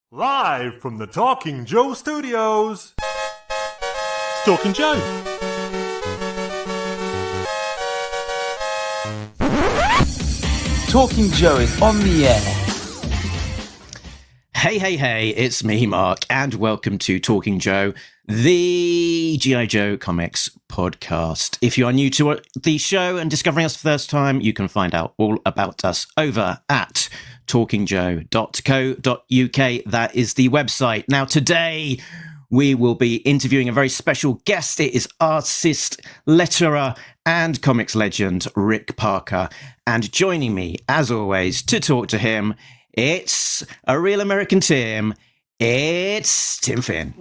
Live from the Talking Joe Studios, it's Talking Joe. Talking Joe is on the air. Hey, it's me, Mark, and welcome to Talking Joe, the G.I. Joe Comics podcast. If you are new to the show and discovering us for the first time, you can find out all about us over at talkingjoe.co.uk. That is the website. Now, today we will be interviewing a very special guest. It is artist, letterer, and comics legend Rick Parker. And joining me, as always, to talk to him, it's a real American Tim. It's Tim Finn.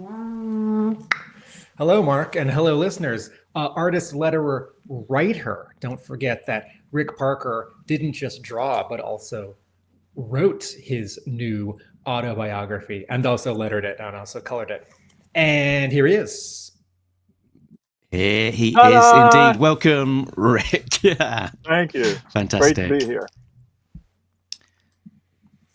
Hello, Mark, and hello, listeners. Artist, letterer, writer. Don't forget that Rick Parker didn't just draw, but also wrote his new autobiography and also lettered it and also colored it. And here he is. Here he Ta-da! is indeed. Welcome, Rick. Yeah. Thank you. Fantastic. Great to be here.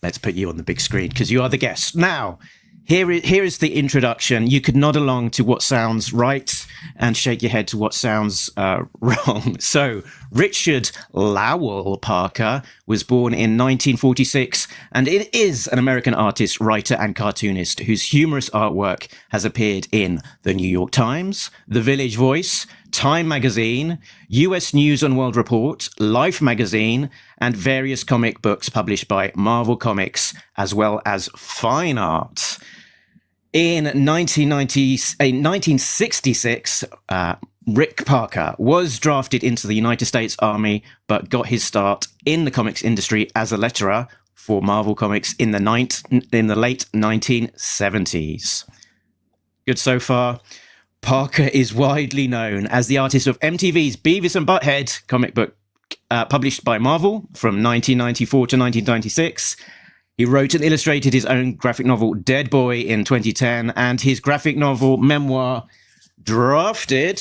Let's put you on the big screen because you are the guest. Now, here is the introduction. You could nod along to what sounds right and shake your head to what sounds wrong. So, Richard Lowell Parker was born in 1946, and it is an American artist, writer, and cartoonist whose humorous artwork has appeared in The New York Times, The Village Voice, Time Magazine, US News and World Report, Life Magazine, and various comic books published by Marvel Comics, as well as fine art. In 1966, Rick Parker was drafted into the United States Army, but got his start in the comics industry as a letterer for Marvel Comics in the late 1970s. Good so far. Parker is widely known as the artist of MTV's Beavis and Butthead comic book published by Marvel from 1994 to 1996. He wrote and illustrated his own graphic novel Deadboy in 2010, and his graphic novel memoir Drafted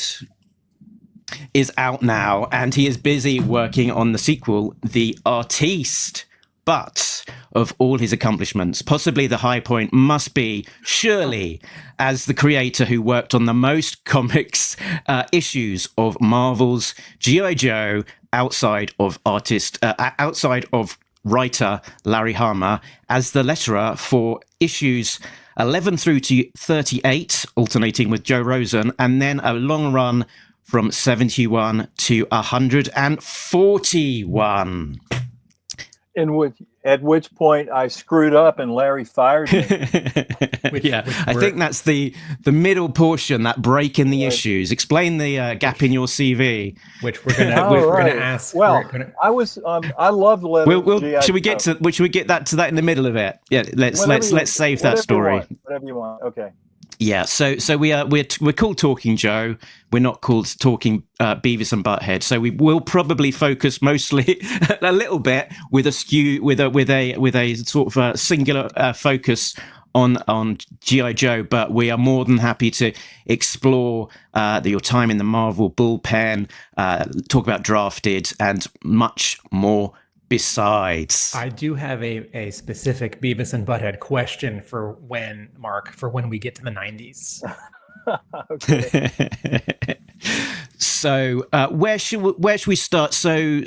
is out now, and he is busy working on the sequel, The Artiste. But of all his accomplishments, possibly the high point must be, surely, as the creator who worked on the most comics issues of Marvel's G.I. Joe outside of writer Larry Hama, as the letterer for issues 11 through to 38, alternating with Joe Rosen, and then a long run from 71 to 141. At which point I screwed up and Larry fired me. I think that's the middle portion, that break in the issues. Explain the gap in your CV. Which we're gonna ask. Well, I loved lettering. Should we get to that in the middle of it? Yeah, let's save that story. Whatever you want. Okay. Yeah, so we're called Talking Joe. We're not called Talking Beavis and Butthead. So we will probably focus mostly a little bit with a sort of singular focus on G.I. Joe. But we are more than happy to explore your time in the Marvel bullpen, talk about Drafted, and much more. Besides, I do have a specific Beavis and Butthead question for when we get to the 90s. Okay. So where should we start? So I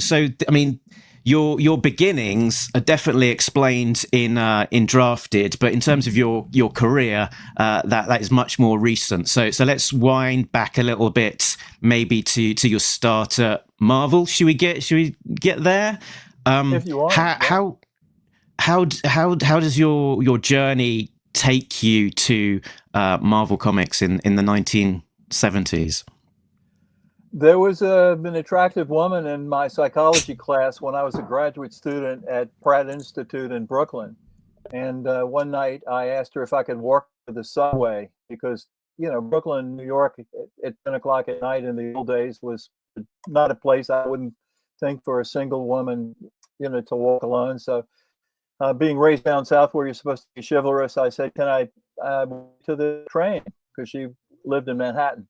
mean, your beginnings are definitely explained in Drafted, but in terms of your career, that is much more recent. So let's wind back a little bit, maybe to your start at Marvel. Should we get there? If you want. How does your journey take you to Marvel Comics in the 1970s? There was an attractive woman in my psychology class when I was a graduate student at Pratt Institute in Brooklyn. And one night I asked her if I could walk to the subway because, Brooklyn, New York at 10 o'clock at night in the old days was not a place I wouldn't think for a single woman, to walk alone. So being raised down south where you're supposed to be chivalrous, I said, can I to the train? Because she lived in Manhattan.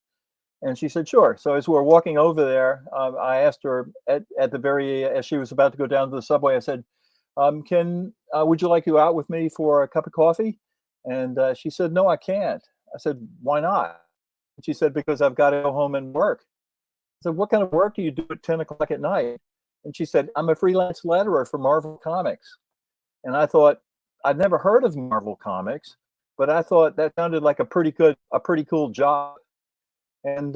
And she said, sure. So as we're walking over there, I asked her as she was about to go down to the subway, I said, would you like to go out with me for a cup of coffee? And she said, no, I can't. I said, why not? She said, because I've got to go home and work. I said, what kind of work do you do at 10 o'clock at night? And she said, I'm a freelance letterer for Marvel Comics. And I thought, I'd never heard of Marvel Comics, but I thought that sounded like a pretty cool job. And,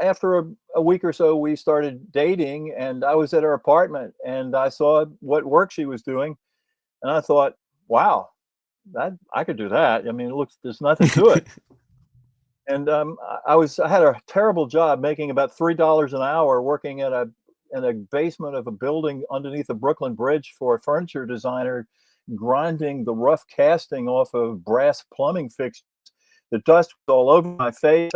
after a week or so, we started dating, and I was at her apartment, and I saw what work she was doing. And I thought, wow, I could do that. I mean, there's nothing to it. And I had a terrible job, making about $3 an hour, working in a basement of a building underneath the Brooklyn Bridge for a furniture designer, grinding the rough casting off of brass plumbing fixtures. The dust was all over my face.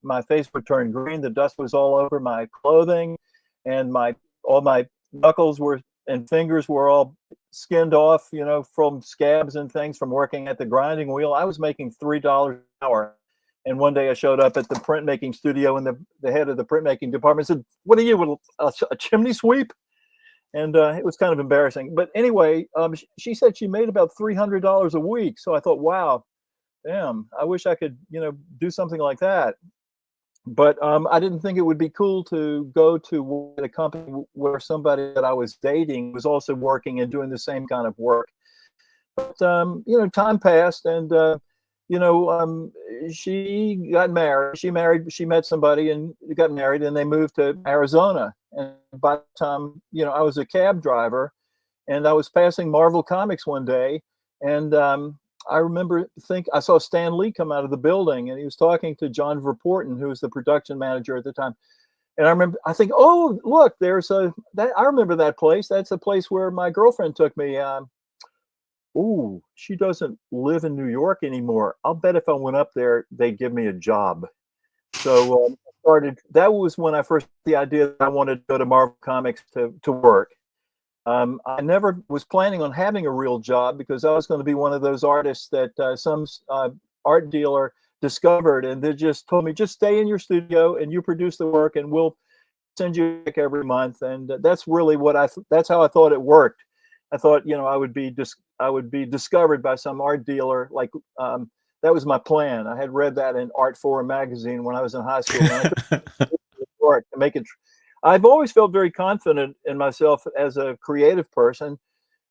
My face would turn green. The dust was all over my clothing, and all my knuckles and fingers were all skinned off, from scabs and things from working at the grinding wheel. I was making $3 an hour. And one day I showed up at the printmaking studio, and the head of the printmaking department said, what are you, a chimney sweep? And it was kind of embarrassing. But anyway, she said she made about $300 a week. So I thought, wow, damn, I wish I could, do something like that. But I didn't think it would be cool to go to a company where somebody that I was dating was also working and doing the same kind of work. But, time passed, and, she got married. She met somebody and got married, and they moved to Arizona. And by the time, I was a cab driver, and I was passing Marvel Comics one day, and I remember I saw Stan Lee come out of the building, and he was talking to John Verporten, who was the production manager at the time. And I think, oh, look, I remember that place. That's a place where my girlfriend took me. Oh, she doesn't live in New York anymore. I'll bet if I went up there, they'd give me a job. So that was when I first had the idea that I wanted to go to Marvel Comics to work. I never was planning on having a real job, because I was going to be one of those artists that some art dealer discovered, and they just told me, just stay in your studio and you produce the work, and we'll send you a check every month. And that's really that's how I thought it worked. I thought, I would be discovered by some art dealer. Like, that was my plan. I had read that in Art Forum magazine when I was in high school. And I could to make it. I've always felt very confident in myself as a creative person,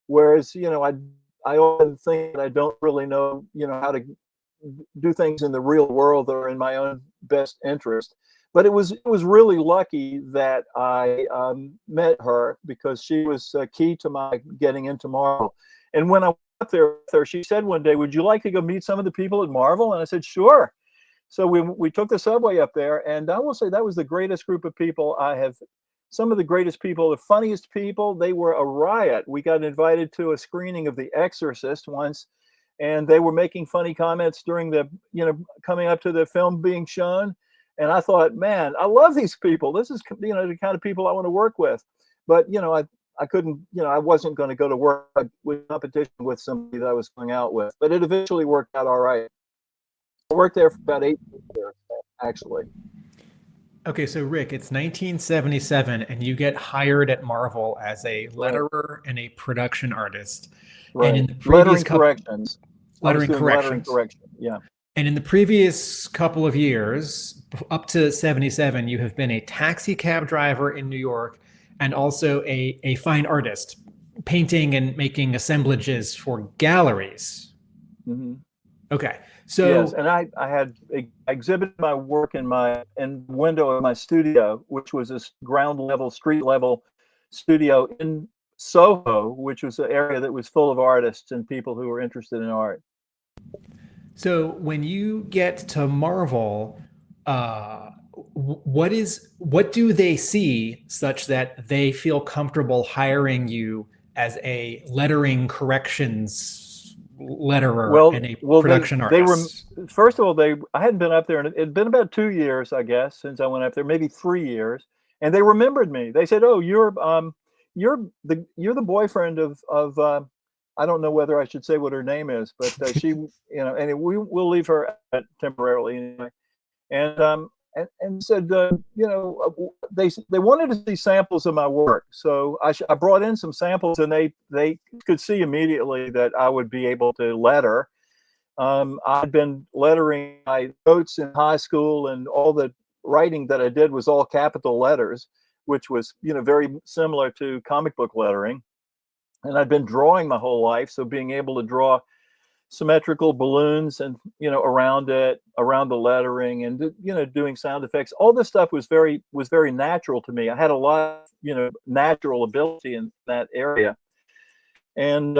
whereas, I often think that I don't really know, how to do things in the real world or in my own best interest. But it was really lucky that I met her, because she was key to my getting into Marvel. And when I went up there with her, she said one day, would you like to go meet some of the people at Marvel? And I said, sure. So we took the subway up there, and I will say that was the greatest group of people some of the greatest people, the funniest people. They were a riot. We got invited to a screening of The Exorcist once, and they were making funny comments during coming up to the film being shown. And I thought, man, I love these people. This is, the kind of people I want to work with. But, I couldn't, I wasn't going to go to work with competition with somebody that I was going out with. But it eventually worked out all right. I worked there for about 8 years, actually. Okay, so Rick, it's 1977, and you get hired at Marvel as a letterer and a production artist. Right. And in the previous lettering corrections. Yeah. And in the previous couple of years, up to 77, you have been a taxi cab driver in New York, and also a fine artist, painting and making assemblages for galleries. Mm-hmm. Okay. So yes, and I exhibited my work in the window of my studio, which was a ground level, street level studio in Soho, which was an area that was full of artists and people who were interested in art. So when you get to Marvel, what do they see such that they feel comfortable hiring you as a lettering corrections letterer and a production artist? First of all, I hadn't been up there, and it'd been about 2 years, I guess, since I went up there, maybe 3 years, and they remembered me. They said, "Oh, you're the boyfriend of I don't know whether I should say what her name is, but she, and we'll leave her temporarily anyway." And said, they wanted to see samples of my work, so I brought in some samples, and they could see immediately that I would be able to letter. I'd been lettering my notes in high school, and all the writing that I did was all capital letters, which was, very similar to comic book lettering. And I'd been drawing my whole life, so being able to draw symmetrical balloons and around the lettering, and doing sound effects, all this stuff was very natural to me. I had a lot of natural ability in that area. And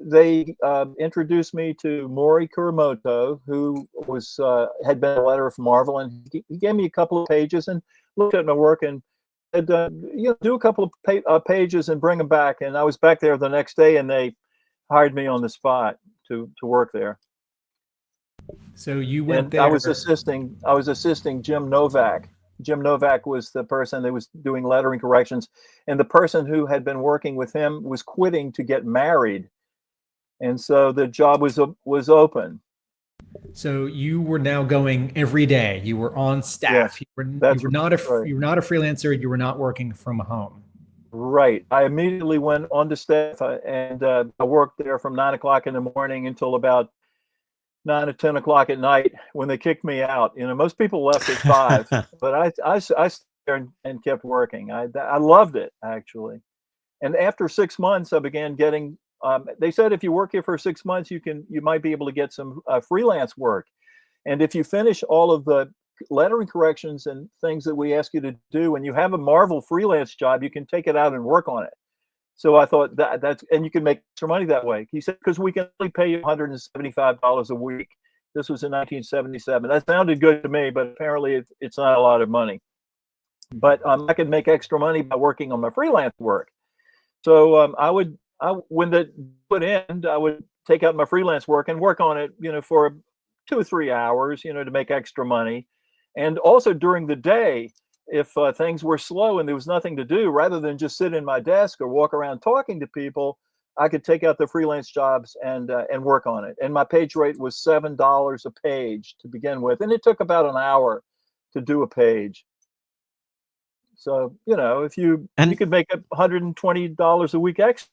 they introduced me to Mori Kuramoto, who was had been a letterer for Marvel, and he gave me a couple of pages and looked at my work and said, do a couple of pages and bring them back. And I was back there the next day, and they hired me on the spot to work there. So you went there. I was assisting Jim Novak. Jim Novak was the person that was doing lettering corrections, and the person who had been working with him was quitting to get married, and so the job was open. So you were now going every day. You were on staff. Yeah, you were not a freelancer. You were not working from home. Right. I immediately went on to staff, and I worked there from 9 o'clock in the morning until about 9 or 10 o'clock at night, when they kicked me out. Most people left at 5, but I stayed there and kept working. I loved it, actually. And after 6 months, I began getting. They said if you work here for 6 months, you might be able to get some freelance work, and if you finish all of the lettering corrections and things that we ask you to do, and you have a Marvel freelance job, you can take it out and work on it. So I thought that's, and you can make extra money that way. He said, because we can only pay you $175 a week. This was in 1977. That sounded good to me, but apparently it's not a lot of money. But I could make extra money by working on my freelance work. So when the would end, I would take out my freelance work and work on it, for 2 or 3 hours, to make extra money. And also during the day, if things were slow and there was nothing to do, rather than just sit in my desk or walk around talking to people, I could take out the freelance jobs and work on it. And my page rate was $7 a page to begin with, and it took about an hour to do a page. So if you could make $120 a week extra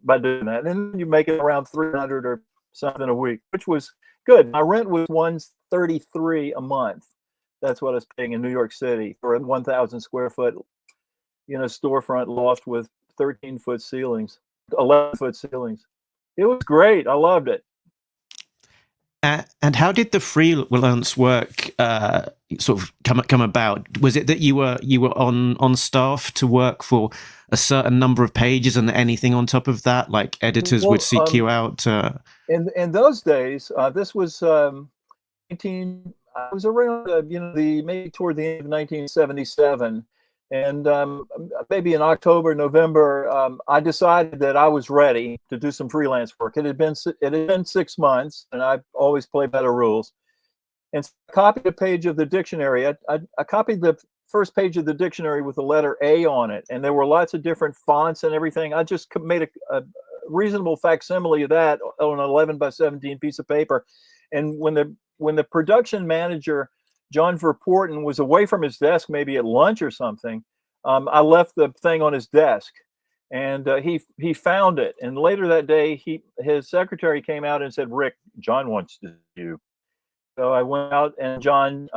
by doing that, and then you make it around $300 or something a week, which was good. My rent was $133 a month. That's what I was paying in New York City for a 1,000 square foot, storefront loft with 13-foot ceilings, 11-foot ceilings. It was great. I loved it. And how did the freelance work sort of come about? Was it that you were on staff to work for a certain number of pages, and anything on top of that, like editors would seek you out? In those days, this was I was around, maybe toward the end of 1977, and maybe in October, November, I decided that I was ready to do some freelance work. It had been 6 months, and I always play by the rules. And so I copied a page of the dictionary. I copied the first page of the dictionary with the letter A on it, and there were lots of different fonts and everything. I just made a reasonable facsimile of that on an 11 by 17 piece of paper. And when the production manager, John Verporten, was away from his desk, maybe at lunch or something, I left the thing on his desk, and he found it. And later that day, his secretary came out and said, "Rick, John wants to see you." So I went out, and John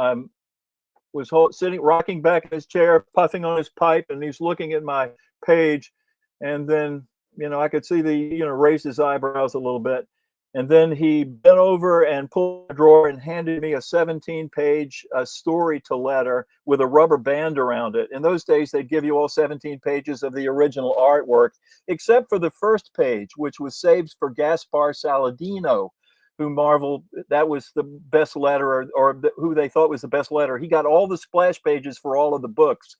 was sitting, rocking back in his chair, puffing on his pipe, and he's looking at my page. And then, I could see raised his eyebrows a little bit. And then he bent over and pulled a drawer and handed me a 17-page story to letter with a rubber band around it. In those days, they'd give you all 17 pages of the original artwork, except for the first page, which was saved for Gaspar Saladino, who Marvel, that was the best letterer, or who they thought was the best letterer. He got all the splash pages for all of the books.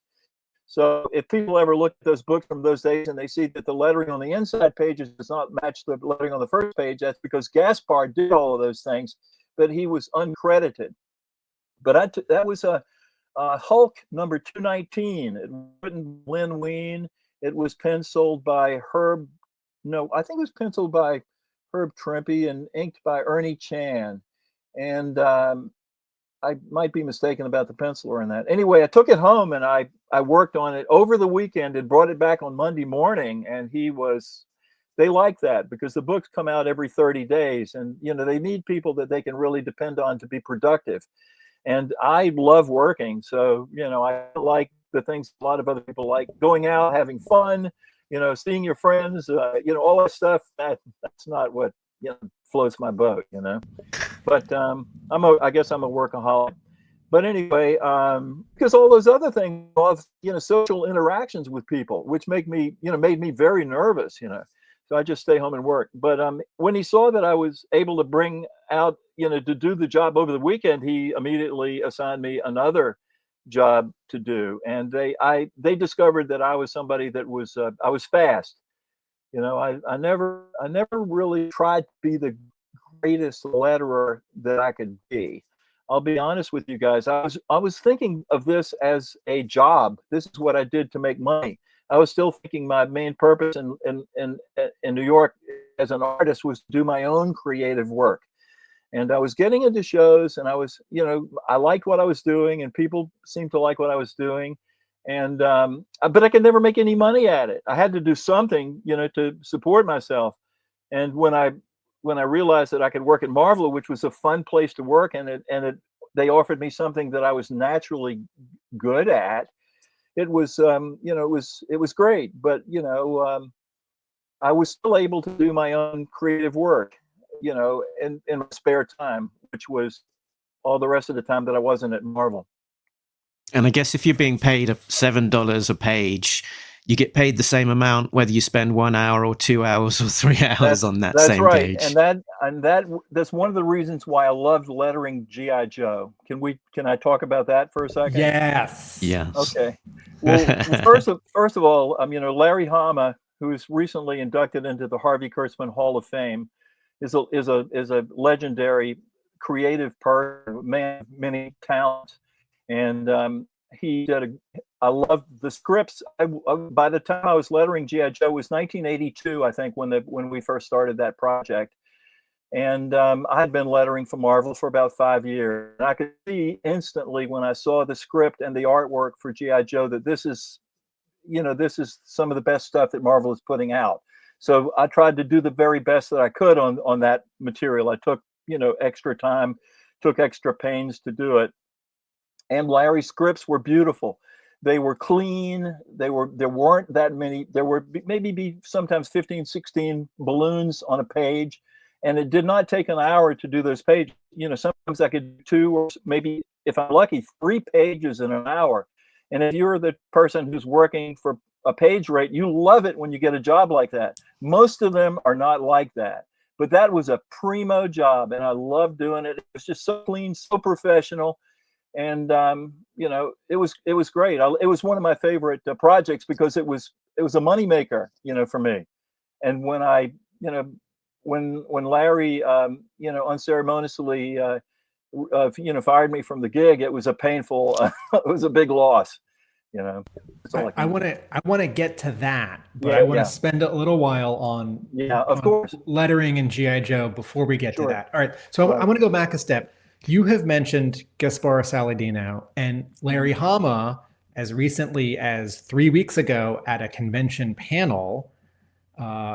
So if people ever look at those books from those days and they see that the lettering on the inside pages does not match the lettering on the first page, that's because Gaspar did all of those things, but he was uncredited. But that was a Hulk number 219. It was written by Lynn Wein. It was penciled by Herb Trimpe and inked by Ernie Chan. And I might be mistaken about the penciler in that. Anyway, I took it home and I worked on it over the weekend and brought it back on Monday morning. And he was they like that because the books come out every 30 days, and they need people that they can really depend on to be productive. And I love working, so I like the things a lot of other people like: going out, having fun, seeing your friends, all that stuff. That's not what floats my boat, But I guess I'm a workaholic. But anyway, because all those other things of social interactions with people, which made me very nervous, So I just stay home and work. But when he saw that I was able to bring out, to do the job over the weekend, he immediately assigned me another job to do. And they discovered that I was somebody that was I was fast. I never really tried to be the greatest letterer that I could be. I'll be honest with you guys. I was thinking of this as a job. This is what I did to make money. I was still thinking my main purpose in New York as an artist was to do my own creative work. And I was getting into shows, and I was, I liked what I was doing, and people seemed to like what I was doing. And but I could never make any money at it. I had to do something, to support myself. And when I realized that I could work at Marvel, which was a fun place to work, and they offered me something that I was naturally good at, it was it was great. But I was still able to do my own creative work, in my spare time, which was all the rest of the time that I wasn't at Marvel. And I guess if you're being paid $7 a page, you get paid the same amount whether you spend 1 hour or 2 hours or 3 hours on that same right. page. And that's one of the reasons why I loved lettering G.I. Joe. Can I talk about that for a second? Yes. Yeah. Okay. Well, first of all, Larry Hama, who's recently inducted into the Harvey Kurtzman Hall of Fame, is a legendary creative person, man of many talents, and I loved the scripts. By the time I was lettering G.I. Joe, it was 1982, I think, when we first started that project. And I had been lettering for Marvel for about 5 years. And I could see instantly when I saw the script and the artwork for G.I. Joe that this is some of the best stuff that Marvel is putting out. So I tried to do the very best that I could on that material. I took, extra time, took extra pains to do it. And Larry's scripts were beautiful. They were clean. There weren't that many. There were maybe sometimes 15, 16 balloons on a page. And it did not take an hour to do those pages. Sometimes I could do 2 or maybe, if I'm lucky, 3 pages in an hour. And if you're the person who's working for a page rate, you love it when you get a job like that. Most of them are not like that. But that was a primo job, and I loved doing it. It was just so clean, so professional. And it was great. It was one of my favorite projects because it was a moneymaker, for me. And when when Larry unceremoniously fired me from the gig, it was a painful it was a big loss. I want to get to that, but I want to spend a little while on of course, lettering and G.I. Joe before we get to that. All right, so Right. I want to go back a step. You have mentioned Gaspar Saladino and Larry Hama as recently as 3 weeks ago at a convention panel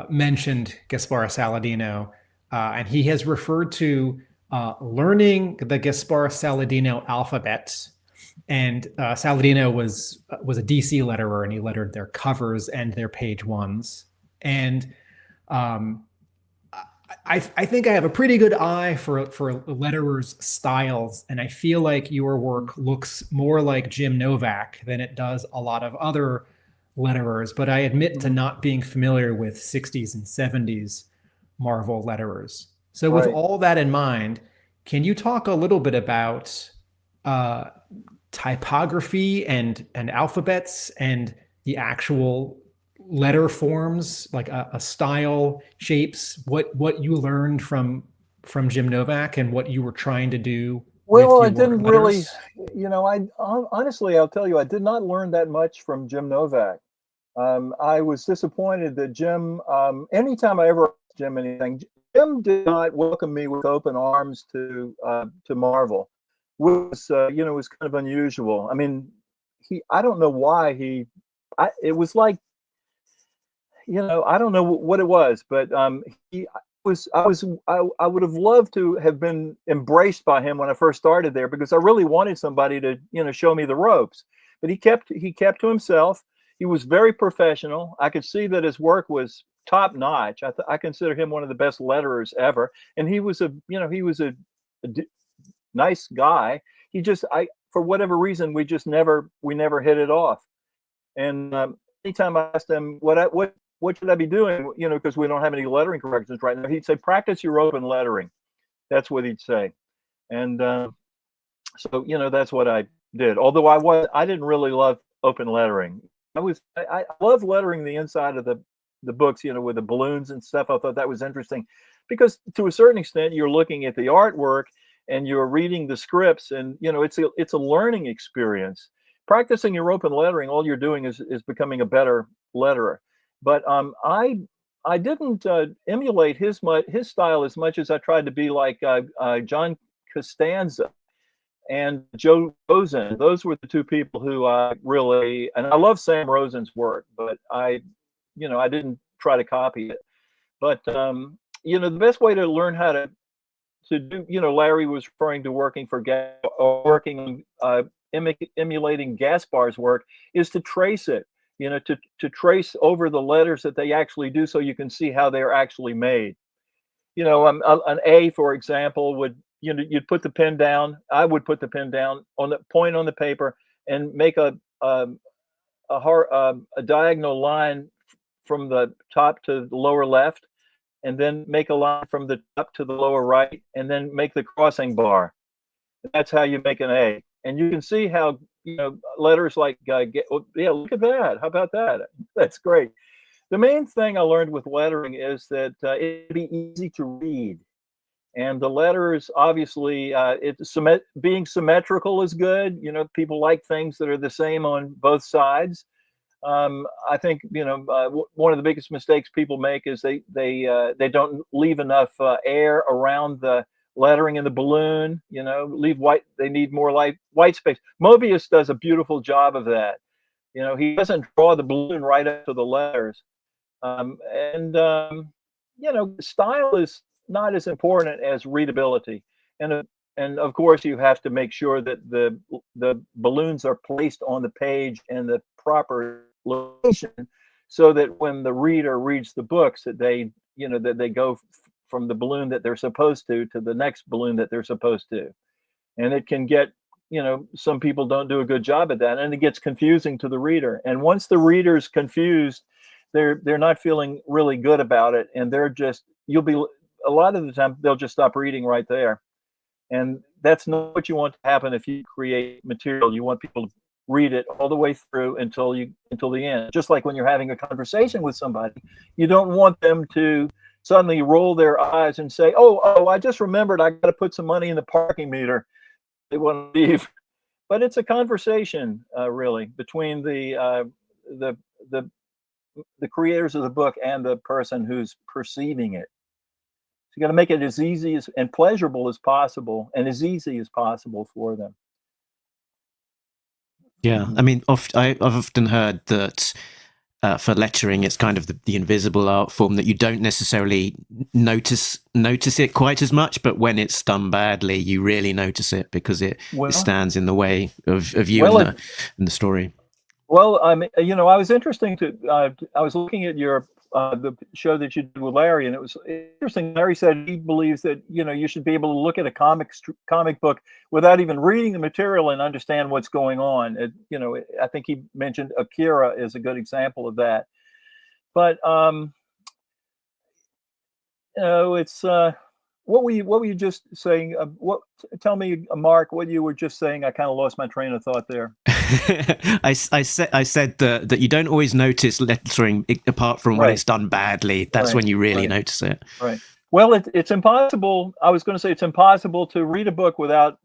mentioned Gaspar Saladino, and he has referred to learning the Gaspar Saladino alphabet. And Saladino was a DC letterer, and he lettered their covers and their page ones. And I think I have a pretty good eye for letterers' styles, and I feel like your work looks more like Jim Novak than it does a lot of other letterers. But I admit to not being familiar with 60s and 70s Marvel letterers. So with all that in mind, can you talk a little bit about typography and alphabets and the actual letter forms, like a style, shapes, what you learned from Jim Novak and what you were trying to do? Well, I didn't really, honestly, I'll tell you, I did not learn that much from Jim Novak. I was disappointed that Jim, anytime I ever asked Jim anything, Jim did not welcome me with open arms to Marvel. Was was kind of unusual. I mean, I don't know why it was like, I don't know what it was, but I would have loved to have been embraced by him when I first started there, because I really wanted somebody to, show me the ropes. But he kept to himself. He was very professional. I could see that his work was top notch. I consider him one of the best letterers ever. And he was a nice guy. For whatever reason, we never hit it off. And anytime I asked him what should I be doing, because we don't have any lettering corrections right now, he'd say, practice your open lettering. That's what he'd say. And so that's what I did. Although I didn't really love open lettering. I love lettering the inside of the books, with the balloons and stuff. I thought that was interesting, because to a certain extent you're looking at the artwork and you're reading the scripts, and it's a learning experience. Practicing your open lettering, all you're doing is becoming a better letterer. But I didn't emulate his style as much as I tried to be like John Costanza and Joe Rosen. Those were the two people who I really, and I love Sam Rosen's work, but I didn't try to copy it. But the best way to learn how to do, Larry was referring to working on emulating Gaspar's work, is to trace it, to trace over the letters that they actually do, so you can see how they're actually made. An A, for example, would, you'd put the pen down. I would put the pen down on the point on the paper and make a diagonal line from the top to the lower left, and then make a line from the top to the lower right, and then make the crossing bar. That's how you make an A. And you can see how, letters like, look at that. How about that? That's great. The main thing I learned with lettering is that it'd be easy to read. And the letters, obviously, being symmetrical is good. People like things that are the same on both sides. I think one of the biggest mistakes people make is they don't leave enough air around the lettering in the balloon. Leave white. They need more white space. Mobius does a beautiful job of that. He doesn't draw the balloon right up to the letters. Style is not as important as readability. And of course, you have to make sure that the balloons are placed on the page in the proper location, so that when the reader reads the books, that they go from the balloon that they're supposed to the next balloon that they're supposed to. And it can get, some people don't do a good job at that, and it gets confusing to the reader. And once the reader's confused, they're not feeling really good about it, and a lot of the time they'll just stop reading right there. And that's not what you want to happen if you create material. You want people to read it all the way through until the end. Just like when you're having a conversation with somebody, you don't want them to suddenly roll their eyes and say, oh, I just remembered I got to put some money in the parking meter. They want to leave. But it's a conversation, really, between the creators of the book and the person who's perceiving it. So you got to make it as easy and pleasurable as possible, and as easy as possible for them. Yeah, I mean, I've often heard that for lettering, it's kind of the invisible art form, that you don't necessarily notice it quite as much, but when it's done badly, you really notice it, because it stands in the way of you and the story. Well, I was I was looking at your the show that you did with Larry, and it was interesting. Larry said he believes that you should be able to look at a comic book without even reading the material and understand what's going on. I think he mentioned Akira is a good example of that. But it's what were you just saying? Tell me, Mark, what you were just saying. I kind of lost my train of thought there. I said that you don't always notice lettering apart from when it's done badly. That's when you really notice it. Right. Well, it's impossible. I was going to say it's impossible to read a book without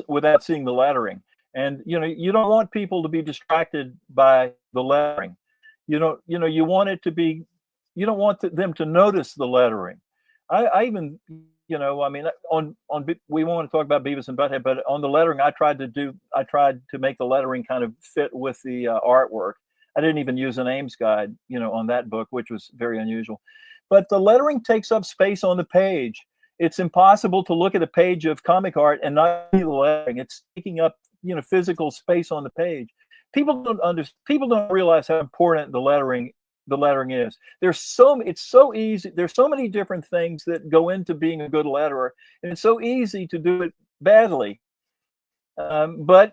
without seeing the lettering. And you don't want people to be distracted by the lettering. You want it to be. You don't want them to notice the lettering. I even, we want to talk about Beavis and Butthead, but on the lettering, I tried to make the lettering kind of fit with the artwork. I didn't even use an Ames guide, on that book, which was very unusual. But the lettering takes up space on the page. It's impossible to look at a page of comic art and not see the lettering. It's taking up, physical space on the page. People don't realize how important the lettering is. It's so easy. There's so many different things that go into being a good letterer, and it's so easy to do it badly. But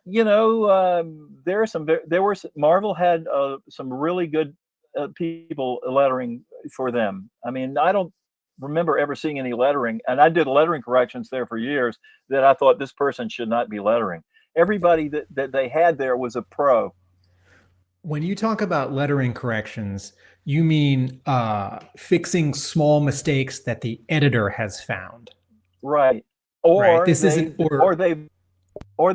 Marvel had some really good people lettering for them. I mean, I don't remember ever seeing any lettering, and I did lettering corrections there for years that I thought this person should not be lettering. Everybody that they had there was a pro. When you talk about lettering corrections, you mean fixing small mistakes that the editor has found, right? Or right.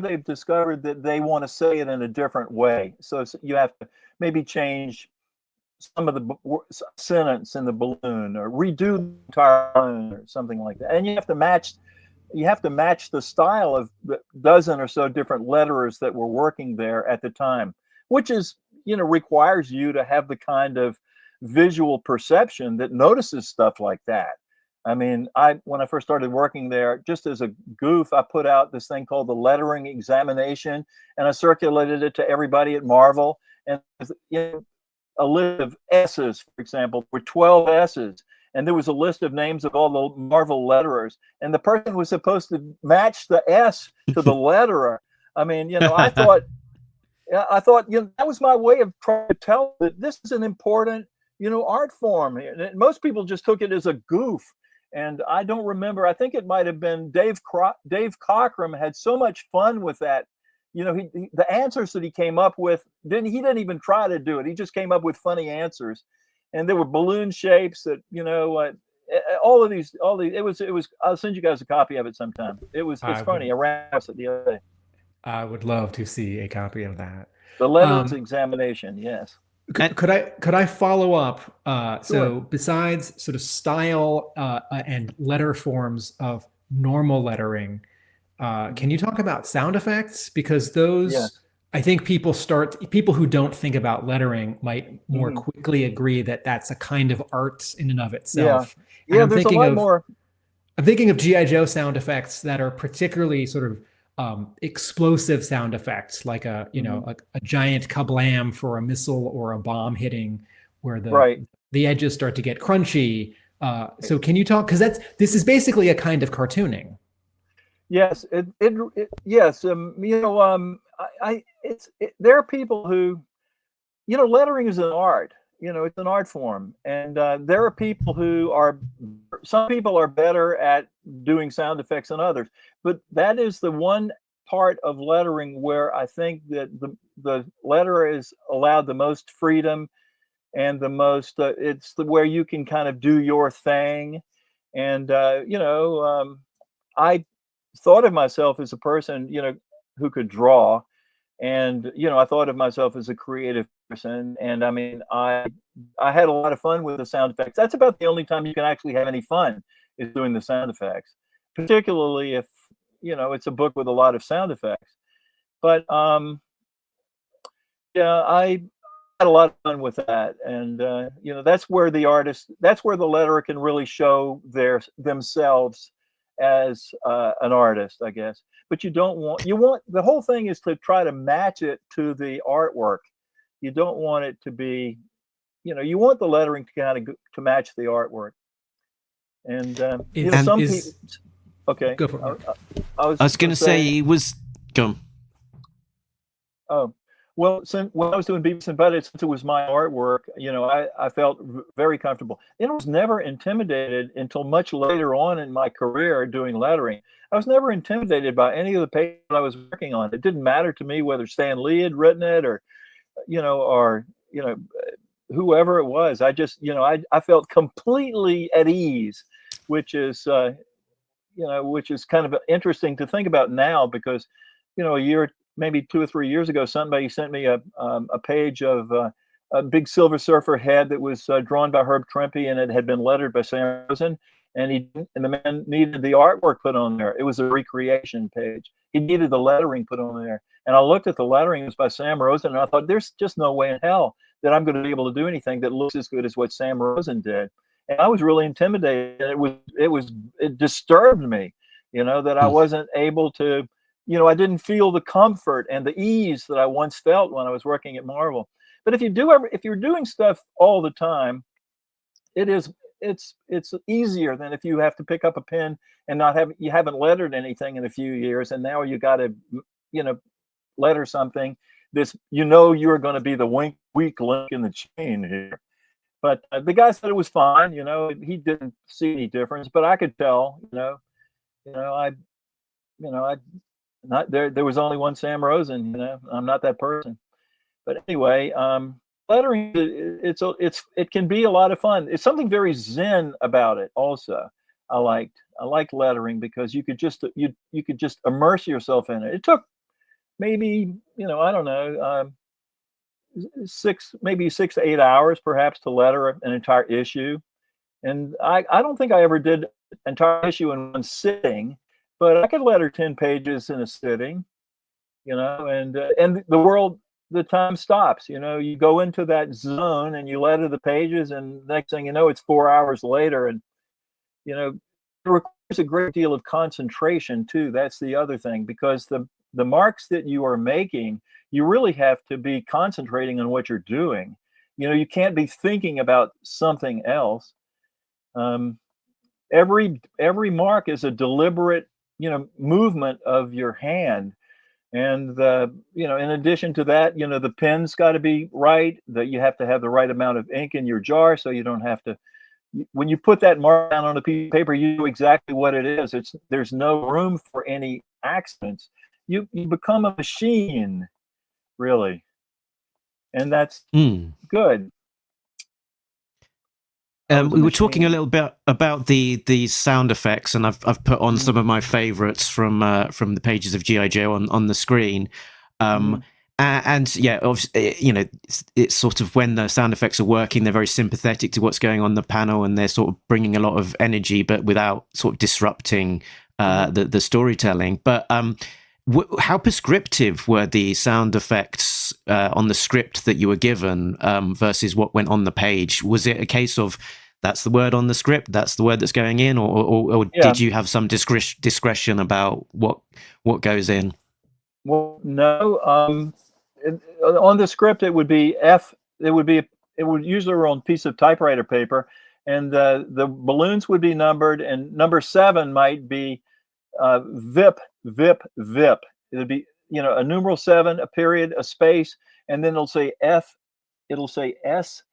they've discovered that they want to say it in a different way. So you have to maybe change some of the sentence in the balloon, or redo the entire balloon, or something like that. And you have to match the style of the dozen or so different letterers that were working there at the time, which is, requires you to have the kind of visual perception that notices stuff like that. I mean, when I first started working there, just as a goof, I put out this thing called the lettering examination, and I circulated it to everybody at Marvel. And a list of S's, for example, were 12 S's, and there was a list of names of all the Marvel letterers, and the person was supposed to match the S to the letterer. I mean, I thought, that was my way of trying to tell that this is an important, art form. And most people just took it as a goof. And I don't remember. I think it might have been Dave Cockrum had so much fun with that. The answers that he came up with, he didn't even try to do it. He just came up with funny answers, and there were balloon shapes that, all these. It was. I'll send you guys a copy of it sometime. It's funny. I ran across it the other day. I would love to see a copy of that. The letters examination, yes. Could I follow up? Sure. So besides sort of style and letter forms of normal lettering, can you talk about sound effects? Because those, yes. I think people who don't think about lettering might more quickly agree that that's a kind of art in and of itself. Yeah, there's a lot more. I'm thinking of G.I. Joe sound effects that are particularly sort of explosive sound effects, like a giant kablam for a missile or a bomb hitting, where the edges start to get crunchy. So can you talk? Because this is basically a kind of cartooning. Yes, yes. There are people who, lettering is an art. It's an art form, and there are people some people are better at doing sound effects than others. But that is the one part of lettering where I think that the letterer is allowed the most freedom and the most. It's where you can kind of do your thing, and I thought of myself as a person, who could draw, and I thought of myself as a creative person, and I mean, I had a lot of fun with the sound effects. That's about the only time you can actually have any fun, is doing the sound effects, particularly if it's a book with a lot of sound effects. But I had a lot of fun with that, and that's where the letterer can really show themselves as an artist, I guess. But the whole thing is to try to match it to the artwork. You don't want it to be, you want the lettering to kind of to match the artwork. And some people. Okay, go for it. I was going to say he was. Go on. Oh, well, when I was doing Beavis and Butthead, since it was my artwork, I felt very comfortable. And I was never intimidated until much later on in my career doing lettering. I was never intimidated by any of the pages I was working on. It didn't matter to me whether Stan Lee had written it or whoever it was. I just, I felt completely at ease, which is kind of interesting to think about now, because, maybe 2 or 3 years ago, somebody sent me a page of a big Silver Surfer head that was drawn by Herb Trimpe, and it had been lettered by Sam Rosen, and the man needed the artwork put on there. It was a recreation page. He needed the lettering put on there. And I looked at the lettering, it was by Sam Rosen, and I thought, there's just no way in hell that I'm going to be able to do anything that looks as good as what Sam Rosen did. And I was really intimidated. It disturbed me, that I wasn't able to, I didn't feel the comfort and the ease that I once felt when I was working at Marvel. But if you're doing stuff all the time, it's easier than if you have to pick up a pen and you haven't lettered anything in a few years, and now you got to, letter something this, you're going to be the weak link in the chain here. But the guy said it was fine. He didn't see any difference, but I could tell. I not there. There was only one Sam Rosen. I'm not that person. But anyway, lettering, it can be a lot of fun. It's something very zen about it. Also, I liked lettering because you could just immerse yourself in it. It took maybe I don't know. 6 to 8 hours perhaps to letter an entire issue, and I don't think I ever did an entire issue in one sitting, but I could letter 10 pages in a sitting, and the time stops. You go into that zone and you letter the pages, and next thing you know, it's 4 hours later, and it requires a great deal of concentration too. That's the other thing, because the marks that you are making, you really have to be concentrating on what you're doing. You can't be thinking about something else. Every mark is a deliberate, movement of your hand. And in addition to that, the pen's got to be right, that you have to have the right amount of ink in your jar, so you don't have to, when you put that mark down on a piece of paper, you know exactly what it is. There's no room for any accidents. You become a machine, really, and that's good. We were talking a little bit about the sound effects, and I've put on some of my favorites from the pages of G.I. Joe on the screen. And yeah, obviously, it's sort of when the sound effects are working, they're very sympathetic to what's going on the panel, and they're sort of bringing a lot of energy, but without sort of disrupting the storytelling. But how prescriptive were the sound effects on the script that you were given versus what went on the page? Was it a case of that's the word on the script, that's the word that's going in, or did you have some discretion about what goes in? Well, no. On the script, it would be F. It would usually run on a piece of typewriter paper, and the balloons would be numbered, and number 7 might be VIP, VIP, VIP. It would be, a numeral 7, a period, a space, and then it'll say F. It'll say S,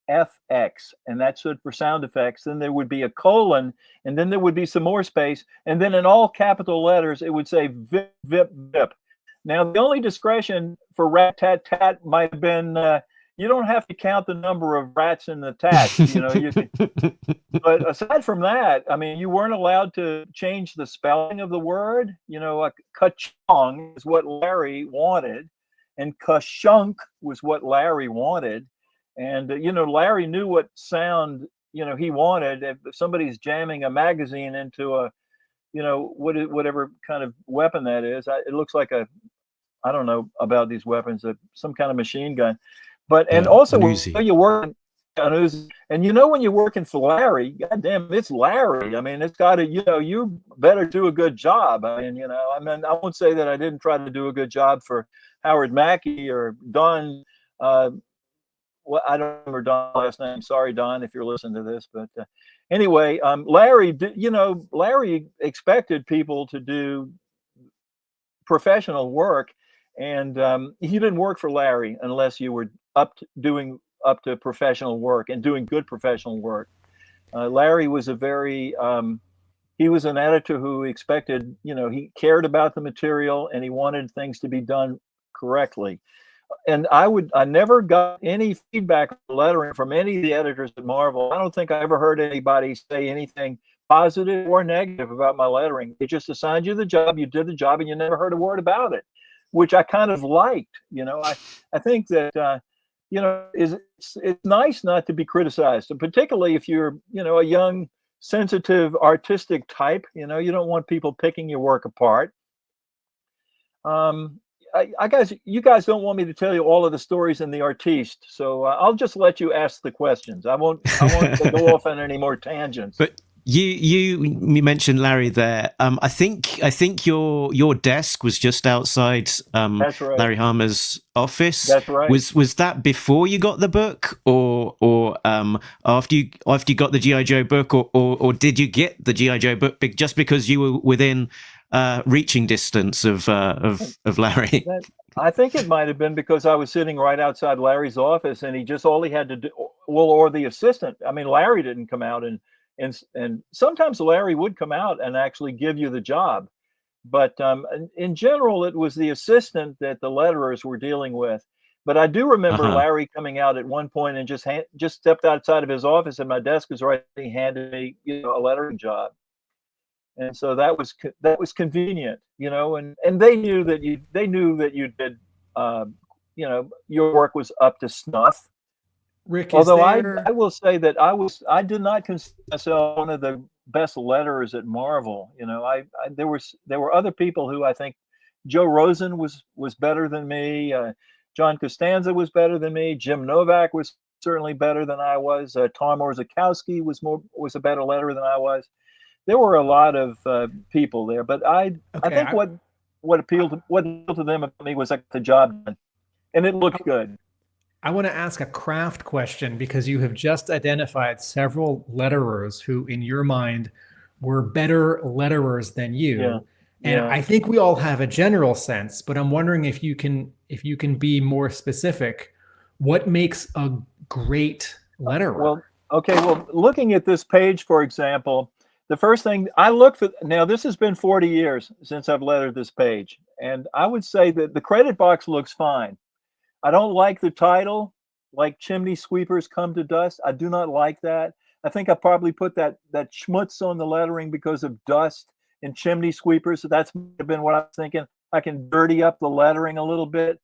FX, and that's it for sound effects. Then there would be a colon, and then there would be some more space, and then in all capital letters, it would say VIP, VIP, VIP. Now, the only discretion for rat tat tat might have been you don't have to count the number of rats in the tats. But aside from that, I mean, you weren't allowed to change the spelling of the word. Kachong is what Larry wanted, and kashunk was what Larry wanted. And, Larry knew what sound, he wanted. If somebody's jamming a magazine into a, whatever kind of weapon that is, it looks like I don't know about these weapons, some kind of machine gun. But, and also when you work, and when you're working for Larry, goddamn, it's Larry. I mean, it's got to, you better do a good job. I mean, I won't say that I didn't try to do a good job for Howard Mackey or Don. Well, I don't remember Don's last name. Sorry, Don, if you're listening to this. But anyway, Larry, Larry expected people to do professional work, and he didn't work for Larry unless you were up to professional work and doing good professional work. Larry was he was an editor who expected, he cared about the material and he wanted things to be done correctly. And I never got any feedback on lettering from any of the editors at Marvel. I don't think I ever heard anybody say anything positive or negative about my lettering. They just assigned you the job, you did the job, and you never heard a word about it, which I kind of liked. I think that it's nice not to be criticized, and particularly if you're a young, sensitive, artistic type. You don't want people picking your work apart. you guys don't want me to tell you all of the stories in the Artiste, so I'll just let you ask the questions. I won't go off on any more tangents. But you mentioned Larry there. I think your desk was just outside That's right. Larry Hama's office. That's right. Was that before you got the book, or after you got the G.I. Joe book, or did you get the G.I. Joe book just because you were within reaching distance of Larry? I think it might have been because I was sitting right outside Larry's office, and all he had to do, or the assistant. I mean, Larry didn't come out, and sometimes Larry would come out and actually give you the job, but in general, it was the assistant that the letterers were dealing with. But I do remember Larry coming out at one point and just stepped outside of his office, and my desk was right. He handed me, a lettering job. And so that was convenient, and they knew that you did, your work was up to snuff. Rick, although I will say that I did not consider myself one of the best letterers at Marvel. There were other people who I think Joe Rosen was better than me. John Costanza was better than me. Jim Novak was certainly better than I was. Tom Orzechowski was a better letterer than I was. There were a lot of people there, but I think what appealed to them about me was the job done, and it looked good. I want to ask a craft question because you have just identified several letterers who, in your mind, were better letterers than you. Yeah. And I think we all have a general sense, but I'm wondering if you can be more specific. What makes a great letterer? Well, looking at this page, for example, the first thing I look for, now this has been 40 years since I've lettered this page, and I would say that the credit box looks fine. I don't like the title, like Chimney Sweepers Come to Dust. I do not like that. I think I probably put that schmutz on the lettering because of dust and chimney sweepers. So that's been what I was thinking. I can dirty up the lettering a little bit.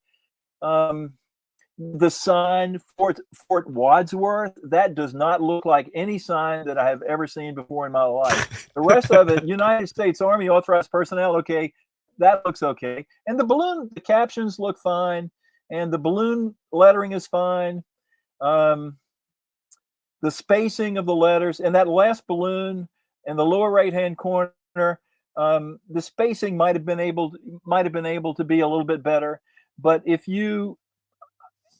The sign, Fort Wadsworth, that does not look like any sign that I have ever seen before in my life. The rest of it, United States Army Authorized Personnel, okay, that looks okay. And the captions look fine. And the balloon lettering is fine. The spacing of the letters and that last balloon in the lower right-hand corner, the spacing might have been able to be a little bit better. But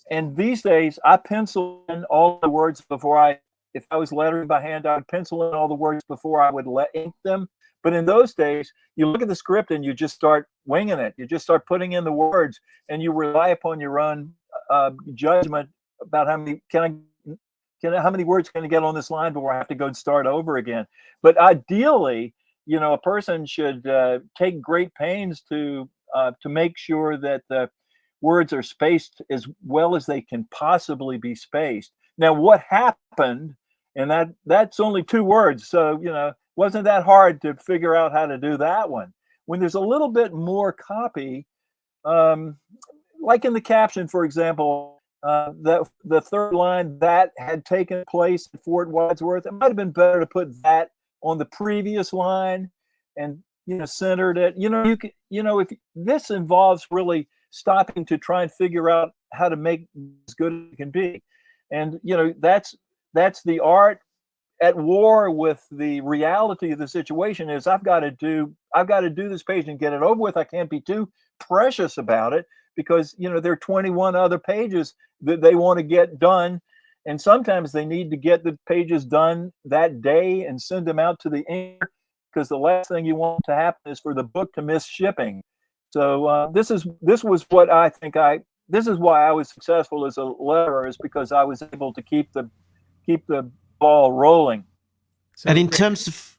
and these days I pencil in all the words if I was lettering by hand, I would pencil in all the words before I would ink them. But in those days, you look at the script and you just start winging it. You just start putting in the words, and you rely upon your own judgment about how many words can I get on this line before I have to go and start over again. But ideally, a person should take great pains to make sure that the words are spaced as well as they can possibly be spaced. Now, what happened, and that's only 2 words, so wasn't that hard to figure out how to do that one. When there's a little bit more copy, like in the caption, for example, the third line that had taken place at Fort Wadsworth, it might have been better to put that on the previous line and centered it. If this involves really stopping to try and figure out how to make as good as it can be, and that's the art. At war with the reality of the situation is I've got to do this page and get it over with. I can't be too precious about it because there are 21 other pages that they want to get done, and sometimes they need to get the pages done that day and send them out to the inker, because the last thing you want to happen is for the book to miss shipping. So this is why I was successful as a letterer, is because I was able to keep the ball rolling. And in terms of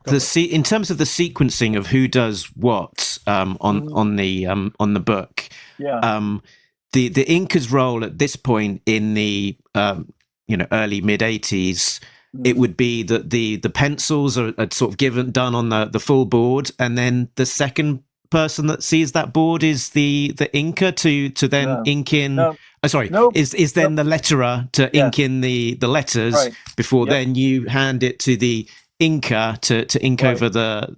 the sequencing of who does what on the book, the inker's role at this point in the early mid 80s, it would be that the pencils are sort of done on the full board, and then the second person that sees that board is the inker to then ink in. Is then the letterer to ink in the letters before then you hand it to the inker to ink over the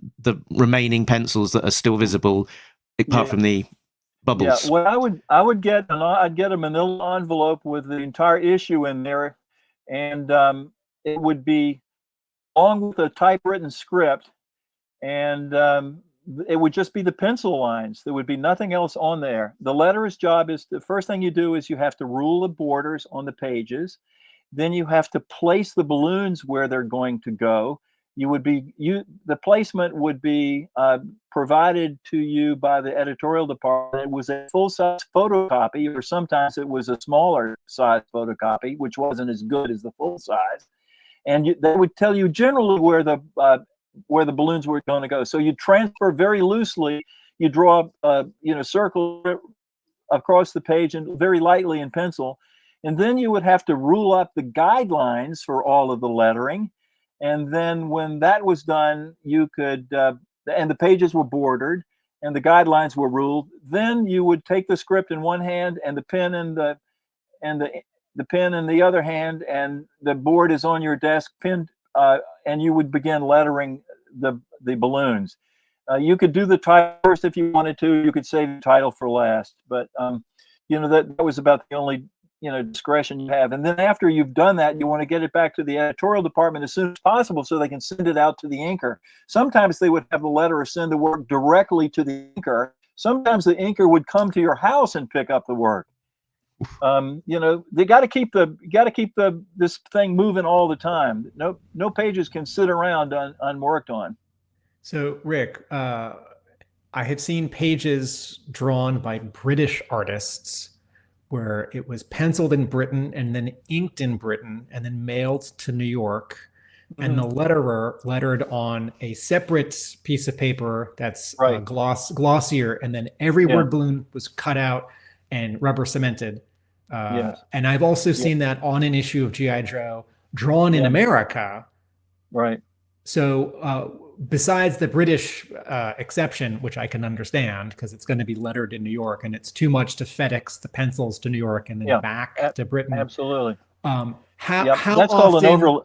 remaining pencils that are still visible, apart from the Bubbles. Yeah, well, I'd get a manila envelope with the entire issue in there, and it would be along with a typewritten script, and it would just be the pencil lines. There would be nothing else on there. The letterer's job is the first thing you do is you have to rule the borders on the pages. Then you have to place the balloons where they're going to go. The placement would be provided to you by the editorial department. It was a full-size photocopy, or sometimes it was a smaller size photocopy, which wasn't as good as the full size. And they would tell you generally where the balloons were going to go. So you transfer very loosely. You draw circle across the page and very lightly in pencil, and then you would have to rule up the guidelines for all of the lettering. And then when that was done, you could, and the pages were bordered and the guidelines were ruled. Then you would take the script in one hand and the pen in the pen in the other hand, and the board is on your desk pinned, and you would begin lettering the balloons. You could do the title first if you wanted to. You could save the title for last, but that was about the only discretion you have. And then after you've done that, you want to get it back to the editorial department as soon as possible so they can send it out to the inker. Sometimes they would have the letterer send the work directly to the inker. Sometimes the inker would come to your house and pick up the work. They got to keep this thing moving all the time. No pages can sit around unworked on. So Rick, I have seen pages drawn by British artists where it was penciled in Britain and then inked in Britain and then mailed to New York. And the letterer lettered on a separate piece of paper that's glossier, and then every word balloon was cut out and rubber cemented. Yes. And I've also seen that on an issue of G.I. Joe drawn in America. Right. So besides the British exception, which I can understand because it's going to be lettered in New York and it's too much to FedEx the pencils to New York and then back to Britain. Absolutely. How that's often...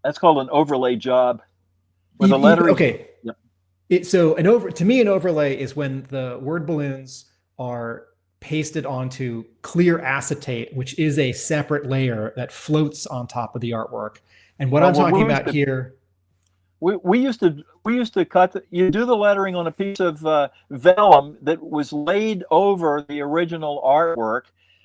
That's called an overlay job. Where the lettering. Okay. Yep. To me, an overlay is when the word balloons are pasted onto clear acetate, which is a separate layer that floats on top of the artwork. And what I'm talking about here, we used to cut. You do the lettering on a piece of vellum that was laid over the original artwork,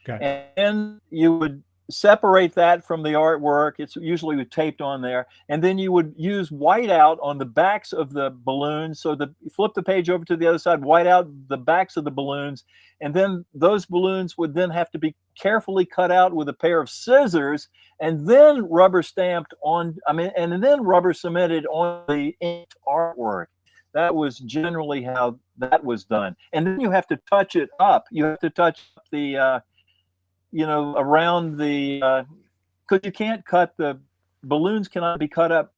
and you would separate that from the artwork. It's usually taped on there, and then you would use whiteout on the backs of the balloons. So you flip the page over to the other side, white out the backs of the balloons, and then those balloons would then have to be carefully cut out with a pair of scissors, and then rubber stamped on. And then rubber cemented on the inked artwork. That was generally how that was done. And then you have to touch it up. You have to touch the around the, because you can't cut the balloons cannot be cut up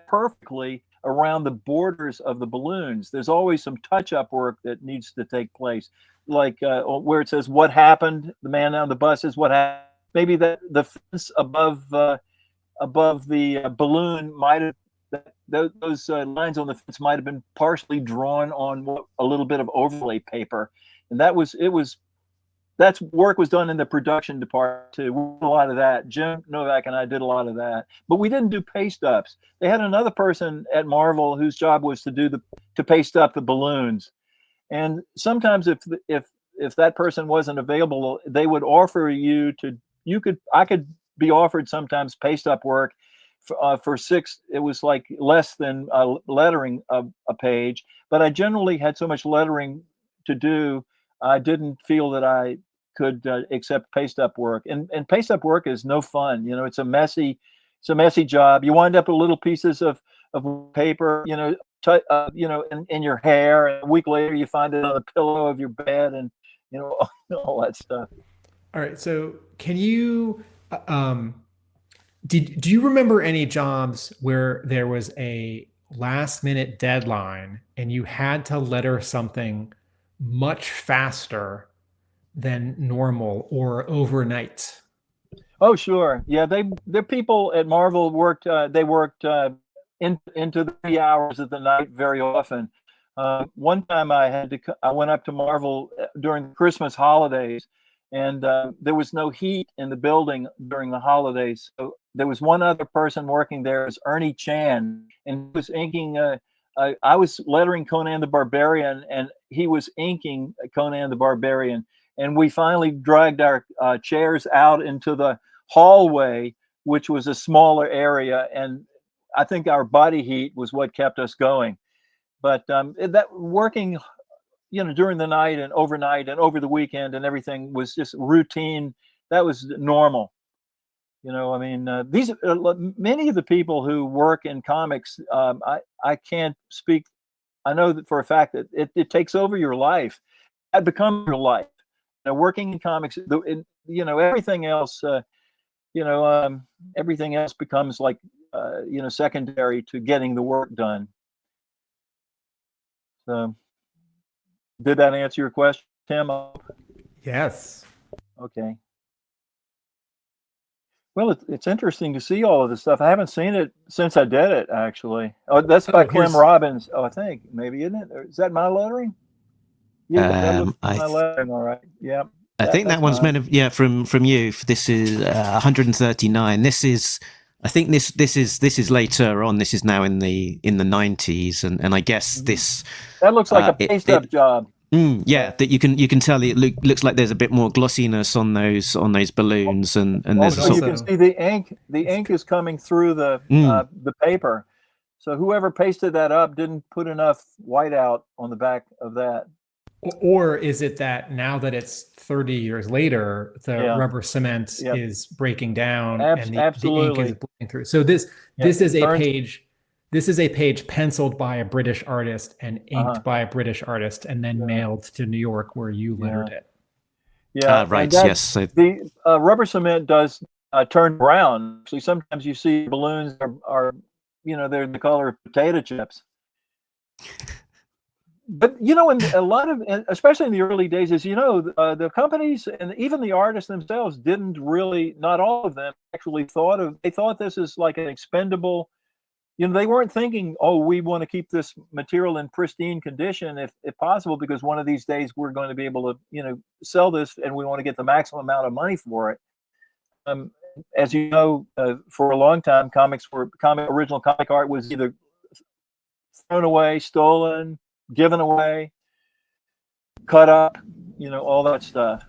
perfectly around the borders of the balloons. There's always some touch-up work that needs to take place, like where it says what happened. The man on the bus is what happened. Maybe that the fence above the balloon might have those lines on the fence might have been partially drawn on a little bit of overlay paper, and that work was done in the production department too. We did a lot of that. Jim Novak and I did a lot of that, but we didn't do paste ups. They had another person at Marvel whose job was to paste up the balloons. And sometimes if that person wasn't available, they would offer I could be offered sometimes paste up work for $6. It was like less than lettering a page, but I generally had so much lettering to do. I didn't feel that I could accept paste up work, and paste up work is no fun. It's a messy job. You wind up with little pieces of paper, in your hair, and a week later you find it on the pillow of your bed, and all that stuff. All right. So can you, do you remember any jobs where there was a last minute deadline and you had to letter something much faster than normal or overnight? Oh, sure. Yeah, the people at Marvel worked. They worked into the 3 hours of the night very often. One time I went up to Marvel during the Christmas holidays, and there was no heat in the building during the holidays. So there was one other person working there, it was Ernie Chan, and he was inking. I was lettering Conan the Barbarian, and he was inking Conan the Barbarian. And we finally dragged our chairs out into the hallway, which was a smaller area, and I think our body heat was what kept us going. But that working, during the night and overnight and over the weekend and everything was just routine. That was normal. I mean, these many of the people who work in comics, I can't speak. I know that for a fact that it takes over your life. It becomes your life. Working in comics, everything else, everything else becomes like, secondary to getting the work done. So, did that answer your question, Tim? Yes. Okay. Well, it's interesting to see all of this stuff. I haven't seen it since I did it, actually. Oh, that's by Clem Robbins. Oh, I think maybe, isn't it? Or is that my lettering? Yeah, that looks like my lettering. All right. Yeah. I think that one's meant to, from you. This is 139. This is, I think this is later on. This is now in the 90s, and I guess this that looks like a paste up job. That you can tell it looks like there's a bit more glossiness on those balloons, and there's you can see the ink. The ink is coming through the paper. So whoever pasted that up didn't put enough whiteout on the back of that. Or is it that now that it's 30 years later, the rubber cement is breaking down and the ink is bleeding through? So this is a page. This is a page penciled by a British artist and inked by a British artist, and then mailed to New York, where you lettered it. Yeah, right. Yes. So the rubber cement does turn brown. Actually, sometimes you see balloons are they're the color of potato chips. But in a lot of, especially in the early days, the companies and even the artists themselves didn't really, not all of them actually they thought this is like an expendable. They weren't thinking, oh, we want to keep this material in pristine condition if possible, because one of these days we're going to be able to, sell this, and we want to get the maximum amount of money for it. As you know, for a long time, original comic art was either thrown away, stolen, given away, cut up, all that stuff.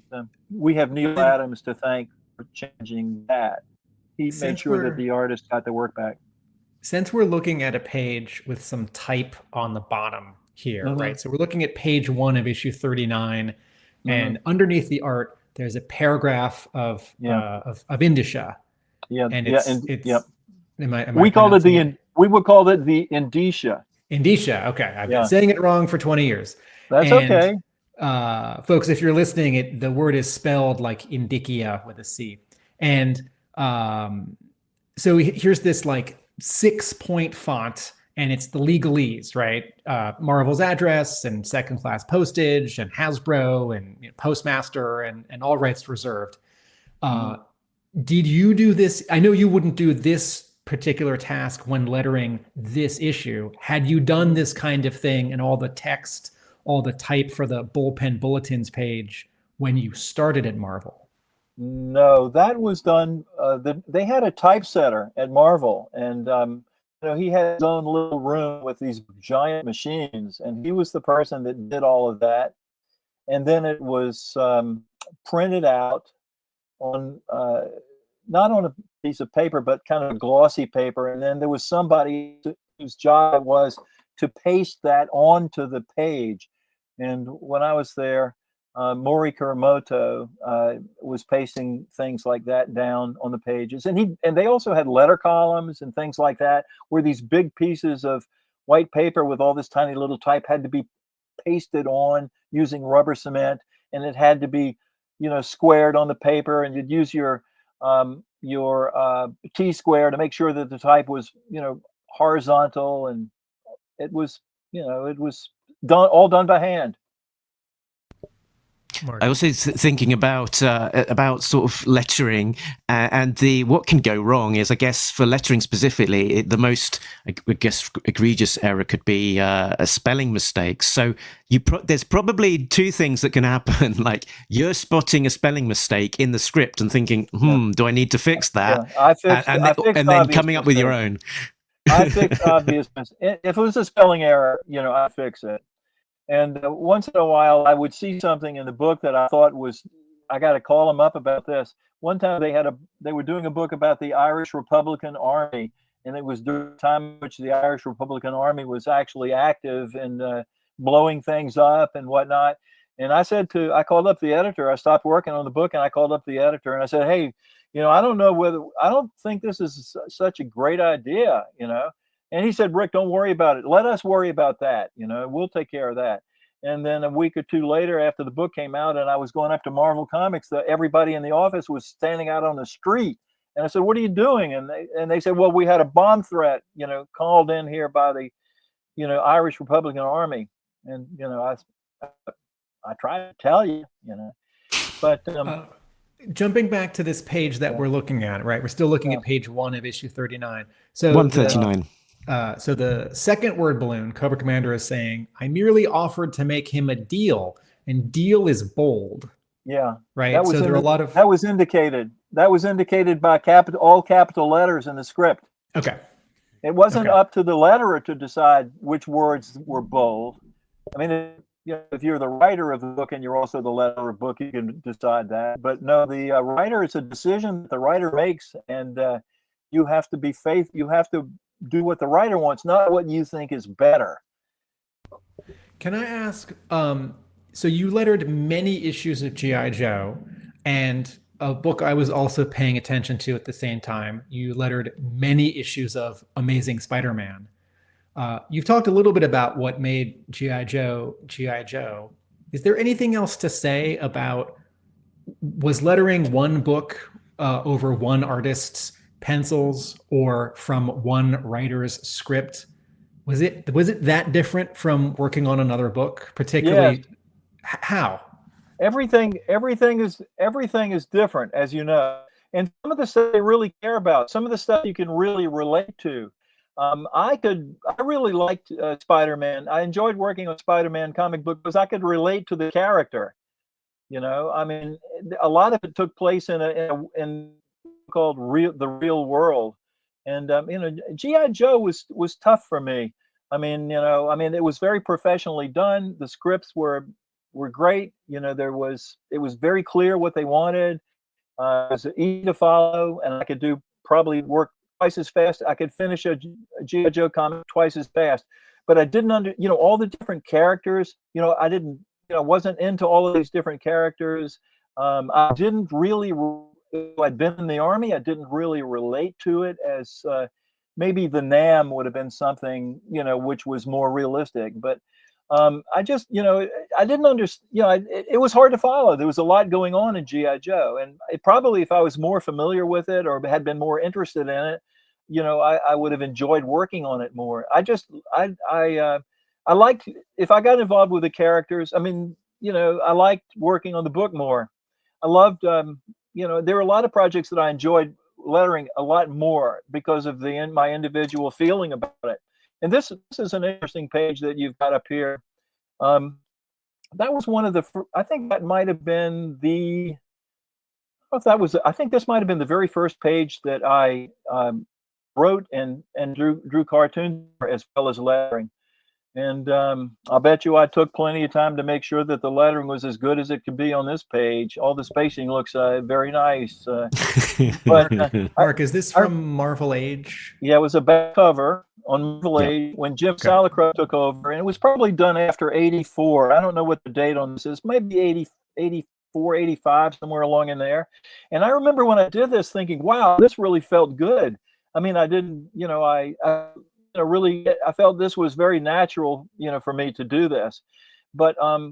But we have Neil Adams to thank for changing that. He made sure that the artist got their work back. Since we're looking at a page with some type on the bottom here, right? So we're looking at page 1 of issue 39, and underneath the art, there's a paragraph of indicia. Yeah, and we would call it the indicia. Indicia. Okay, I've been saying it wrong for 20 years. That's okay. Folks, if you're listening, the word is spelled like indicia with a C. And so here's this like 6-point font, and it's the legalese, right? Marvel's address and second-class postage and Hasbro and Postmaster and all rights reserved. Did you do this? I know you wouldn't do this particular task when lettering this issue. Had you done this kind of thing and all the text, all the type for the bullpen bulletins page when you started at Marvel? No, that was done. They had a typesetter at Marvel, and he had his own little room with these giant machines, and he was the person that did all of that. And then it was printed out on not on a piece of paper, but kind of a glossy paper. And then there was somebody whose job it was to paste that onto the page. And when I was there, Mori Kuramoto was pasting things like that down on the pages, and they also had letter columns and things like that, where these big pieces of white paper with all this tiny little type had to be pasted on using rubber cement, and it had to be, squared on the paper, and you'd use your T-square to make sure that the type was, horizontal, and it was, it was all done by hand. Mark? I also thinking about sort of lettering and the what can go wrong is, I guess, for lettering specifically, the most, I guess, egregious error could be a spelling mistake. So there's probably two things that can happen. Like you're spotting a spelling mistake in the script and thinking, do I need to fix that? Yeah, I fixed and then coming up with your own. I fixed obvious. If it was a spelling error, I fix it. And once in a while, I would see something in the book that I thought I got to call them up about this. One time they were doing a book about the Irish Republican Army, and it was during the time in which the Irish Republican Army was actually active and blowing things up and whatnot. And I called up the editor. I stopped working on the book and I called up the editor and I said, hey, I don't think this is such a great idea, And he said, Rick, don't worry about it. Let us worry about that. We'll take care of that. And then a week or two later, after the book came out and I was going up to Marvel Comics, everybody in the office was standing out on the street. And I said, what are you doing? And they said, well, we had a bomb threat, called in here by the, Irish Republican Army. And, I tried to tell you, but jumping back to this page that we're looking at, right? We're still looking at page 1 of issue 39. So 139. So the second word balloon, Cobra Commander is saying, I merely offered to make him a deal, and deal is bold. Yeah. Right. So there are a lot of that was indicated by all capital letters in the script. Okay. It wasn't up to the letterer to decide which words were bold. I mean, if you're the writer of the book and you're also the letterer of the book, you can decide that. But no, the writer, it's a decision that the writer makes, and you have to be faithful. You have to do what the writer wants, not what you think is better. Can I ask, so you lettered many issues of G.I. Joe, and a book I was also paying attention to at the same time, you lettered many issues of Amazing Spider-Man. You've talked a little bit about what made G.I. Joe G.I. Joe. Is there anything else to say about, was lettering one book over one artist's pencils or from one writer's script? Was it that different from working on another book, particularly? Yes. How? Everything is different, as you know. And some of the stuff they really care about, some of the stuff you can really relate to. I really liked Spider-Man. I enjoyed working on Spider-Man comic book because I could relate to the character. I mean, a lot of it took place in called the real world, and G.I. Joe was tough for me. I mean, it was very professionally done. The scripts were great. It was very clear what they wanted. It was easy to follow, and I could work twice as fast. I could finish a G.I. Joe comic twice as fast, but I didn't all the different characters. I wasn't into all of these different characters. I didn't really. I'd been in the Army. I didn't really relate to it as maybe the Nam would have been something which was more realistic. But I just I didn't understand. It was hard to follow. There was a lot going on in G.I. Joe, and probably if I was more familiar with it or had been more interested in it, I would have enjoyed working on it more. I liked, if I got involved with the characters. I mean, I liked working on the book more. I loved, there were a lot of projects that I enjoyed lettering a lot more because of my individual feeling about it. And this is an interesting page that you've got up here. That was one of the, I think that might have been I think this might have been the very first page that I wrote and drew cartoons as well as lettering. And I'll bet you I took plenty of time to make sure that the lettering was as good as it could be on this page. All the spacing looks very nice. But Mark, is this from Marvel Age? Yeah, it was a back cover on Marvel Age when Jim Salicrup took over, and it was probably done after 84. I don't know what the date on this is. Maybe 84, 85, somewhere along in there. And I remember when I did this thinking, wow, this really felt good. I mean, I didn't, I felt this was very natural, for me to do this. But I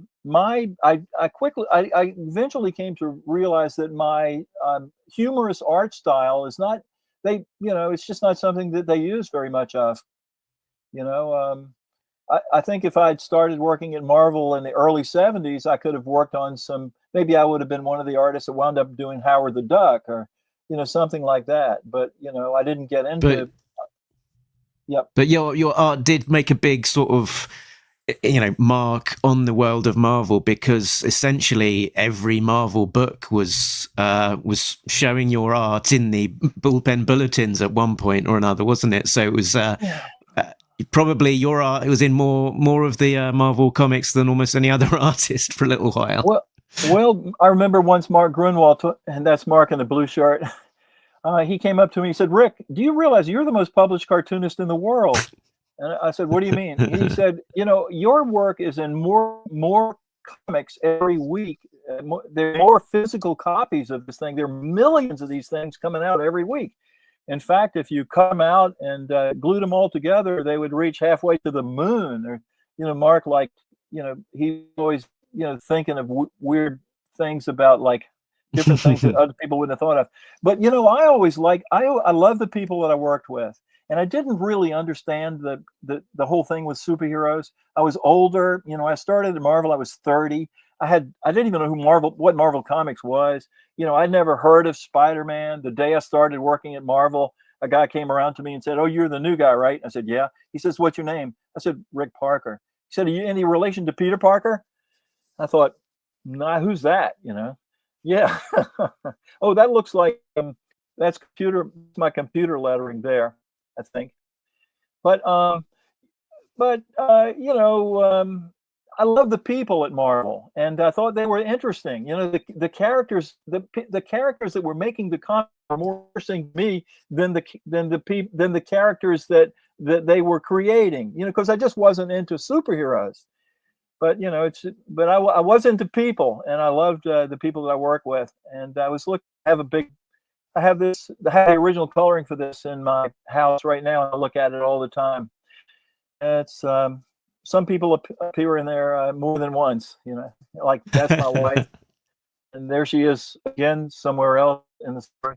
eventually came to realize that my humorous art style is not, it's just not something that they use very much of, I think if I'd started working at Marvel in the early 70s, I could have worked on some, maybe I would have been one of the artists that wound up doing Howard the Duck or, something like that. But, I didn't get into. Yep. But your art did make a big sort of, mark on the world of Marvel, because essentially every Marvel book was showing your art in the bullpen bulletins at one point or another, wasn't it? So it was probably your art. It was in more of the Marvel comics than almost any other artist for a little while. Well, I remember once Mark Grunwald, and that's Mark in the blue shirt. He came up to me and said, "Rick, do you realize you're the most published cartoonist in the world?" And I said, "What do you mean?" And he said, "Your work is in more comics every week. There are more physical copies of this thing. There are millions of these things coming out every week. In fact, if you cut them out and glued them all together, they would reach halfway to the moon." Or, Mark, he's always, thinking of weird things about different things that other people wouldn't have thought of. But, I always I love the people that I worked with. And I didn't really understand the whole thing with superheroes. I was older. I started at Marvel. I was 30. I didn't even know what Marvel Comics was. I'd never heard of Spider-Man. The day I started working at Marvel, a guy came around to me and said, "Oh, you're the new guy, right?" I said, "Yeah." He says, "What's your name?" I said, "Rick Parker." He said, "Are you any relation to Peter Parker?" I thought, "Nah, who's that?" Yeah. Oh, that looks like that's my computer lettering there, I think. But I love the people at Marvel, and I thought they were interesting. The characters, the characters that were making the comic were more interesting to me than the characters that they were creating. Because I just wasn't into superheroes. But I was into people, and I loved the people that I work with. And I was looking. I have the original coloring for this in my house right now, and I look at it all the time. It's some people appear in there more than once. Like that's my wife, and there she is again somewhere else in the story.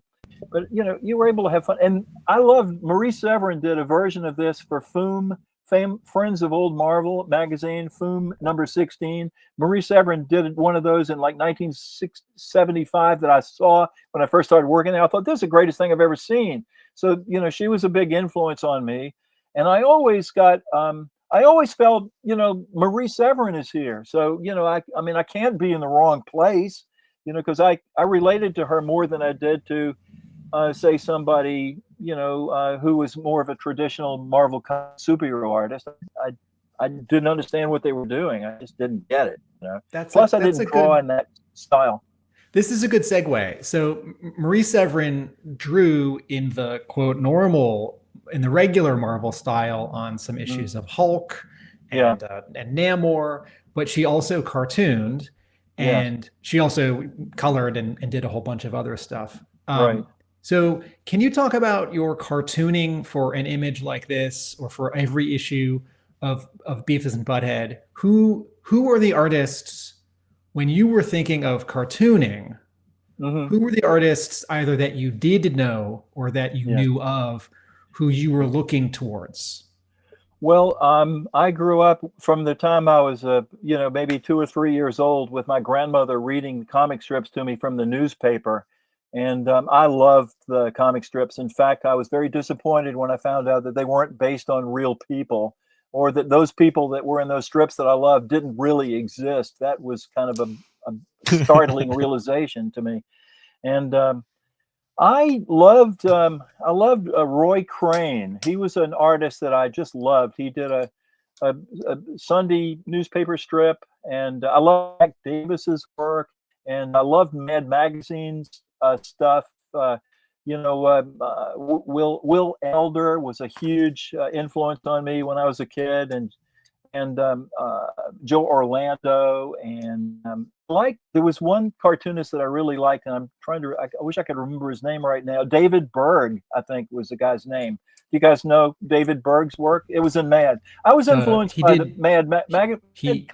But you were able to have fun, and I loved. Marie Severin did a version of this for Friends of Old Marvel magazine, FUM number 16. Marie Severin did one of those in 1975 that I saw when I first started working there. I thought, this is the greatest thing I've ever seen. So, she was a big influence on me. And I always felt, Marie Severin is here. So, I can't be in the wrong place, because I related to her more than I did to, say, somebody, who was more of a traditional Marvel superhero artist. I didn't understand what they were doing. I just didn't get it. Plus, I didn't draw in that style. This is a good segue. So Marie Severin drew in the quote in the regular Marvel style on some issues of Hulk and Namor, but she also cartooned, and she also colored and did a whole bunch of other stuff. Right. So can you talk about your cartooning for an image like this, or for every issue of Beavis and Butthead? Who are the artists when you were thinking of cartooning? Who were the artists either that you did know or that you knew of, who you were looking towards? Well, I grew up from the time I was, maybe 2 or 3 years old, with my grandmother reading comic strips to me from the newspaper. And I loved the comic strips. In fact, I was very disappointed when I found out that they weren't based on real people, or that those people that were in those strips that I loved didn't really exist. That was kind of a startling realization to me. And I loved Roy Crane. He was an artist that I just loved. He did a Sunday newspaper strip, and I loved Mac Davis's work, and I loved Mad Magazine's stuff. Will Elder was a huge influence on me when I was a kid, and Joe Orlando, and there was one cartoonist that I really liked, and I wish I could remember his name right now. David Berg, I think, was the guy's name. Do you guys know David Berg's work? It was in Mad. I was influenced by the Mad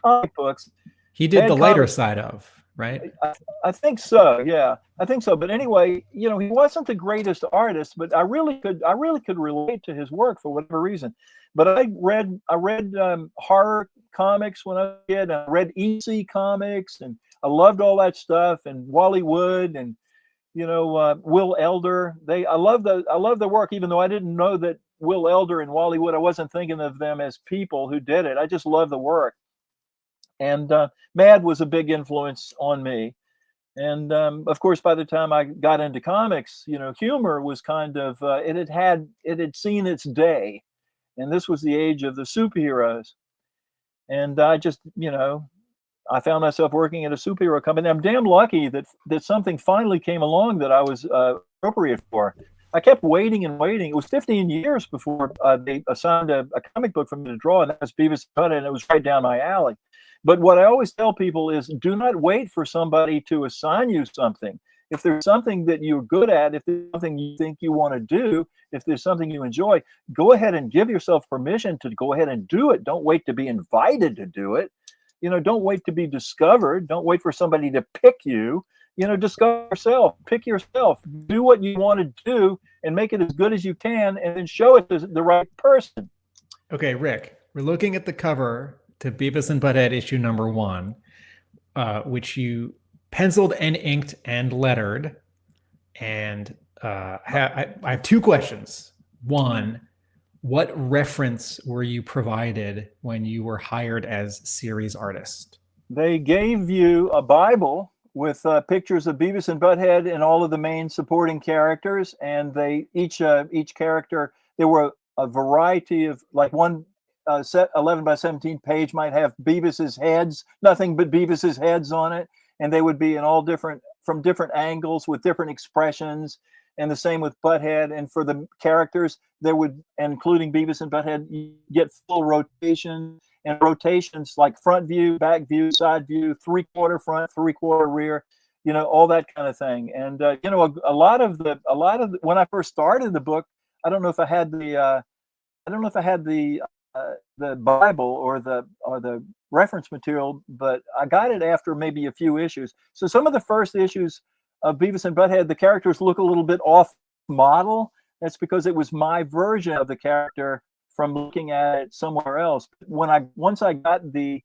comic books. He did the lighter side of right? I think so. Yeah, I think so. But anyway, he wasn't the greatest artist, but I really could relate to his work for whatever reason. But I read horror comics when I was a kid. I read EC comics, and I loved all that stuff. And Wally Wood and Will Elder. I love the work, even though I didn't know that Will Elder and Wally Wood. I wasn't thinking of them as people who did it. I just love the work. And Mad was a big influence on me. And of course, by the time I got into comics, humor was kind of it had seen its day, and this was the age of the superheroes. And I just, I found myself working at a superhero company. I'm damn lucky that something finally came along that I was appropriate for. I kept waiting and waiting. It was 15 years before they assigned a comic book for me to draw, and that was Beavis and Butthead, and it was right down my alley. But what I always tell people is, do not wait for somebody to assign you something. If there's something that you're good at, if there's something you think you want to do, if there's something you enjoy, go ahead and give yourself permission to go ahead and do it. Don't wait to be invited to do it. Don't wait to be discovered. Don't wait for somebody to pick you. Discover yourself, pick yourself, do what you want to do and make it as good as you can, and then show it to the right person. Okay, Rick, we're looking at the cover to Beavis and Butthead issue number 1, which you penciled and inked and lettered. And I have 2 questions. One, what reference were you provided when you were hired as series artist? They gave you a Bible with pictures of Beavis and Butthead and all of the main supporting characters, and they each character, there were a variety of, like, one set 11 by 17 page might have Beavis's heads, nothing but Beavis's heads on it, and they would be in all from different angles with different expressions. And the same with Butthead. And for the characters, there would, including Beavis and Butthead, you get full rotation, and rotations like front view, back view, side view, 3/4 front, 3/4 rear, all that kind of thing. And a lot of when I first started the book, I don't know if I had the Bible or the reference material, but I got it after maybe a few issues. So some of the first issues of Beavis and Butthead, the characters look a little bit off model. That's because it was my version of the character from looking at it somewhere else. Once I got the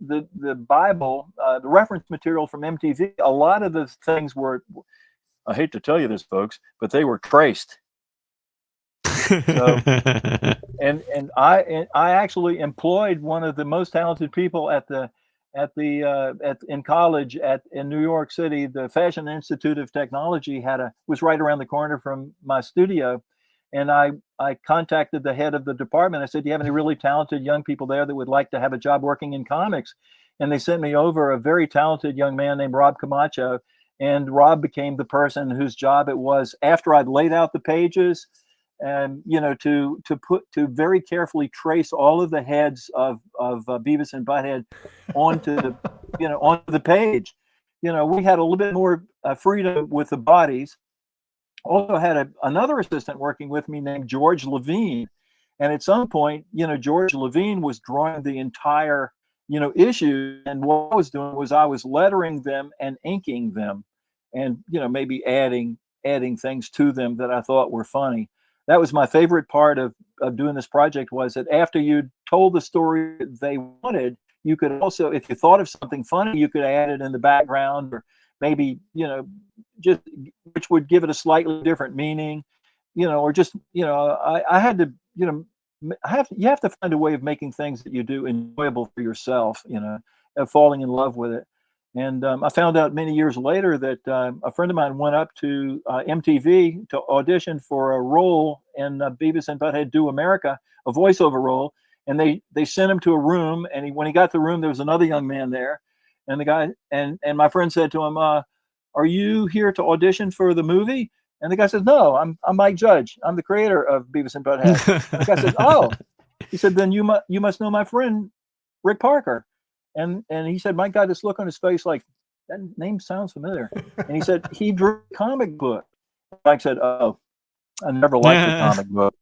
Bible, the reference material from MTV, a lot of the things were, I hate to tell you this, folks, but they were traced. So, and I actually employed one of the most talented people in college in New York City. The Fashion Institute of Technology was right around the corner from my studio, and I contacted the head of the department. I said, "Do you have any really talented young people there that would like to have a job working in comics?" And they sent me over a very talented young man named Rob Camacho, and Rob became the person whose job it was, after I'd laid out the pages, and to very carefully trace all of the heads of Beavis and Butthead onto the page. We had a little bit more freedom with the bodies. Also had another assistant working with me named George Levine, and at some point, George Levine was drawing the entire issue, and what I was doing was I was lettering them and inking them, and maybe adding things to them that I thought were funny. That was my favorite part of doing this project, was that after you told the story they wanted, you could also, if you thought of something funny, you could add it in the background, or maybe, just, which would give it a slightly different meaning, or just, I had to, you have to find a way of making things that you do enjoyable for yourself, of falling in love with it. And I found out many years later that a friend of mine went up to MTV to audition for a role in Beavis and Butthead Do America, a voiceover role. And they sent him to a room, and when he got to the room, there was another young man there. And the guy, and my friend said to him, "Are you here to audition for the movie?" And the guy says, "No, I'm Mike Judge. I'm the creator of Beavis and Butthead." And the guy says, "Oh," he said, "then you must know my friend Rick Parker." And he said, Mike got this look on his face like, that name sounds familiar. And he said, "He drew a comic book." Mike said, "Oh, I never liked the comic book."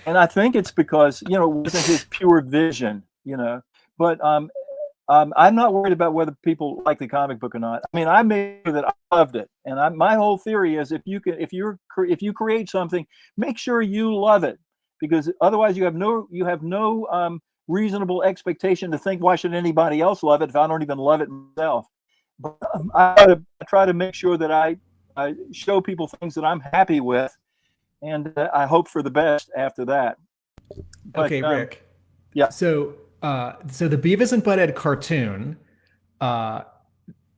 And I think it's because, it wasn't his pure vision, But I'm not worried about whether people like the comic book or not. I mean, I made sure that I loved it, and my whole theory is if you create something, make sure you love it, because otherwise you have no reasonable expectation to think why should anybody else love it if I don't even love it myself. But I try to make sure that I show people things that I'm happy with, and I hope for the best after that. But, Okay, Rick. yeah. So the Beavis and Butthead cartoon,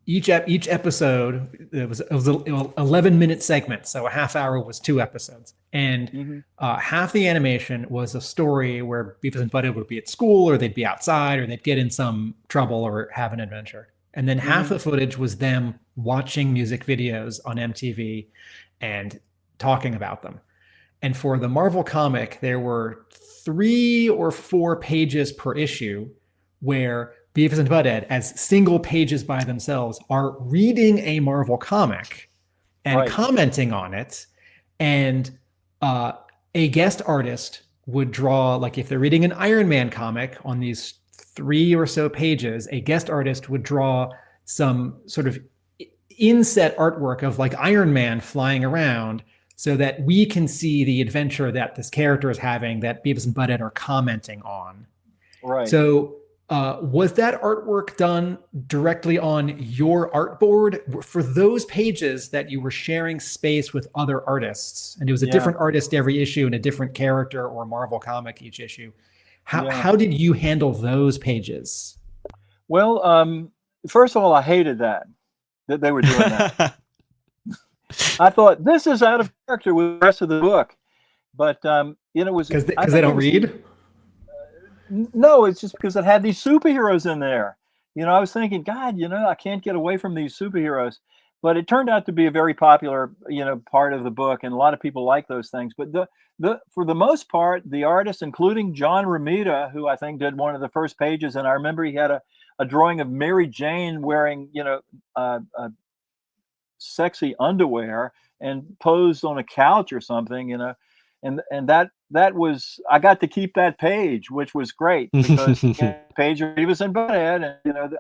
each episode it was an 11-minute segment, so a half hour was 2 episodes, and half the animation was a story where Beavis and Butthead would be at school, or they'd be outside, or they'd get in some trouble or have an adventure, and then half the footage was them watching music videos on MTV and talking about them. And for the Marvel comic, there were 3 or 4 pages per issue where Beavis and Butthead, as single pages by themselves, are reading a Marvel comic and commenting on it. And a guest artist would draw, like if they're reading an Iron Man comic, on these 3 or so pages, a guest artist would draw some sort of inset artwork of like Iron Man flying around, so that we can see the adventure that this character is having, that Beavis and Butthead are commenting on. Right. So was that artwork done directly on your artboard for those pages that you were sharing space with other artists? And it was a different artist every issue and a different character or Marvel comic each issue. How did you handle those pages? Well, first of all, I hated that they were doing that. I thought this is out of character with the rest of the book, but it was because they don't read. No, it's just because it had these superheroes in there. I was thinking, God, I can't get away from these superheroes. But it turned out to be a very popular, part of the book, and a lot of people like those things. But for the most part, the artists, including John Romita, who I think did one of the first pages, and I remember he had a drawing of Mary Jane wearing, sexy underwear and posed on a couch or something, and that was, I got to keep that page, which was great, because page of Beavis and Butthead, and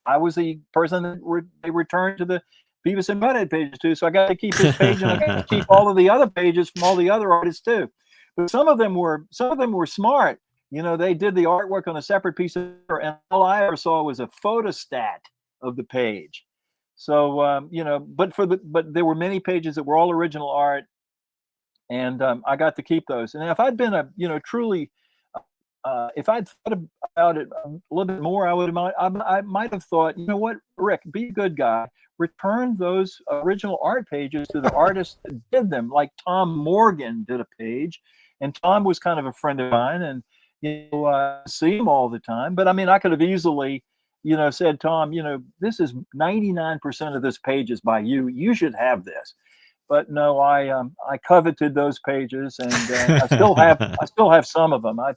I was the person that they returned to the Beavis and Butthead pages too, so I got to keep this page, and I got to keep all of the other pages from all the other artists too. But some of them were smart. They did the artwork on a separate piece of paper, and all I ever saw was a photostat of the page. So but there were many pages that were all original art, and I got to keep those. And if I'd been truly, if I'd thought about it a little bit more, I might have thought, what, Rick, be a good guy, return those original art pages to the artist that did them. Like Tom Morgan did a page, and Tom was kind of a friend of mine, and see him all the time. But I mean, I could have easily said, Tom, this is 99% of this page is by you. You should have this. But no, I coveted those pages, and I still have some of them. I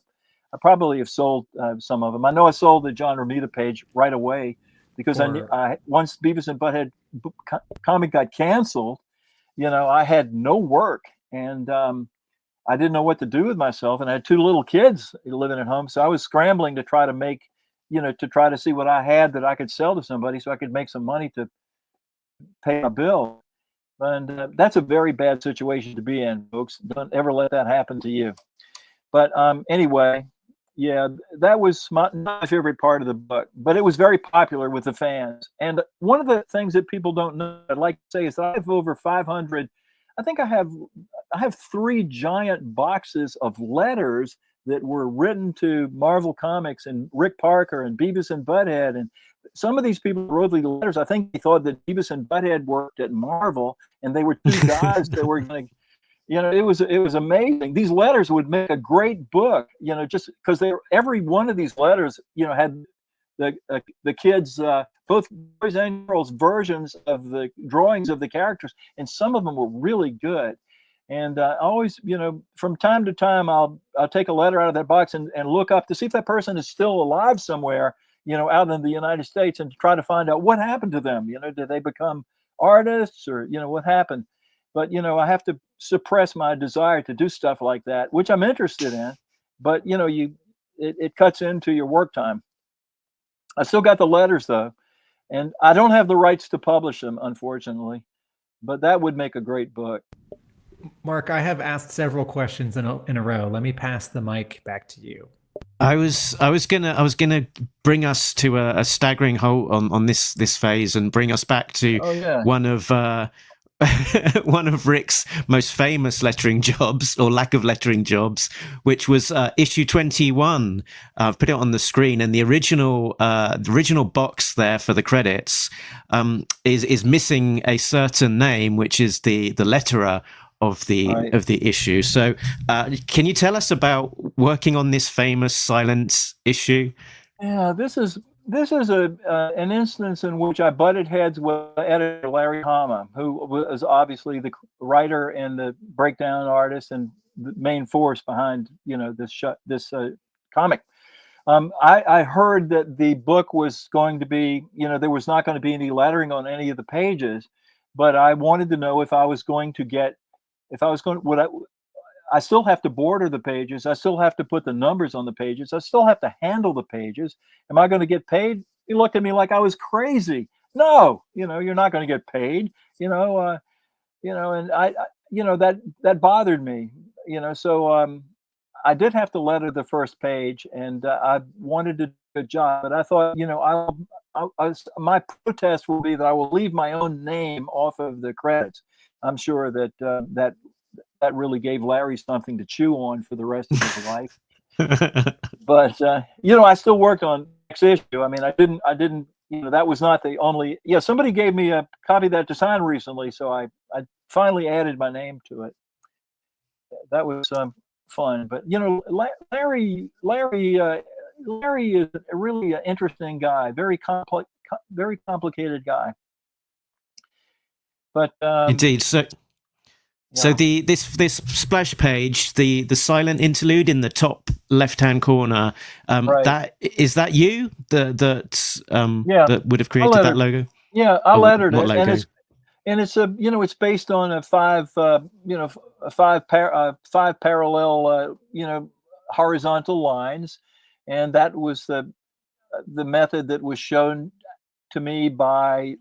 probably have sold some of them. I know I sold the John Romita page right away, because I once Beavis and Butthead comic got canceled, I had no work, and I didn't know what to do with myself, and I had 2 little kids living at home, so I was scrambling to try to make, to try to see what I had that I could sell to somebody so I could make some money to pay my bill. And that's a very bad situation to be in, folks. Don't ever let that happen to you. But anyway, that was not my favorite part of the book, but it was very popular with the fans. And one of the things that people don't know, I'd like to say, is that I have over 500. I think I have 3 giant boxes of letters that were written to Marvel Comics and Rick Parker and Beavis and Butthead. And some of these people wrote the letters, I think they thought that Beavis and Butthead worked at Marvel, and they were 2 guys that were going to, it was amazing. These letters would make a great book, just because every one of these letters, had the kids, both boys and girls, versions of the drawings of the characters, and some of them were really good. And I always, from time to time, I'll take a letter out of that box and look up to see if that person is still alive somewhere, out in the United States, and to try to find out what happened to them. Did they become artists, or, what happened? But, I have to suppress my desire to do stuff like that, which I'm interested in. But, it cuts into your work time. I still got the letters though, and I don't have the rights to publish them, unfortunately. But that would make a great book. Mark, I have asked several questions in a row. Let me pass the mic back to you. I was gonna bring us to a staggering halt on this phase and bring us back to one of one of Rick's most famous lettering jobs, or lack of lettering jobs, which was issue 21. I've put it on the screen, and the original box there for the credits is missing a certain name, which is the letterer of the issue. So can you tell us about working on this famous silent issue? Yeah, this is an instance in which I butted heads with editor Larry Hama, who was obviously the writer and the breakdown artist and the main force behind this comic. I heard that the book was going to be, there was not going to be any lettering on any of the pages, but I wanted to know if I was going to get, I still have to border the pages. I still have to put the numbers on the pages. I still have to handle the pages. Am I going to get paid? He looked at me like I was crazy. No, you're not going to get paid, and that bothered me, so I did have to letter the first page, and I wanted to do a good job, but I thought, my protest will be that I will leave my own name off of the credits. I'm sure that that really gave Larry something to chew on for the rest of his life. But I still worked on next issue. I mean, I didn't. That was not the only. Yeah, somebody gave me a copy of that to sign recently, so I finally added my name to it. That was fun. But Larry is a really interesting guy. Very complicated guy. But indeed, so this splash page, the silent interlude in the top left-hand corner, that is that you that would have created that logo? Yeah, I lettered it, and it's it's based on a five parallel horizontal lines, and that was the method that was shown to me by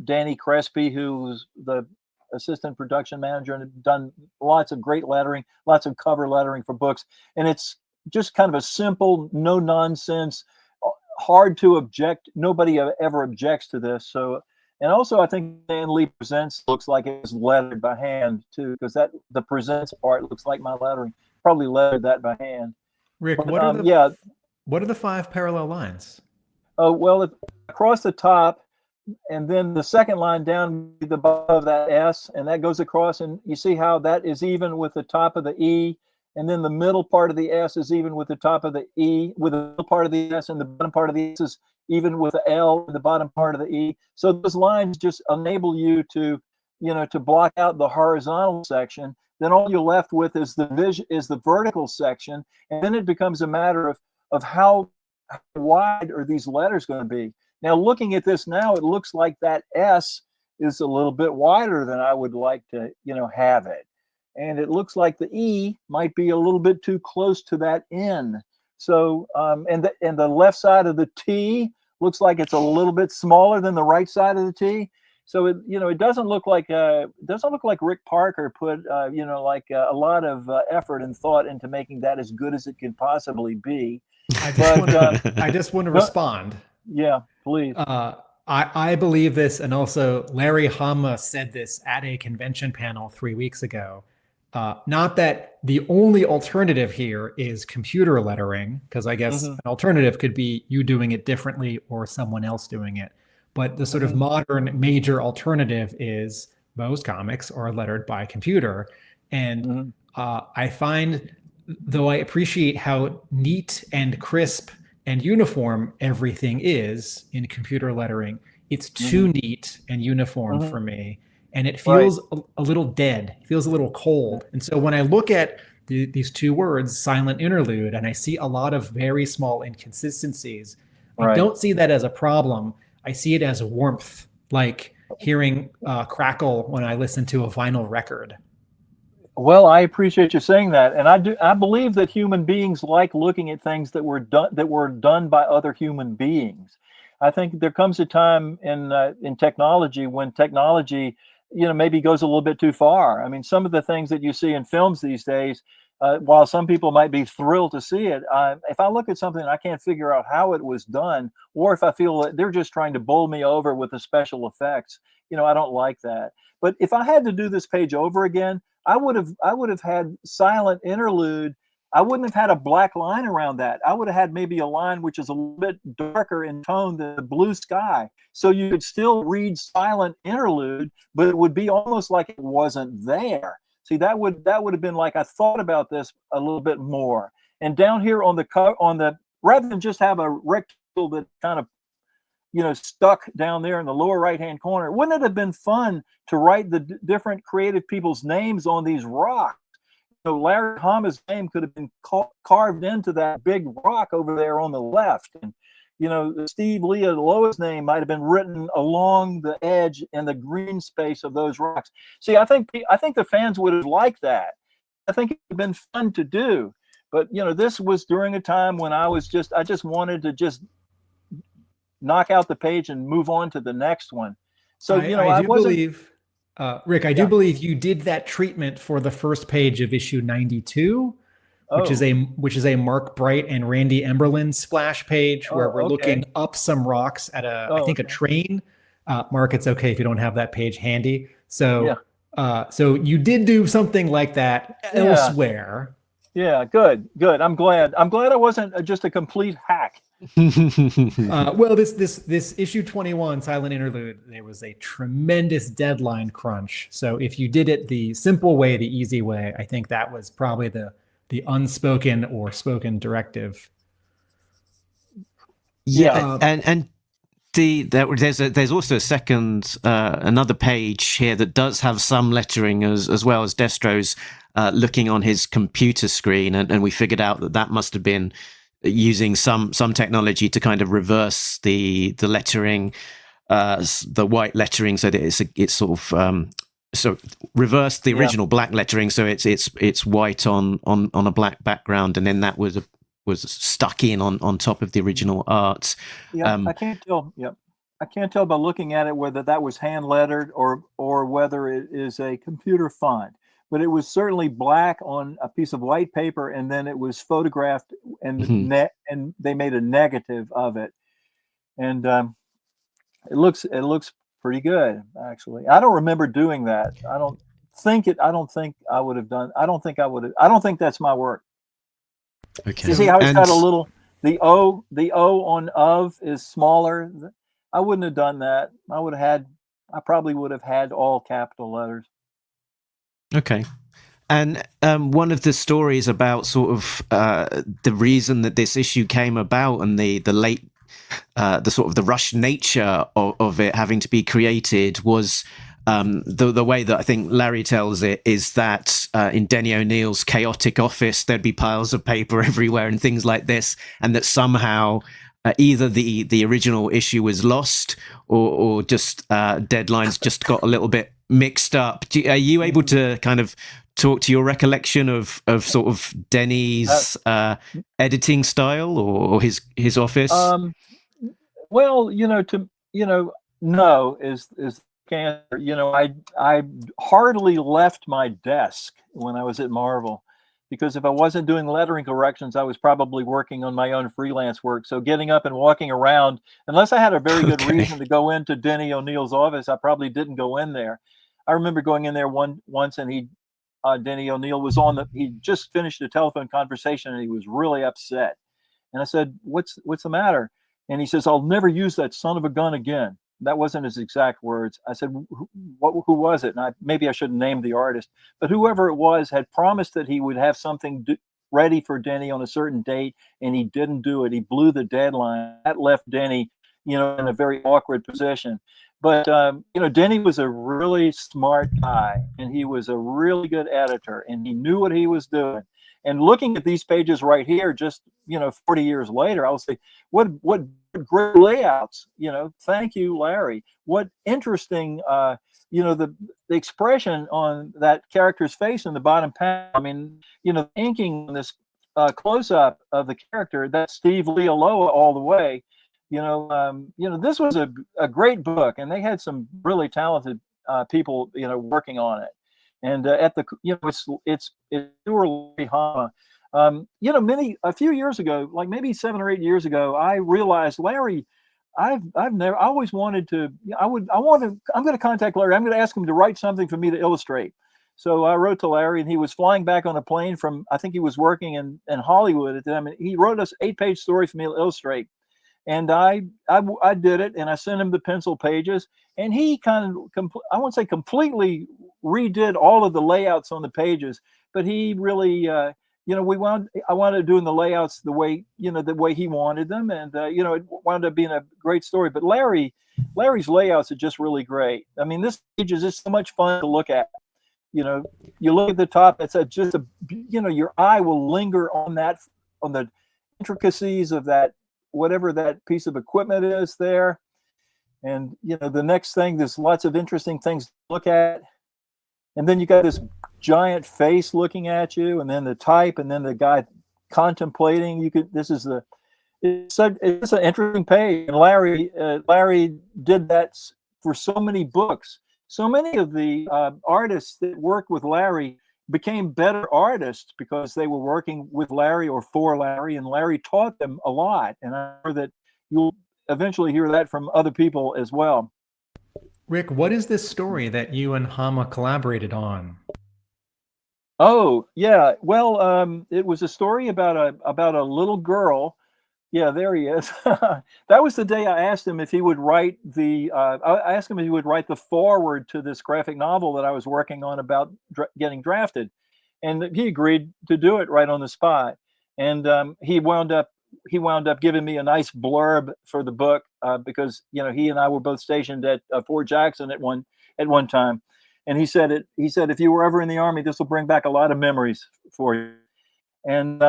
Danny Crespi, who was the assistant production manager and had done lots of great lettering, lots of cover lettering for books. And it's just kind of a simple, no nonsense, hard to object. Nobody ever objects to this. So, and also I think Dan Lee Presents looks like it was lettered by hand too, because the Presents part looks like my lettering. Probably lettered that by hand. Rick, but, what are the five parallel lines? Oh, well, across the top, and then the second line down above that S, and that goes across, and you see how that is even with the top of the E, and then the middle part of the S is even with the top of the E, with the middle part of the S, and the bottom part of the S is even with the L, and the bottom part of the E. So those lines just enable you to, to block out the horizontal section. Then all you're left with is the vertical section, and then it becomes a matter of how wide are these letters going to be. Now, looking at this now, it looks like that S is a little bit wider than I would like to, have it. And it looks like the E might be a little bit too close to that N. So, and the left side of the T looks like it's a little bit smaller than the right side of the T. So it doesn't look like Rick Parker put a lot of effort and thought into making that as good as it could possibly be. I just want to respond. Yeah, please. I believe this, and also Larry Hama said this at a convention panel 3 weeks ago. Not that the only alternative here is computer lettering, because I guess an alternative could be you doing it differently or someone else doing it. But the sort of modern major alternative is most comics are lettered by computer. And I find, though I appreciate how neat and crisp and uniform everything is in computer lettering, it's too neat and uniform for me. And it feels a little dead. It feels a little cold. And so when I look at these two words, silent interlude, and I see a lot of very small inconsistencies, I don't see that as a problem. I see it as warmth, like hearing crackle when I listen to a vinyl record. Well, I appreciate you saying that, and I believe that human beings like looking at things that were done by other human beings. I think there comes a time in technology when technology, maybe goes a little bit too far. I mean, some of the things that you see in films these days, while some people might be thrilled to see it, if I look at something and I can't figure out how it was done, or if I feel that they're just trying to bowl me over with the special effects, I don't like that. But if I had to do this page over again, I would have had silent interlude. I wouldn't have had a black line around that. I would have had maybe a line which is a little bit darker in tone than the blue sky. So you could still read silent interlude, but it would be almost like it wasn't there. See, that would have been like, I thought about this a little bit more. And down here on the rather than just have a rectangle that kind of stuck down there in the lower right-hand corner, wouldn't it have been fun to write the different creative people's names on these rocks? Larry Hama's name could have been carved into that big rock over there on the left. And, Steve Lealo's name might have been written along the edge in the green space of those rocks. See, I think the fans would have liked that. I think it would have been fun to do. But, this was during a time when I just wanted to just knock out the page and move on to the next one. So, I do believe, Rick, I do believe you did that treatment for the first page of issue 92, which is a Mark Bright and Randy Emberlin splash page where we're looking up some rocks at I think a train. Mark, it's okay if you don't have that page handy. So, so you did do something like that elsewhere. Yeah, good. I'm glad I wasn't just a complete hack. Well, this issue 21 silent interlude, there was a tremendous deadline crunch. So if you did it the simple way, the easy way, I think that was probably the unspoken or spoken directive. Yeah, and there's also a second another page here that does have some lettering as well as Destro's looking on his computer screen, and we figured out that must have been using some technology to kind of reverse the lettering, the white lettering, so that it's sort of so reverse the original black lettering, so it's white on a black background, and then that was stuck in on top of the original art. I can't tell. I can't tell by looking at it whether that was hand lettered or whether it is a computer font. But it was certainly black on a piece of white paper, and then it was photographed, and and they made a negative of it, and it looks pretty good, actually. I don't remember doing that. I don't think I would have done. I don't think that's my work. Okay. You see how it's got a little the O on of is smaller. I wouldn't have done that. I probably would have had all capital letters. Okay. And one of the stories about sort of the reason that this issue came about and the late, the sort of the rushed nature of it having to be created was the way that I think Larry tells it is that in Denny O'Neil's chaotic office, there'd be piles of paper everywhere and things like this, and that somehow either the original issue was lost or just deadlines just got a little bit mixed up. Are you able to kind of talk to your recollection of sort of Denny's editing style or his office? Well, no is the answer. I hardly left my desk when I was at Marvel, because if I wasn't doing lettering corrections, I was probably working on my own freelance work. So getting up and walking around, unless I had a very good reason to go into Denny O'Neil's office, I probably didn't go in there. I remember going in there once, and Denny O'Neil was he just finished a telephone conversation, and he was really upset. And I said, "What's the matter?" And he says, "I'll never use that son of a gun again." That wasn't his exact words. I said, who was it? And maybe I shouldn't name the artist, but whoever it was had promised that he would have something ready for Denny on a certain date, and he didn't do it. He blew the deadline. That left Denny, in a very awkward position. But, Denny was a really smart guy, and he was a really good editor, and he knew what he was doing. And looking at these pages right here, just 40 years later, I'll say, what great layouts. Thank you, Larry. What interesting, the expression on that character's face in the bottom panel. I mean, inking on this close up of the character, that's Steve Lealoa all the way. This was a great book, and they had some really talented people, working on it. And at the, it's Larry Hama. A few years ago, like maybe 7 or 8 years ago, I realized Larry. I always wanted to. I'm going to contact Larry. I'm going to ask him to write something for me to illustrate. So I wrote to Larry, and he was flying back on a plane from, I think he was working in Hollywood at the time. And he wrote us 8-page story for me to illustrate. And I did it, and I sent him the pencil pages, and he kind of, I won't say completely redid all of the layouts on the pages, but he really, I wanted doing the layouts the way he wanted them, and it wound up being a great story. But Larry's layouts are just really great. I mean, this page is just so much fun to look at. You look at the top, it's your eye will linger on the intricacies of that, whatever that piece of equipment is there. And the next thing, there's lots of interesting things to look at. And then you got this giant face looking at you, and then the type, and then the guy contemplating. It's an interesting page. And Larry did that for so many books. So many of the artists that worked with Larry became better artists because they were working with Larry or for Larry, and Larry taught them a lot. And I'm sure that you'll eventually hear that from other people as well. Rick, what is this story that you and Hama collaborated on? Oh, yeah. Well, it was a story about a little girl. Yeah, there he is. That was the day I asked him if he would write the foreword to this graphic novel that I was working on about getting drafted, and he agreed to do it right on the spot. And he wound up giving me a nice blurb for the book because he and I were both stationed at Fort Jackson at one time, and he said if you were ever in the Army, this will bring back a lot of memories for you. And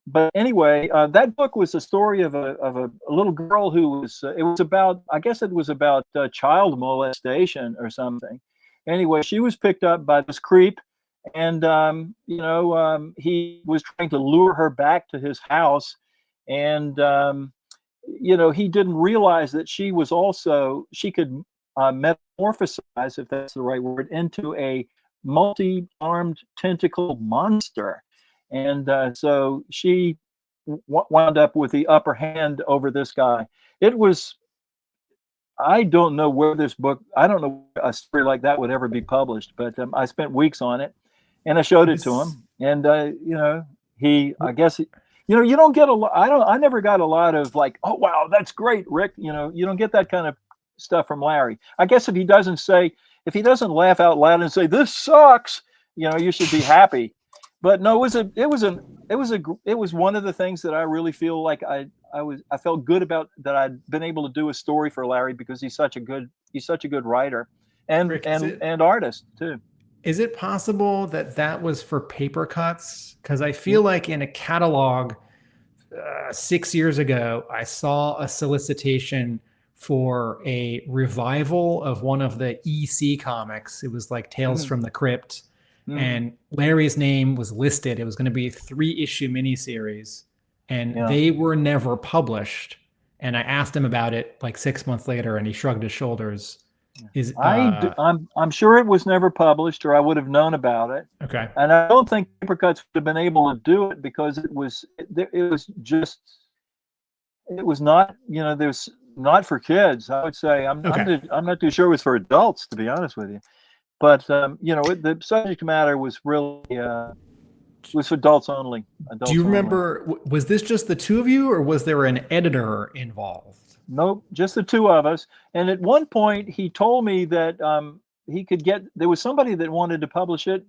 but anyway, that book was a story of a little girl who was. It was about child molestation or something. Anyway, she was picked up by this creep, and he was trying to lure her back to his house, and he didn't realize that she could metamorphosize, if that's the right word, into a multi-armed tentacle monster. And so she wound up with the upper hand over this guy. I don't know a story like that would ever be published, but I spent weeks on it, and I showed it to him. And I guess you don't get I never got a lot of like, oh wow, that's great, Rick. You don't get that kind of stuff from Larry. I guess if he doesn't laugh out loud and say this sucks, you should be happy. But no, it was one of the things that I really feel like I felt good about, that I'd been able to do a story for Larry, because he's such a good writer and Rick, and artist too. Is it possible that was for paper cuts? Because I feel like in a catalog 6 years ago, I saw a solicitation for a revival of one of the EC comics. It was like Tales from the Crypt. And Larry's name was listed. It was going to be a 3-issue miniseries, and they were never published. And I asked him about it like 6 months later, and he shrugged his shoulders. I'm sure it was never published, or I would have known about it. Okay. And I don't think Papercuts would have been able to do it, because it was not, there's not for kids. I would say I'm not too sure it was for adults, to be honest with you. But the subject matter was really was for adults only. Do you remember? Was this just the two of you, or was there an editor involved? Nope, just the two of us. And at one point, he told me that there was somebody that wanted to publish it,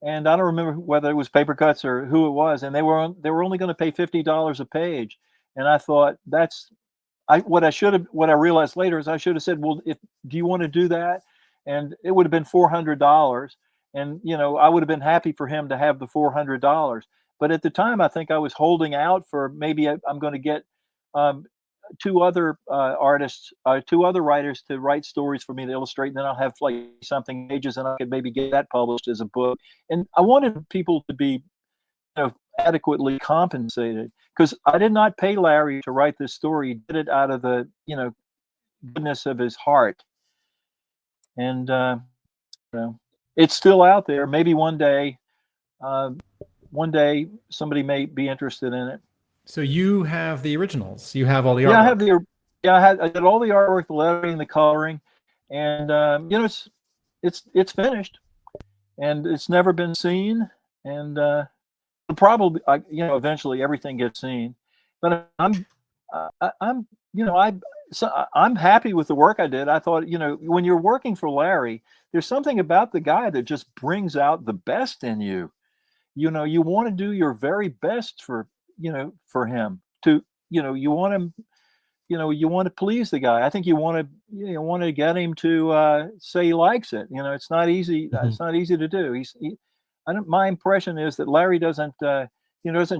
and I don't remember whether it was Papercuts or who it was, and they were only going to pay $50 a page. And I thought what I realized later is I should have said, well, do you want to do that? And it would have been $400, and I would have been happy for him to have the $400. But at the time, I think I was holding out for maybe I'm going to get um, two other two other writers to write stories for me to illustrate, and then I'll have like something pages, and I could maybe get that published as a book. And I wanted people to be, adequately compensated, because I did not pay Larry to write this story. He did it out of the, goodness of his heart. And it's still out there. Maybe one day somebody may be interested in it. So you have the originals. You have all the artwork. artwork. I did all the artwork, the lettering, the coloring, and it's finished, and it's never been seen, and probably eventually everything gets seen. But I'm happy with the work I did. I thought, when you're working for Larry, there's something about the guy that just brings out the best in you. You want to do your very best for him to, you want him, you want to please the guy. I think you want to get him to say he likes it. It's not easy. Mm-hmm. It's not easy to do. My impression is that Larry doesn't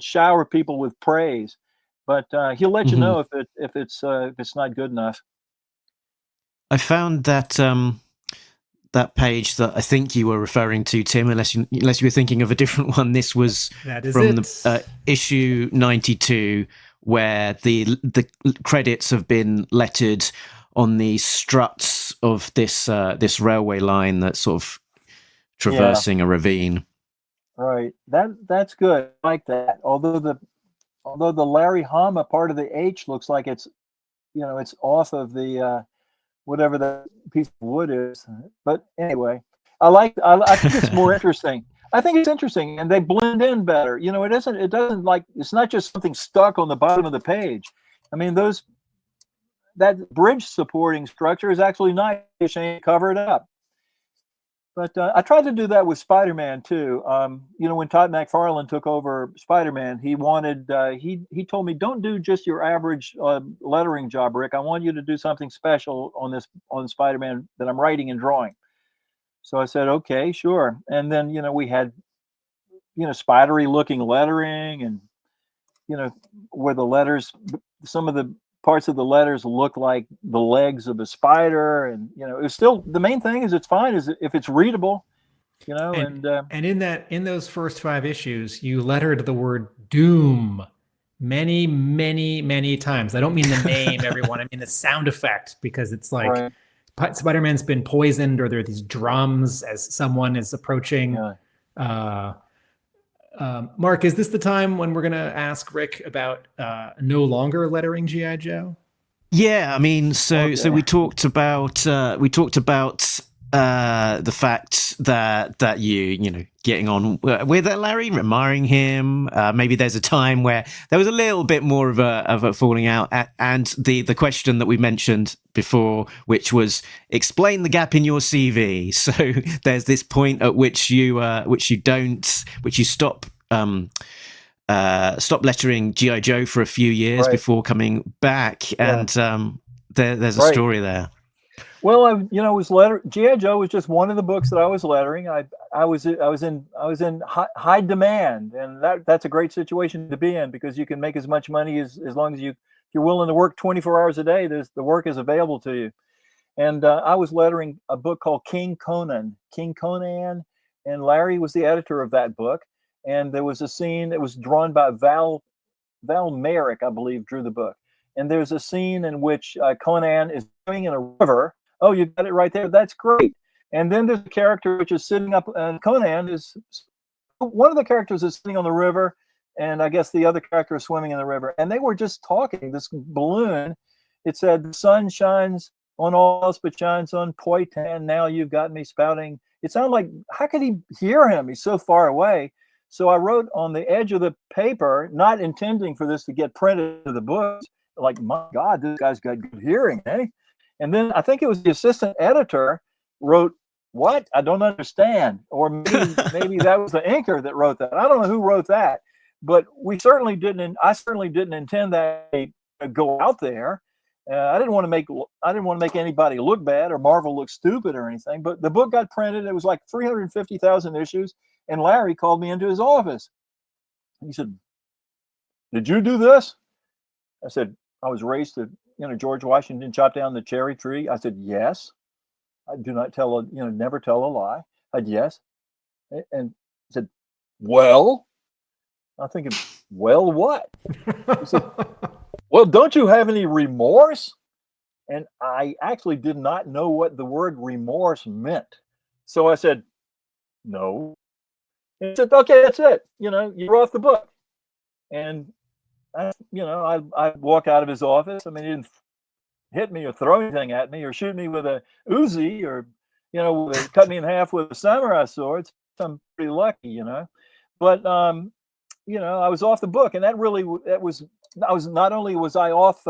shower people with praise, but he'll let you know if it's not good enough. I found that that page that I think you were referring to, Tim, unless you were thinking of a different one. This was from the issue 92, where the credits have been lettered on the struts of this railway line that's sort of traversing a ravine. Right. That's good. I like that. Although the Larry Hama part of the H looks like it's off of the whatever the piece of wood is. But anyway, I think it's more interesting. I think it's interesting, and they blend in better. It doesn't like, it's not just something stuck on the bottom of the page. I mean, that bridge supporting structure is actually nice and covered up. But I tried to do that with Spider-Man too. When Todd McFarlane took over Spider-Man, he wanted he told me, don't do just your average lettering job, Rick. I want you to do something special on Spider-Man that I'm writing and drawing. So I said, okay, sure. And then we had spidery looking lettering, and where the letters, some of the parts of the letters look like the legs of a spider, and it's still, the main thing is it's fine is if it's readable, and in those first 5 issues, you lettered the word doom many, many, many times. I don't mean the name, everyone. I mean the sound effect, because it's like, right, Spider-Man's been poisoned, or there are these drums as someone is approaching. Yeah. Mark, is this the time when we're going to ask Rick about no longer lettering G.I. Joe? Yeah, I mean, so we talked about the fact that you getting on with Larry, admiring him. Maybe there's a time where there was a little bit more of a falling out, and the question that we mentioned before, which was explain the gap in your CV. So there's this point at which you stop lettering G.I. Joe for a few years before coming back, and there's a story there. Well, G.I. Joe was just one of the books that I was lettering. I was in high demand, and that's a great situation to be in, because you can make as much money as long as you're willing to work 24 hours a day. The work is available to you. And I was lettering a book called King Conan, and Larry was the editor of that book. And there was a scene that was drawn by Val Merrick, I believe, drew the book. And there's a scene in which Conan is swimming in a river. Oh, you got it right there. That's great. And then there's a character which is sitting up, and Conan is, one of the characters is sitting on the river, and I guess the other character is swimming in the river. And they were just talking, this balloon. It said, the sun shines on all else but shines on Poitin. Now you've got me spouting. It sounded like, how could he hear him? He's so far away. So I wrote on the edge of the paper, not intending for this to get printed to the books, like, my God, this guy's got good hearing, eh? And then I think it was the assistant editor wrote, what? I don't understand. Or maybe that was the inker that wrote that. I don't know who wrote that, but I certainly didn't intend that to go out there. I didn't want to make anybody look bad or Marvel look stupid or anything, but the book got printed. It was like 350,000 issues. And Larry called me into his office. He said, "Did you do this?" I said, "I was raised to, George Washington chopped down the cherry tree." I said, "Yes. I do not tell never tell a lie." I said, "Yes." And he said, "Well?" I'm thinking, "Well, what?" He said, "Well, don't you have any remorse?" And I actually did not know what the word remorse meant. So I said, "No." And he said, "Okay, that's it. You're off the book." And I walked out of his office. I mean, he didn't hit me or throw anything at me or shoot me with a Uzi or, cut me in half with a samurai sword. So I'm pretty lucky. But I was off the book, and that was not only was I off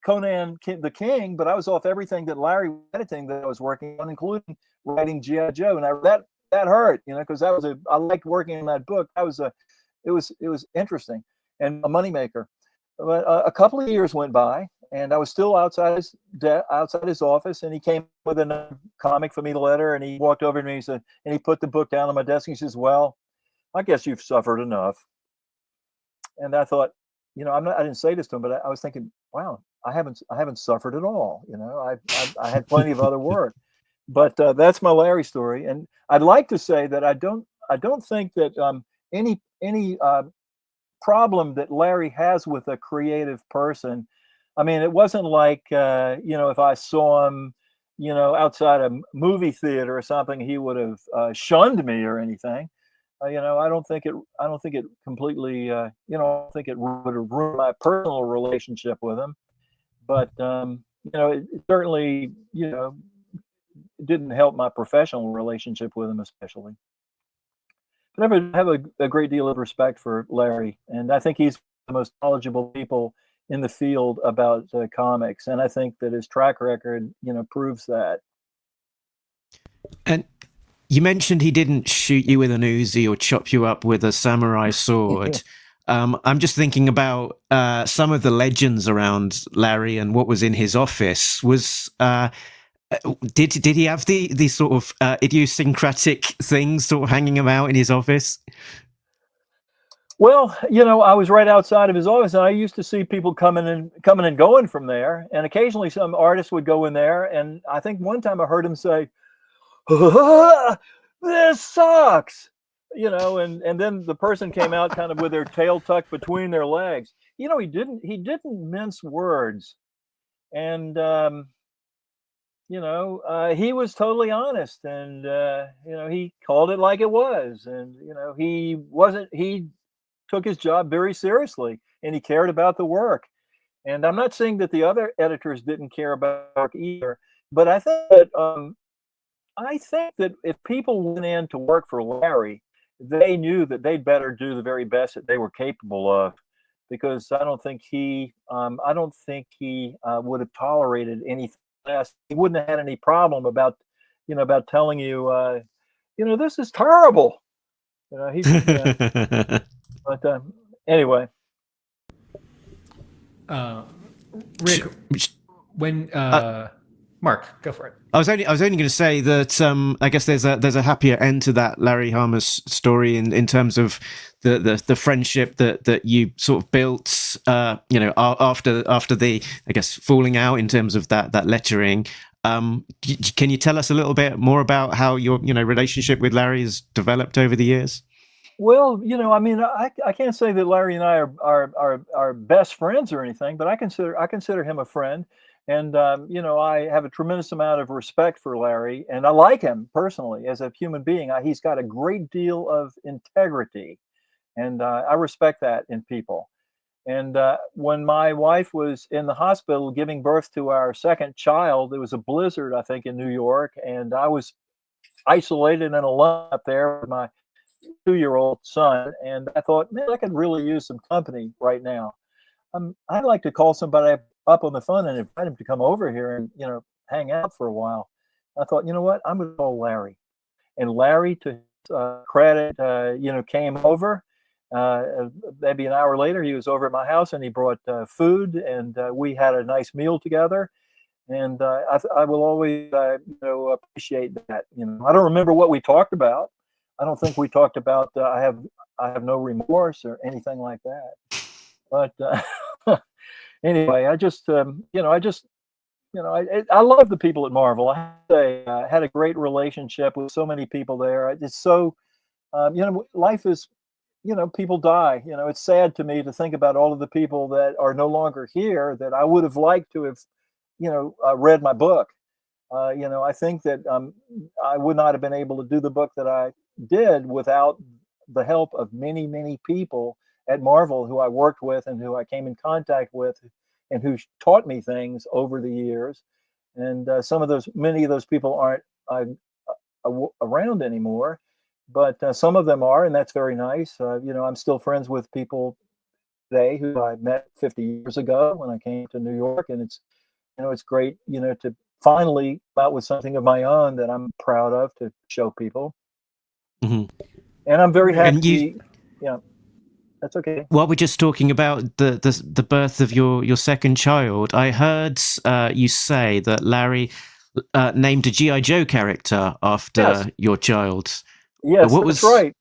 Conan the King, but I was off everything that Larry was editing that I was working on, including writing G.I. Joe. And that hurt, because I liked working on that book. It was interesting and a moneymaker. But a couple of years went by, and I was still outside his office, and he came with a comic for me to letter, and he walked over to me and he put the book down on my desk. And he says, "Well, I guess you've suffered enough." And I thought, I didn't say this to him, but I was thinking, wow, I haven't suffered at all. I had plenty of other work, but that's my Larry story. And I'd like to say that I don't think that any problem that Larry has with a creative person. I mean, it wasn't like, if I saw him, outside a movie theater or something, he would have shunned me or anything. I don't think it completely, I don't think it would have ruined my personal relationship with him. But, it certainly, didn't help my professional relationship with him, especially. But I have a great deal of respect for Larry, and I think he's the most knowledgeable people in the field about comics. And I think that his track record, proves that. And you mentioned he didn't shoot you with an Uzi or chop you up with a samurai sword. I'm just thinking about some of the legends around Larry and what was in his office. Did he have the sort of idiosyncratic things sort of hanging about in his office? Well, I was right outside of his office, and I used to see people coming and going from there. And occasionally some artists would go in there. And I think one time I heard him say, "This sucks," and then the person came out kind of with their tail tucked between their legs. He didn't mince words. And, he was totally honest, and, he called it like it was. And, he took his job very seriously, and he cared about the work. And I'm not saying that the other editors didn't care about work either, but I think that if people went in to work for Larry, they knew that they'd better do the very best that they were capable of, because I don't think he would have tolerated anything less. He wouldn't have had any problem about telling you, this is terrible. But anyway, Rick, when Mark, go for it. I was only going to say that I guess there's a happier end to that Larry Hama's story in terms of the friendship that you sort of built after the, I guess, falling out in terms of that lettering. Can you tell us a little bit more about how your relationship with Larry has developed over the years? Well, I mean, I can't say that Larry and I are best friends or anything, but I consider him a friend. And, I have a tremendous amount of respect for Larry, and I like him personally as a human being. He's got a great deal of integrity, and I respect that in people. And when my wife was in the hospital giving birth to our second child, there was a blizzard, I think, in New York, and I was isolated and alone up there with my 2-year-old son. And I thought, man, I could really use some company right now. I'd like to call somebody up on the phone and invite him to come over here and, hang out for a while. I thought, you know what, I'm going to call Larry. And Larry, to his credit, came over. Maybe an hour later, he was over at my house, and he brought food, and we had a nice meal together. And I will always, appreciate that. I don't remember what we talked about. I don't think we talked about I have no remorse or anything like that. But anyway, I just I love the people at Marvel. I had a great relationship with so many people there. It's so life is, people die. It's sad to me to think about all of the people that are no longer here that I would have liked to have, read my book. I think that I would not have been able to do the book that I did without the help of many, many people at Marvel who I worked with and who I came in contact with and who taught me things over the years. And many of those people aren't around anymore, but some of them are, and that's very nice. I'm still friends with people today who I met 50 years ago when I came to New York, and it's great, to finally come out with something of my own that I'm proud of to show people. Mm-hmm. And I'm very happy. That's okay. While we're just talking about the birth of your second child, I heard you say that Larry named a G.I. Joe character after your child. Yes, that's right.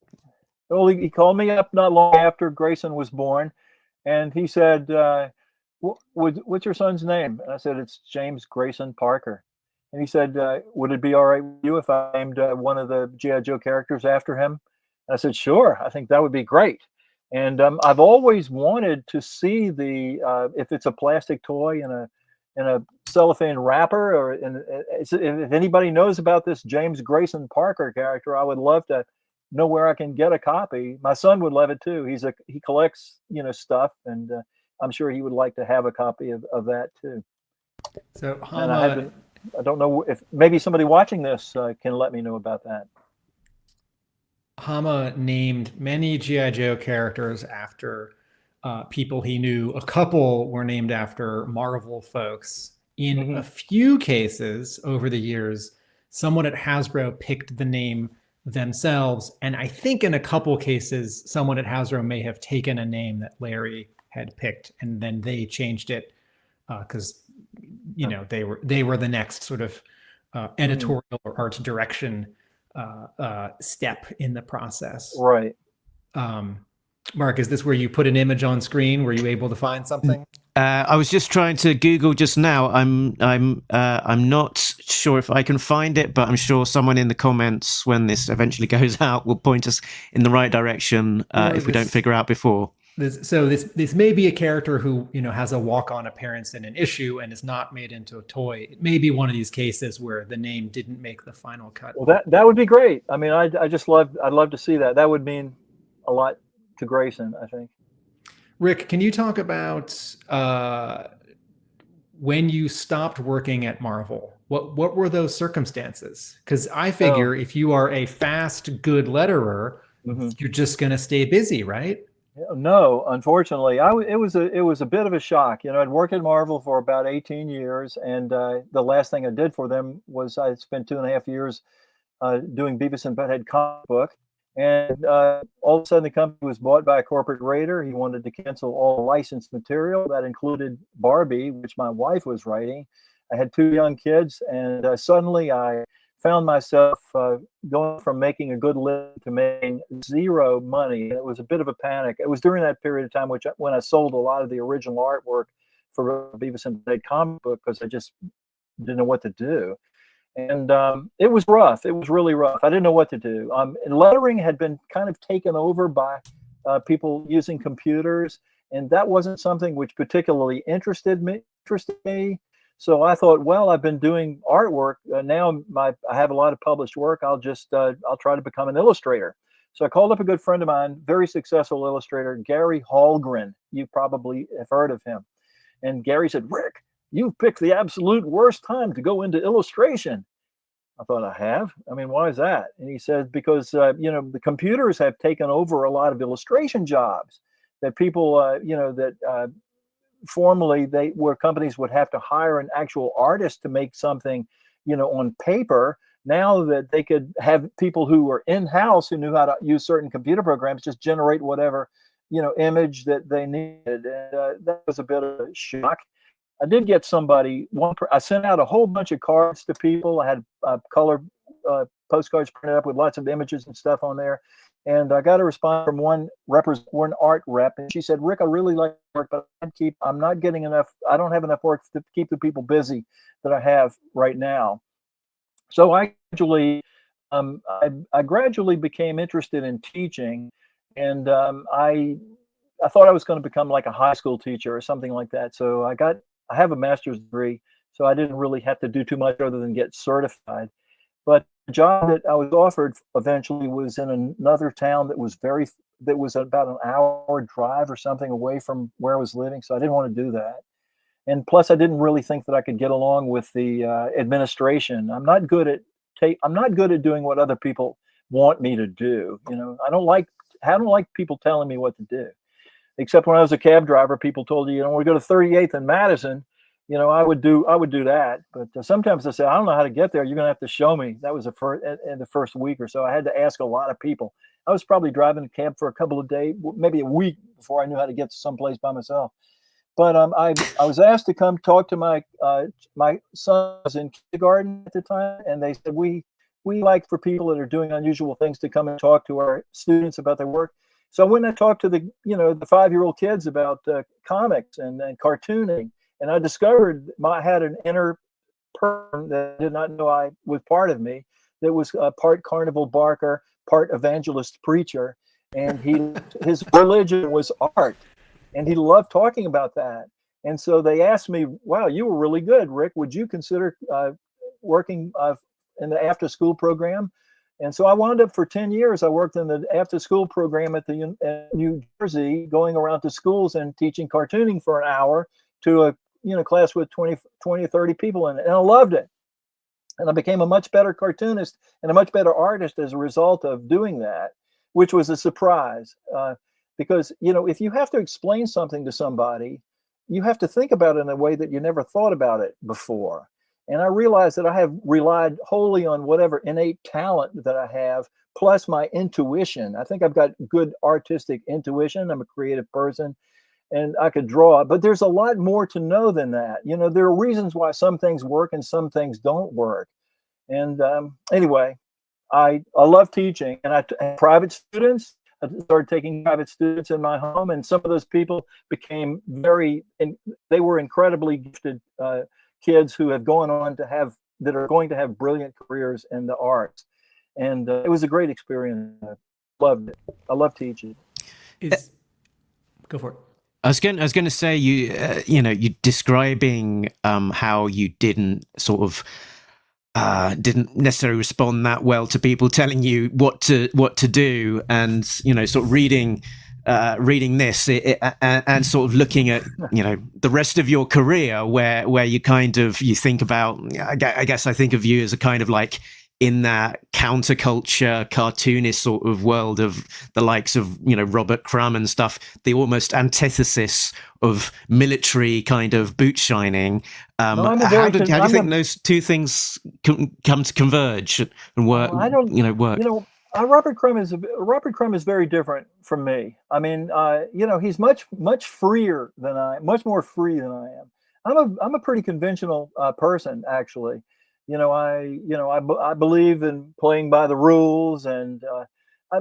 Well, he called me up not long after Grayson was born, and he said, what's your son's name? And I said, it's James Grayson Parker. And he said, would it be all right with you if I named one of the G.I. Joe characters after him? And I said, sure, I think that would be great. And I've always wanted to see if it's a plastic toy in a cellophane wrapper, or if anybody knows about this James Grayson Parker character, I would love to know where I can get a copy. My son would love it too. He collects stuff, and I'm sure he would like to have a copy of that too. So I don't know if maybe somebody watching this can let me know about that. Hama named many G.I. Joe characters after people he knew. A couple were named after Marvel folks. In a few cases over the years, someone at Hasbro picked the name themselves. And I think in a couple cases, someone at Hasbro may have taken a name that Larry had picked, and then they changed it because they were the next sort of editorial or art direction step in the process. Right. Mark, is this where you put an image on screen? Were you able to find something? I was just trying to Google just now. I'm not sure if I can find it, but I'm sure someone in the comments when this eventually goes out will point us in the right direction if we don't figure out before. This may be a character who has a walk-on appearance in an issue and is not made into a toy. It may be one of these cases where the name didn't make the final cut. Well, that would be great. I mean, I'd love to see that. That would mean a lot to Grayson, I think. Rick, can you talk about when you stopped working at Marvel? What were those circumstances? Because I figure if you are a fast, good letterer, you're just going to stay busy, right? No, unfortunately, it was a bit of a shock. I'd worked at Marvel for about 18 years, and the last thing I did for them was I spent 2.5 years doing Beavis and Butthead comic book. And all of a sudden, the company was bought by a corporate raider. He wanted to cancel all licensed material. That included Barbie, which my wife was writing. I had 2 young kids, and suddenly I found myself going from making a good living to making zero money. And it was a bit of a panic. It was during that period of time when I sold a lot of the original artwork for Beavis and Butthead comic book because I just didn't know what to do. And it was rough. It was really rough. I didn't know what to do. And lettering had been kind of taken over by people using computers, and that wasn't something which particularly interested me. So I thought, well, I've been doing artwork. Now I have a lot of published work. I'll try to become an illustrator. So I called up a good friend of mine, very successful illustrator, Gary Hallgren. You probably have heard of him. And Gary said, Rick, you've picked the absolute worst time to go into illustration. I thought, I have? I mean, why is that? And he said, because, the computers have taken over a lot of illustration jobs that people, formerly where companies would have to hire an actual artist to make something, on paper. Now that they could have people who were in-house who knew how to use certain computer programs, just generate whatever, image that they needed. And that was a bit of a shock. I did get somebody, I sent out a whole bunch of cards to people. I had color postcards printed up with lots of images and stuff on there. And I got a response from one art rep, and she said, "Rick, I really like work, but I'm not getting enough. I don't have enough work to keep the people busy that I have right now." So I gradually became interested in teaching, and I thought I was going to become like a high school teacher or something like that. So I have a master's degree, so I didn't really have to do too much other than get certified. But the job that I was offered eventually was in another town that was about an hour drive or something away from where I was living. So I didn't want to do that. And plus, I didn't really think that I could get along with the administration. I'm not good at doing what other people want me to do. I don't like people telling me what to do. Except when I was a cab driver, people told you, we go to 38th and Madison. I would do that. But sometimes I said, I don't know how to get there. You're going to have to show me. That was in the first week or so. I had to ask a lot of people. I was probably driving a cab for a couple of days, maybe a week before I knew how to get to someplace by myself. But I was asked to come talk to my son was in kindergarten at the time, and they said we like for people that are doing unusual things to come and talk to our students about their work. So I went and talked to the 5-year-old kids about comics and cartooning, and I discovered I had an inner person that I did not know I was part of me. That was part carnival barker, part evangelist preacher, and his religion was art. And he loved talking about that. And so they asked me, "Wow, you were really good, Rick. Would you consider working in the after-school program?" And so I wound up for 10 years. I worked in the after-school program at New Jersey, going around to schools and teaching cartooning for an hour to a class with 20 or 30 people in it. And I loved it. And I became a much better cartoonist and a much better artist as a result of doing that, which was a surprise. Because, if you have to explain something to somebody, you have to think about it in a way that you never thought about it before. And I realized that I have relied wholly on whatever innate talent that I have, plus my intuition. I think I've got good artistic intuition. I'm a creative person and I could draw, but there's a lot more to know than that. There are reasons why some things work and some things don't work. And anyway, I love teaching, and private students. I started taking private students in my home, and some of those people became they were incredibly gifted kids who have gone on that are going to have brilliant careers in the arts. And it was a great experience. I loved it. I love teaching. Go for it. I was going to say, you describing how you didn't didn't necessarily respond that well to people telling you what to do, and sort of reading this and sort of looking at the rest of your career where you you think about, I guess I think of you as a kind of like in that counterculture cartoonist sort of world of the likes of Robert Crumb and stuff, the almost antithesis of military kind of boot shining. How do you think those two things come to converge and work? Work. Robert Crumb is very different from me. I mean, he's much freer than much more free than I am. I'm a pretty conventional person, actually. I believe in playing by the rules, and I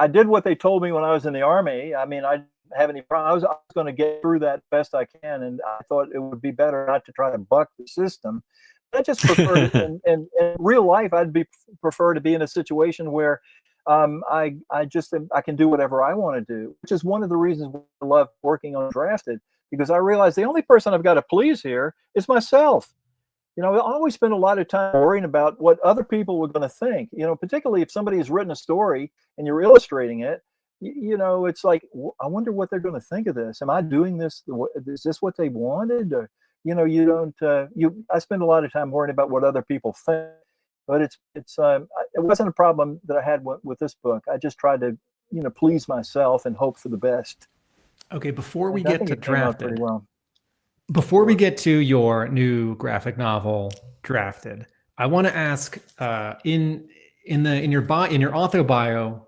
did what they told me when I was in the Army. I mean, I didn't have any problem. I was going to get through that best I can, and I thought it would be better not to try to buck the system. I just prefer, in real life, I'd prefer to be in a situation where I can do whatever I want to do, which is one of the reasons I love working on Drafted, because I realize the only person I've got to please here is myself. I always spend a lot of time worrying about what other people were going to think, particularly if somebody has written a story and you're illustrating it, it's like, I wonder what they're going to think of this. Am I doing this? Is this what they wanted? Or, I spend a lot of time worrying about what other people think, but it wasn't a problem that I had with this book. I just tried to, please myself and hope for the best. Okay. Before we get to Drafted, well. Before we get to your new graphic novel, Drafted, I want to ask in your author bio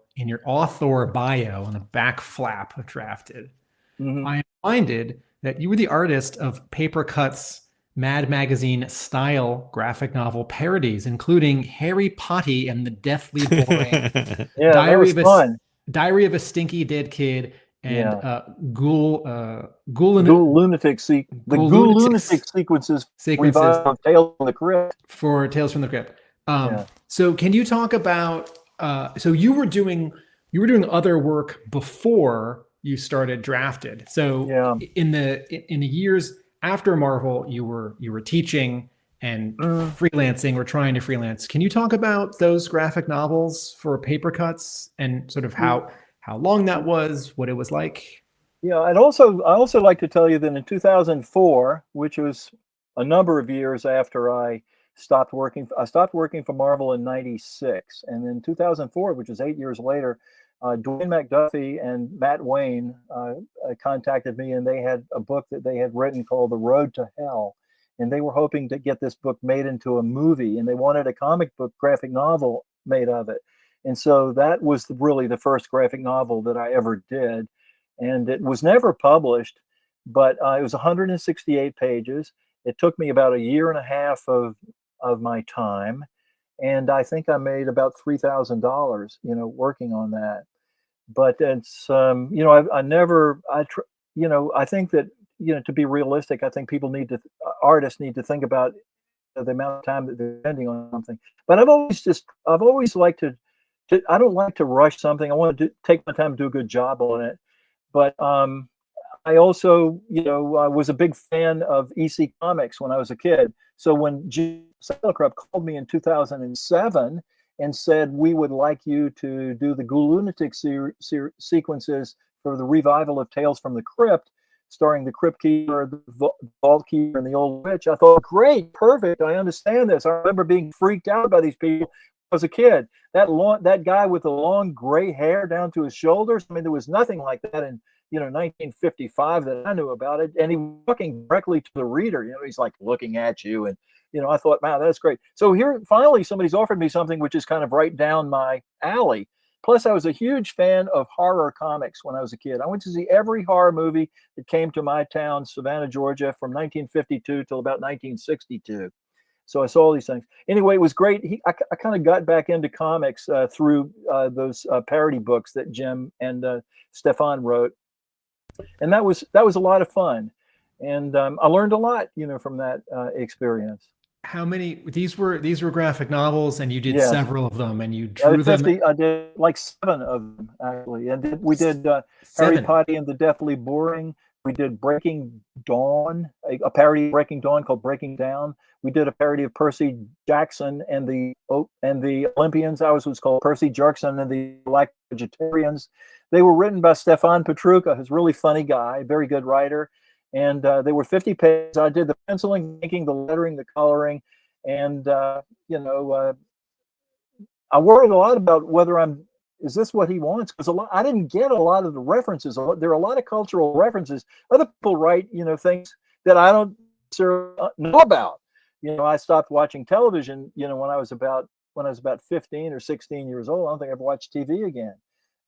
on the back flap of Drafted, I am reminded that you were the artist of paper cuts Mad Magazine style graphic novel parodies, including Harry Potty and the Deathly Boring, Yeah, that Diary was of a fun. Diary of a Stinky Dead Kid, and Yeah. Ghoul The Ghoul Lunatics Lunatic sequences sequences revival of Tales from the Crypt. for Tales from the Crypt. Yeah. So can you talk about? So you were doing other work before you started Drafted. So Yeah. in the years after Marvel, you were teaching and Mm. freelancing or trying to freelance. Can you talk about those graphic novels for paper cuts and sort of how long that was, what it was like? Yeah, I also like to tell you that in 2004, which was a number of years after I stopped working for Marvel in '96, and in 2004, which was 8 years later, Dwayne McDuffie and Matt Wayne contacted me, and they had a book that they had written called The Road to Hell, and they were hoping to get this book made into a movie, and they wanted a comic book graphic novel made of it, and so that was really the first graphic novel that I ever did, and it was never published, but it was 168 pages. It took me about a year and a half of my time, and I think I made about $3,000, working on that. But it's I never I think that to be realistic, I think artists need to think about the amount of time that they're spending on something. But I've always liked to I don't like to rush something. I want to take my time to do a good job on it. But I also, I was a big fan of EC Comics when I was a kid. So when Jim Salicrup called me in 2007 and said, we would like you to do the Ghoul Lunatic sequences for the revival of Tales from the Crypt, starring the Crypt Keeper, the Vault Keeper, and the Old Witch, I thought, great, perfect, I understand this. I remember being freaked out by these people when I was a kid. That guy with the long gray hair down to his shoulders, I mean, there was nothing like that in 1955 that I knew about it, and he was talking directly to the reader. He's like looking at you, and I thought, wow, that's great. So here, finally, somebody's offered me something which is kind of right down my alley. Plus, I was a huge fan of horror comics when I was a kid. I went to see every horror movie that came to my town, Savannah, Georgia, from 1952 till about 1962. So I saw all these things. Anyway, it was great. I kind of got back into comics through those parody books that Jim and Stefan wrote, and that was a lot of fun, and I learned a lot, from that experience. How many these were graphic novels, and you did Yes. several of them, and you drew them? I did like 7 of them actually, and we did Harry 7. Potty and the Deathly Boring. We did Breaking Dawn, a parody of Breaking Dawn called Breaking Down. We did a parody of Percy Jackson and the Olympians. Ours was called Percy Jackson and the Black Vegetarians. They were written by Stefan Petruka, who's a really funny guy, very good writer. And they were 50 pages. I did the penciling, inking, the lettering, the coloring, and I worried a lot about whether is this what he wants? Because I didn't get a lot of the references. There are a lot of cultural references. Other people write, things that I don't know about. I stopped watching television, when I was about 15 or 16 years old. I don't think I ever watched TV again.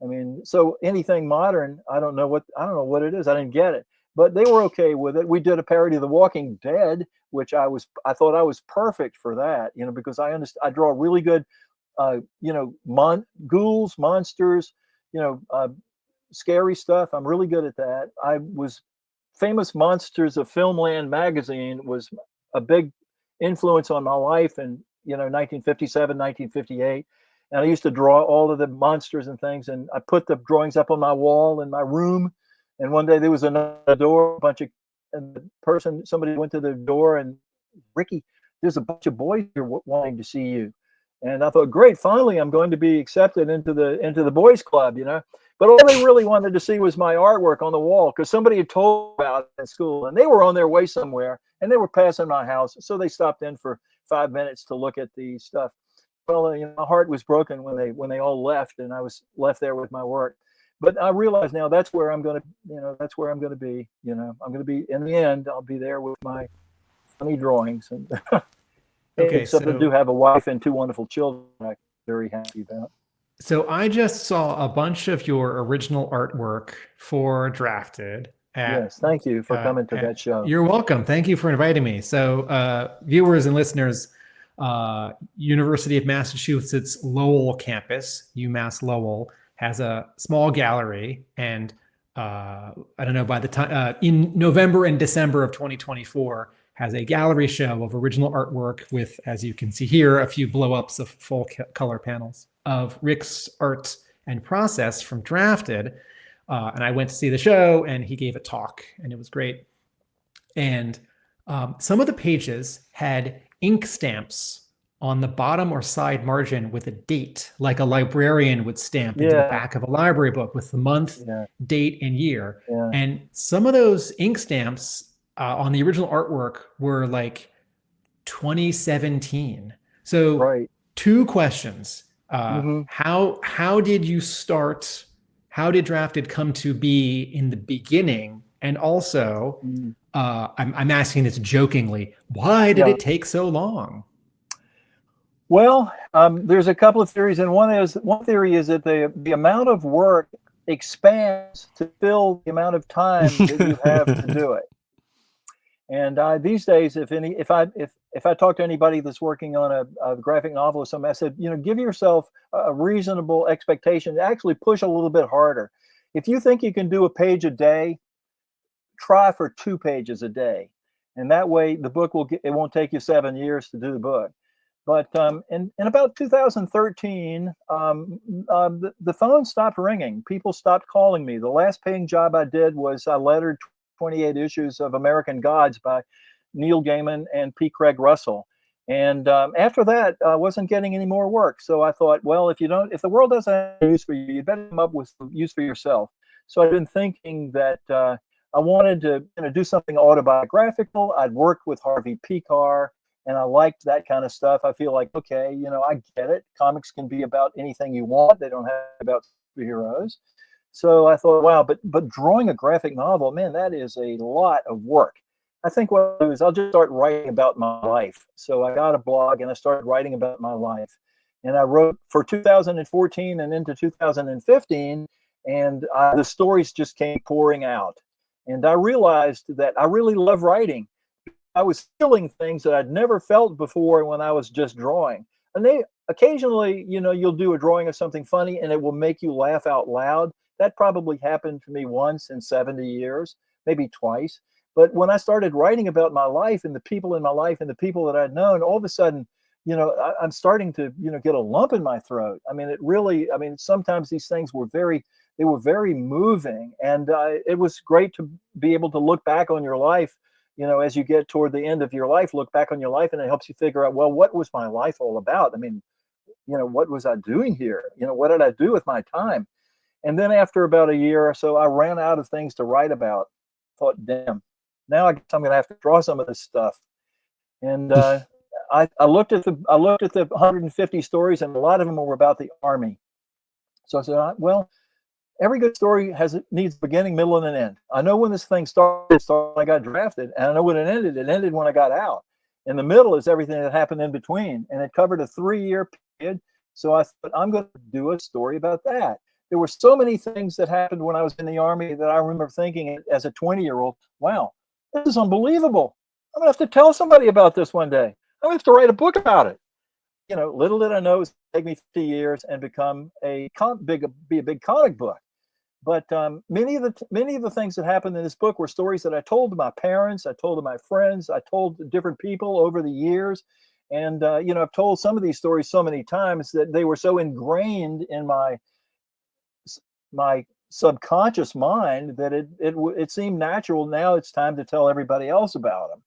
I mean, so anything modern, I don't know what it is. I didn't get it, but they were okay with it. We did a parody of The Walking Dead, which I thought I was perfect for that, because I draw really good, ghouls, monsters, scary stuff. I'm really good at that. I was Famous Monsters of Filmland magazine was a big influence on my life in 1957, 1958. And I used to draw all of the monsters and things, and I put the drawings up on my wall in my room. And one day there was another door, somebody went to the door, and Ricky, there's a bunch of boys here wanting to see you. And I thought, great, finally I'm going to be accepted into the boys club, But all they really wanted to see was my artwork on the wall, because somebody had told about it in school, and they were on their way somewhere, and they were passing my house, so they stopped in for 5 minutes to look at the stuff. Well, my heart was broken when they all left, and I was left there with my work. But I realize now that's where I'm going to be. I'm going to be, in the end, I'll be there with my funny drawings. And Okay, except I do have a wife and 2 wonderful children I'm very happy about. So I just saw a bunch of your original artwork for Drafted, Yes, thank you for coming to that show. You're welcome. Thank you for inviting me. So, viewers and listeners, University of Massachusetts Lowell campus, UMass Lowell, has a small gallery, and I don't know, by the time in November and December of 2024, has a gallery show of original artwork with, as you can see here, a few blow-ups of full color panels of Rick's art and process from Drafted. And I went to see the show, and he gave a talk, and it was great. And some of the pages had ink stamps on the bottom or side margin with a date, like a librarian would stamp into the back of a library book with the month, date, and year. And some of those ink stamps on the original artwork were like 2017. So two questions. How did you start? How did Drafted come to be in the beginning? And also, I'm asking this jokingly, why did it take so long? Well, there's a couple of theories, and one theory is that the amount of work expands to fill the amount of time that you have to do it. And these days, if I talk to anybody that's working on a graphic novel or something, I said, give yourself a reasonable expectation to actually push a little bit harder. If you think you can do a page a day, try for 2 pages a day, and that way the book it won't take you 7 years to do the book. But in about 2013, the phone stopped ringing. People stopped calling me. The last paying job I did was I lettered 28 issues of American Gods by Neil Gaiman and P. Craig Russell. And after that, I wasn't getting any more work. So I thought, well, if the world doesn't have use for you, you'd better come up with some use for yourself. So I've been thinking that I wanted to do something autobiographical. I'd worked with Harvey Pekar, and I liked that kind of stuff. I feel like, okay, I get it. Comics can be about anything you want. They don't have to be about superheroes. So I thought, wow, but drawing a graphic novel, man, that is a lot of work. I think what I'll do is I'll just start writing about my life. So I got a blog and I started writing about my life. And I wrote for 2014 and into 2015, and the stories just came pouring out. And I realized that I really love writing. I was feeling things that I'd never felt before when I was just drawing. And occasionally, you'll do a drawing of something funny and it will make you laugh out loud. That probably happened to me once in 70 years, maybe twice. But when I started writing about my life and the people in my life and the people that I'd known, all of a sudden, I'm starting to, get a lump in my throat. Sometimes these things were very moving. And it was great to be able to look back on your life, as you get toward the end of your life, look back on your life, and it helps you figure out, well, what was my life all about? What was I doing here? What did I do with my time? And then after about a year or so, I ran out of things to write about. Thought, damn, now I guess I'm going to have to draw some of this stuff. And I looked at the 150 stories, and a lot of them were about the Army. So I said, well, every good story needs a beginning, middle, and an end. I know when this thing started when I got drafted, and I know when it ended. It ended when I got out. In the middle is everything that happened in between, and it covered a 3-year period. So I thought, I'm going to do a story about that. There were so many things that happened when I was in the Army that I remember thinking as a 20-year-old, wow, this is unbelievable. I'm going to have to tell somebody about this one day. I'm going to have to write a book about it. Little did I know it was going to take me 50 years and become be a big comic book. But many of the things that happened in this book were stories that I told to my parents, I told to my friends, I told to different people over the years. And, I've told some of these stories so many times that they were so ingrained in my subconscious mind that it seemed natural. Now it's time to tell everybody else about them.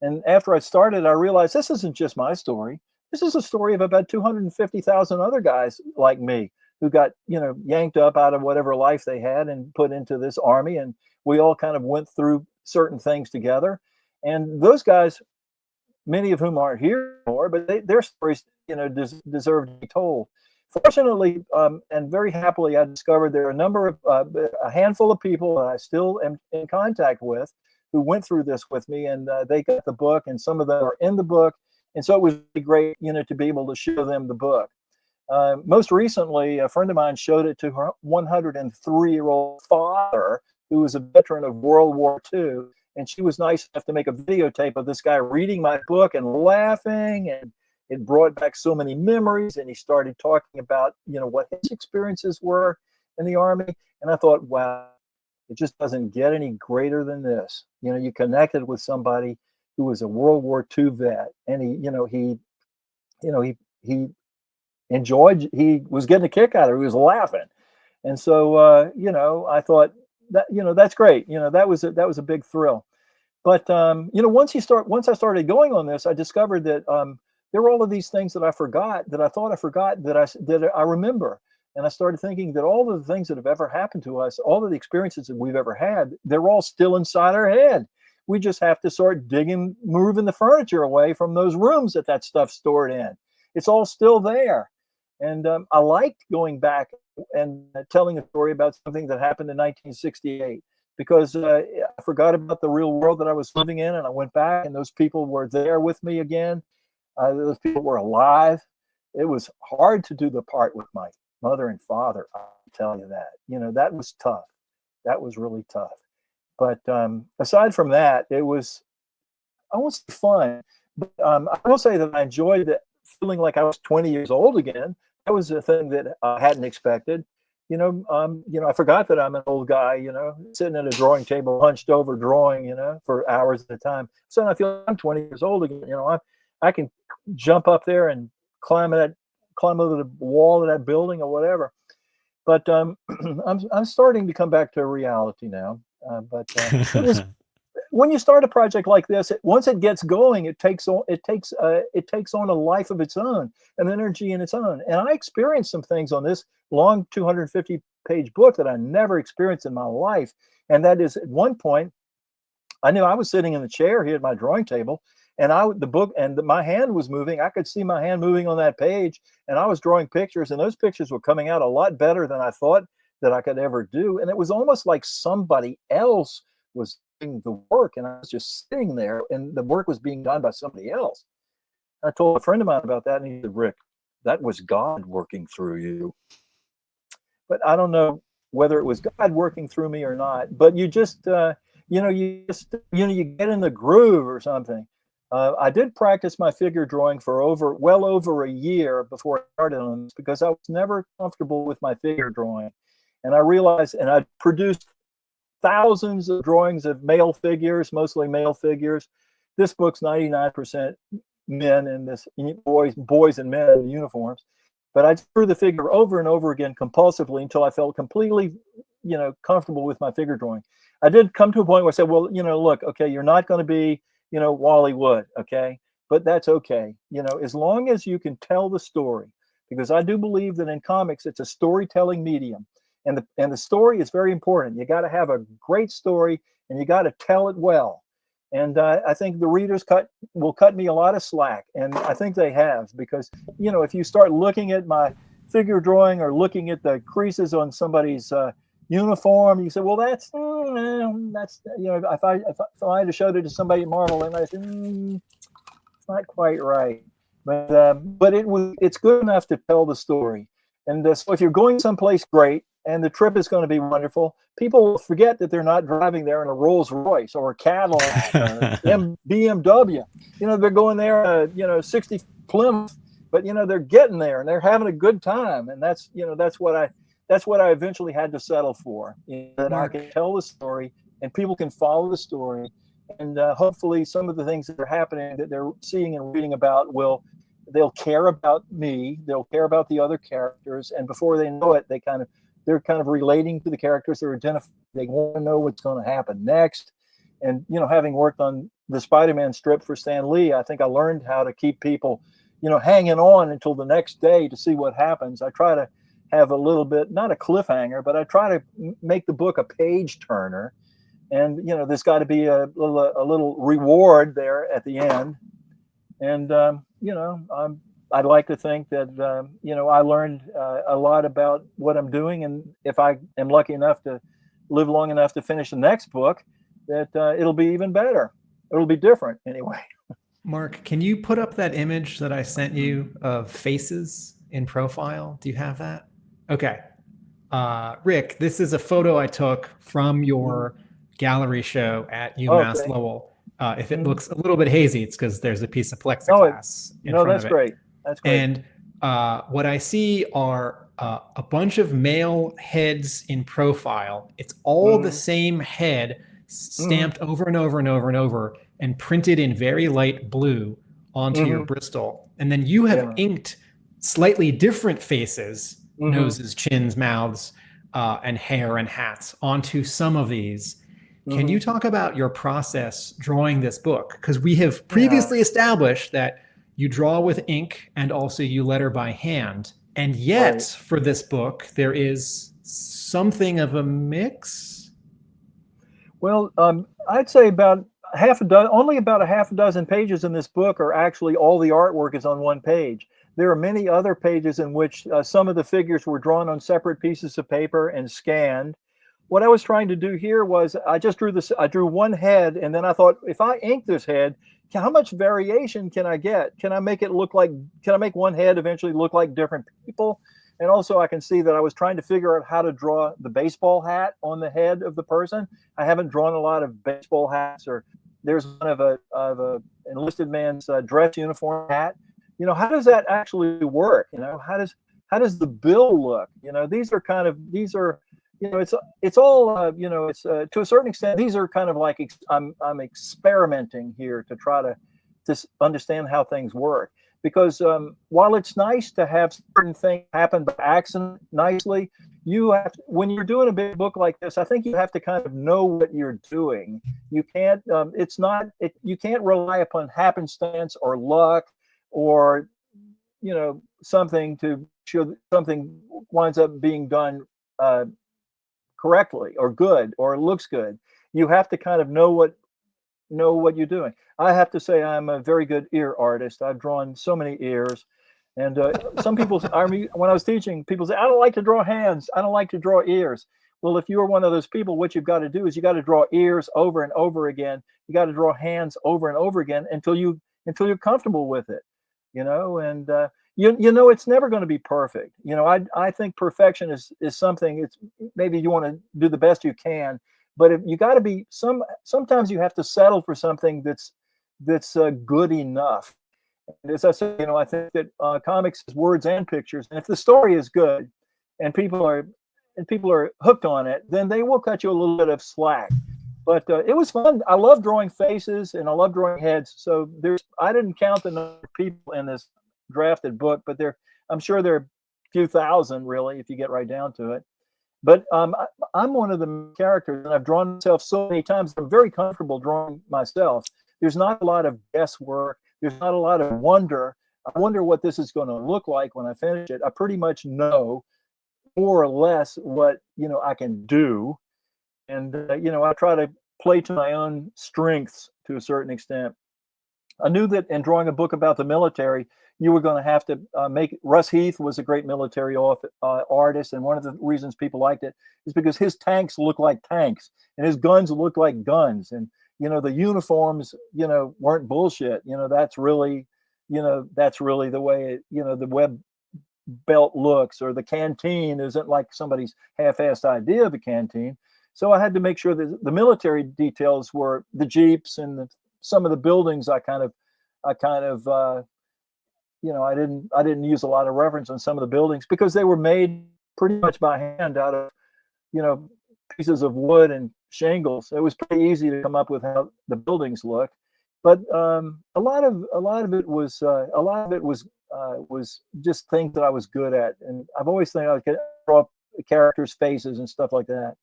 And after I started, I realized this isn't just my story. This is a story of about 250,000 other guys like me who got, yanked up out of whatever life they had and put into this Army. And we all kind of went through certain things together. And those guys, many of whom aren't here anymore, but their stories, deserve to be told. Fortunately, and very happily, I discovered there are a handful of people that I still am in contact with who went through this with me, and they got the book, and some of them are in the book. And so it was really great, to be able to show them the book. Most recently, a friend of mine showed it to her 103-year-old father, who was a veteran of World War II. And she was nice enough to make a videotape of this guy reading my book and laughing. And it brought back so many memories. And he started talking about, what his experiences were in the Army. And I thought, wow, it just doesn't get any greater than this. You connected with somebody who was a World War II vet, and he enjoyed. He was getting a kick out of it. He was laughing, and so I thought that that's great. That was a big thrill. But once I started going on this, I discovered that there were all of these things that I forgot, that I thought I forgot, that I remember. And I started thinking that all of the things that have ever happened to us, all of the experiences that we've ever had, they're all still inside our head. We just have to start moving the furniture away from those rooms that stuff's stored in. It's all still there. And I liked going back and telling a story about something that happened in 1968, because I forgot about the real world that I was living in. And I went back, and those people were there with me again. Those people were alive. It was hard to do the part with my mother and father, I'll tell you that. That was tough. That was really tough. But aside from that, it was, I won't say fun, but I will say that I enjoyed that feeling like I was 20 years old again. That was a thing that I hadn't expected. I forgot that I'm an old guy, sitting at a drawing table, hunched over drawing, for hours at a time. So I feel I'm 20 years old again. I can jump up there and climb over the wall of that building or whatever. But I'm starting to come back to reality now. When you start a project like this, once it gets going, it takes on a life of its own, an energy in its own. And I experienced some things on this long 250-page book that I never experienced in my life. And that is, at one point, I knew I was sitting in the chair here at my drawing table, and my hand was moving. I could see my hand moving on that page, and I was drawing pictures, and those pictures were coming out a lot better than I thought that I could ever do. And it was almost like somebody else was doing the work, and I was just sitting there, and the work was being done by somebody else. I told a friend of mine about that, and he said, "Rick, that was God working through you." But I don't know whether it was God working through me or not. But you just, you get in the groove or something. I did practice my figure drawing for well over a year before I started on this, because I was never comfortable with my figure drawing. And I realized, and I produced thousands of drawings of male figures, mostly male figures. This book's 99% men and boys and men in uniforms. But I drew the figure over and over again compulsively until I felt completely, comfortable with my figure drawing. I did come to a point where I said, well, look, okay, you're not going to be, Wally Wood, okay? But that's okay. As long as you can tell the story, because I do believe that in comics, it's a storytelling medium. And the story is very important. You got to have a great story, and you got to tell it well. And I think the readers will cut me a lot of slack, and I think they have, because if you start looking at my figure drawing or looking at the creases on somebody's uniform, you say, well, that's if I had to show it to somebody at Marvel, they might say, it's not quite right. But it's good enough to tell the story. And so if you're going someplace great and the trip is going to be wonderful, people will forget that they're not driving there in a Rolls Royce or a Cadillac or BMW. They're going there, 60 Plymouth, but they're getting there and they're having a good time. And that's what I eventually had to settle for. That I can tell the story and people can follow the story, and hopefully some of the things that are happening that they're seeing and reading about they'll care about me, they'll care about the other characters, and before they know it, they're kind of relating to the characters. They're identifying. They want to know what's going to happen next. And having worked on the Spider-Man strip for Stan Lee, I think I learned how to keep people, hanging on until the next day to see what happens. I try to have a little bit, not a cliffhanger, but I try to make the book a page turner. And there's got to be a little reward there at the end. And I'd like to think that I learned a lot about what I'm doing, and if I am lucky enough to live long enough to finish the next book, that it'll be even better. It'll be different anyway. Mark, can you put up that image that I sent you of faces in profile? Do you have that? Okay. Rick, this is a photo I took from your gallery show at UMass Okay. Lowell. If it looks a little bit hazy, it's because there's a piece of No, plexiglass in no, front that's of it. great. That's great. And what I see are a bunch of male heads in profile. It's all the same head stamped over and over and over and over and printed in very light blue onto your Bristol. And then you have inked slightly different faces, noses, chins, mouths, and hair and hats onto some of these. Can you talk about your process drawing this book? Because we have previously established that you draw with ink and also you letter by hand. And yet, for this book, there is something of a mix. Well, I'd say about only about a half a dozen pages in this book are actually all the artwork is on one page. There are many other pages in which some of the figures were drawn on separate pieces of paper and scanned. What I was trying to do here was I just drew this. I drew one head, and then I thought, if I ink this head, how much variation can I get? Can I make it look like? Can I make one head eventually look like different people? And also, I can see that I was trying to figure out how to draw the baseball hat on the head of the person. I haven't drawn a lot of baseball hats, or there's one of a enlisted man's dress uniform hat. You know, how does that actually work? You know, how does the bill look? You know, these are. You know, it's all you know. It's to a certain extent. These are kind of like I'm experimenting here to try to understand how things work. Because while it's nice to have certain things happen by accident nicely, you have to, when you're doing a big book like this, I think you have to kind of know what you're doing. You can't. You can't rely upon happenstance or luck or something to show that something winds up being done correctly or good or looks good. You have to kind of know what you're doing. I have to say I'm a very good ear artist. I've drawn so many ears, and some people, when I was teaching, people say, I don't like to draw hands. I don't like to draw ears. Well, if you're one of those people, what you've got to do is you got to draw ears over and over again. You got to draw hands over and over again until you're comfortable with it, and it's never going to be perfect. I think perfection is something, it's maybe you want to do the best you can, but if you got to be sometimes you have to settle for something that's good enough. And as I said, I think that comics is words and pictures, and if the story is good and people are hooked on it, then they will cut you a little bit of slack. But it was fun. I love drawing faces and I love drawing heads. So I didn't count the number of people in this drafted book, but I'm sure there are a few thousand really if you get right down to it. But I'm one of the characters, and I've drawn myself so many times. I'm very comfortable drawing myself. There's not a lot of guesswork. There's not a lot of wonder. I wonder what this is going to look like when I finish it. I pretty much know more or less what I can do, and I try to play to my own strengths to a certain extent. I knew that in drawing a book about the military, you were going to have to make Russ Heath was a great military artist, and one of the reasons people liked it is because his tanks look like tanks and his guns look like guns, and the uniforms weren't bullshit. That's really the way the web belt looks, or the canteen isn't like somebody's half-assed idea of a canteen. So I had to make sure that the military details were the jeeps and some of the buildings. I didn't use a lot of reference on some of the buildings because they were made pretty much by hand out of pieces of wood and shingles. It was pretty easy to come up with how the buildings look, but a lot of it was just things that I was good at, and I've always thought I could draw characters' faces and stuff like that.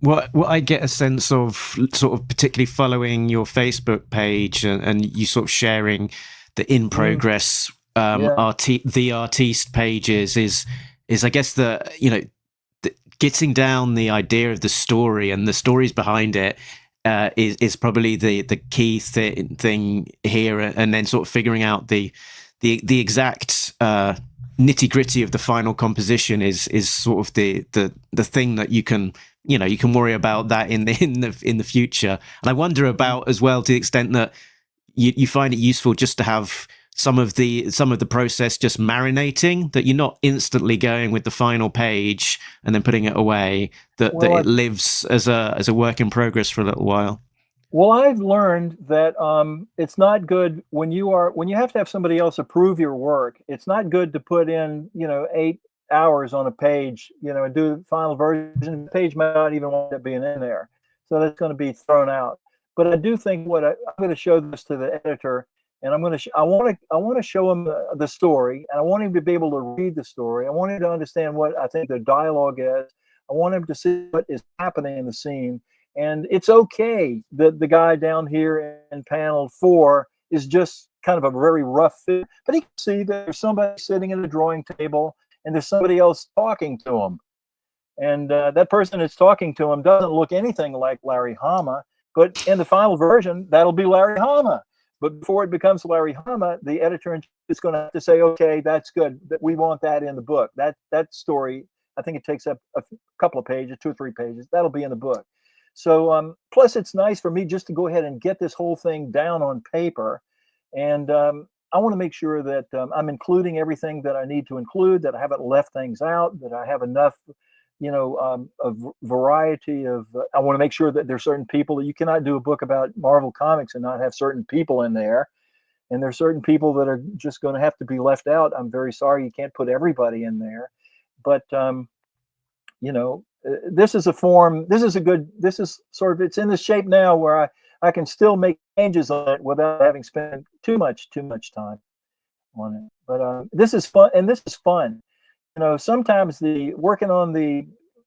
What I get a sense of, sort of particularly following your Facebook page and you sort of sharing the in progress the Artiste pages is I guess the getting down the idea of the story and the stories behind it is probably the key thing here, and then sort of figuring out the exact nitty gritty of the final composition is sort of the thing that you can worry about that in the future. And I wonder about as well, to the extent that you find it useful just to have some of the process just marinating, that you're not instantly going with the final page and then putting it away, that it lives as a work in progress for a little while? Well, I've learned that it's not good when you have to have somebody else approve your work. It's not good to put in 8 hours on a page, and do the final version. The page might not even wind up being in there, so that's going to be thrown out. But I do think I'm going to show this to the editor, and I want to show him the story, and I want him to be able to read the story. I want him to understand what I think the dialogue is. I want him to see what is happening in the scene. And it's okay that the guy down here in panel 4 is just kind of a very rough fit, but he can see that there's somebody sitting at a drawing table and there's somebody else talking to him. And that person that's talking to him doesn't look anything like Larry Hama, but in the final version, that'll be Larry Hama. But before it becomes Larry Hama, the editor is going to have to say, okay, that's good, that we want that in the book. That story, I think it takes up a couple of pages, 2 or 3 pages. That'll be in the book. So plus it's nice for me just to go ahead and get this whole thing down on paper. And I want to make sure that I'm including everything that I need to include, that I haven't left things out, that I have enough, a variety of, I want to make sure that there's certain people that you cannot do a book about Marvel Comics and not have certain people in there. And there's certain people that are just going to have to be left out. I'm very sorry you can't put everybody in there. But, this is a form, this is sort of, it's in the shape now where I can still make changes on it without having spent too much time on it. But this is fun, and this is fun. Sometimes making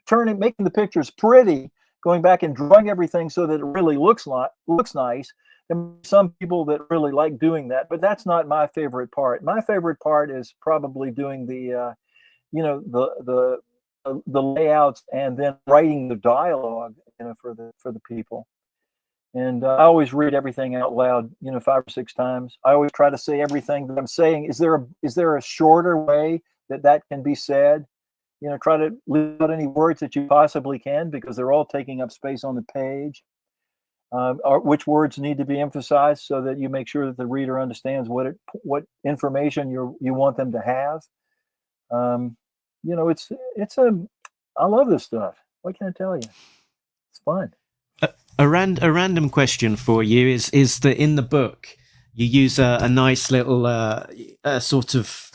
the pictures pretty, going back and drawing everything so that it really looks nice. And some people that really like doing that, but that's not my favorite part. My favorite part is probably doing the layouts and then writing the dialogue, for the people. And I always read everything out loud, 5 or 6 times. I always try to say everything that I'm saying. Is there a shorter way that can be said? Try to leave out any words that you possibly can, because they're all taking up space on the page. Or which words need to be emphasized so that you make sure that the reader understands what information you want them to have. I love this stuff. What can I tell you? It's fun. A random question for you is that in the book you use a nice little sort of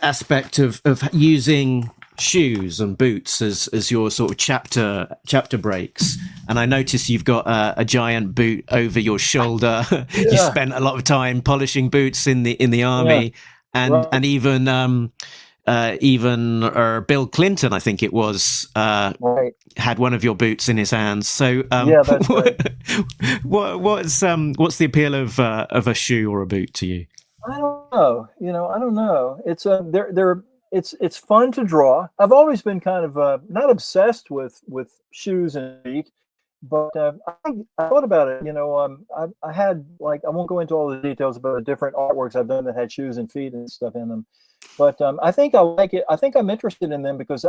aspect of using shoes and boots as your sort of chapter breaks, and I notice you've got a giant boot over your shoulder. Yeah. You spent a lot of time polishing boots in the army. Yeah. And even Bill Clinton, I think it was, had one of your boots in his hands. So that's right. What's the appeal of a shoe or a boot to you? I don't know. I don't know. It's fun to draw. I've always been kind of not obsessed with shoes and feet, but I thought about it. I had, I won't go into all the details about the different artworks I've done that had shoes and feet and stuff in them, but I think I like it. I think I'm interested in them because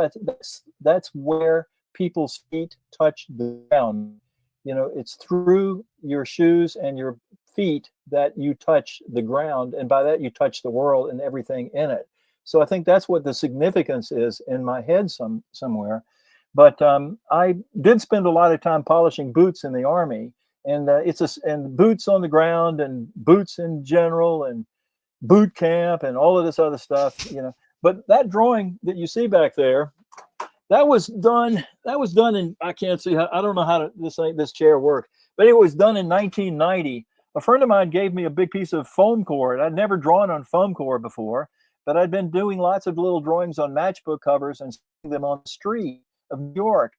that's where people's feet touch the ground. It's through your shoes and your feet that you touch the ground, and by that you touch the world and everything in it. So I think that's what the significance is in my head somewhere. But I did spend a lot of time polishing boots in the Army, and and boots on the ground and boots in general and boot camp and all of this other stuff, But that drawing that you see back there, that was done in, I can't see how, I don't know how this chair works, but it was done in 1990. A friend of mine gave me a big piece of foam core. I'd never drawn on foam core before, but I'd been doing lots of little drawings on matchbook covers and seeing them on the street of New York.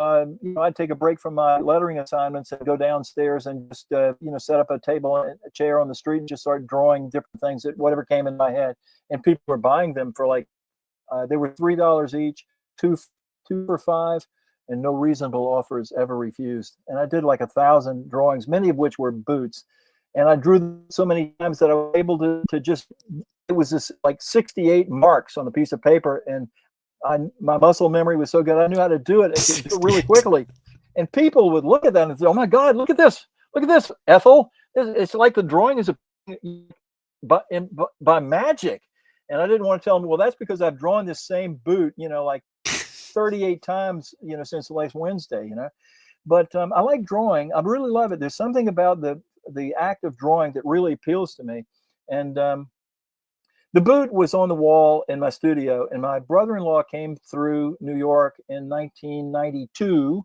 I'd take a break from my lettering assignments and go downstairs and just, set up a table and a chair on the street and just start drawing different things that whatever came in my head. And people were buying them for they were $3 each, two for $5, and no reasonable offers ever refused. And I did 1,000 drawings, many of which were boots. And I drew so many times that I was able to just, it was just 68 marks on a piece of paper. And my muscle memory was so good, I knew how to do it. I could do it really quickly. And people would look at that and say, "Oh my God, look at this, Ethel. it's like the drawing is by magic. And I didn't want to tell him, well, that's because I've drawn this same boot, like 38 times, since last Wednesday, But I like drawing. I really love it. There's something about the act of drawing that really appeals to me. And the boot was on the wall in my studio, and my brother-in-law came through New York in 1992,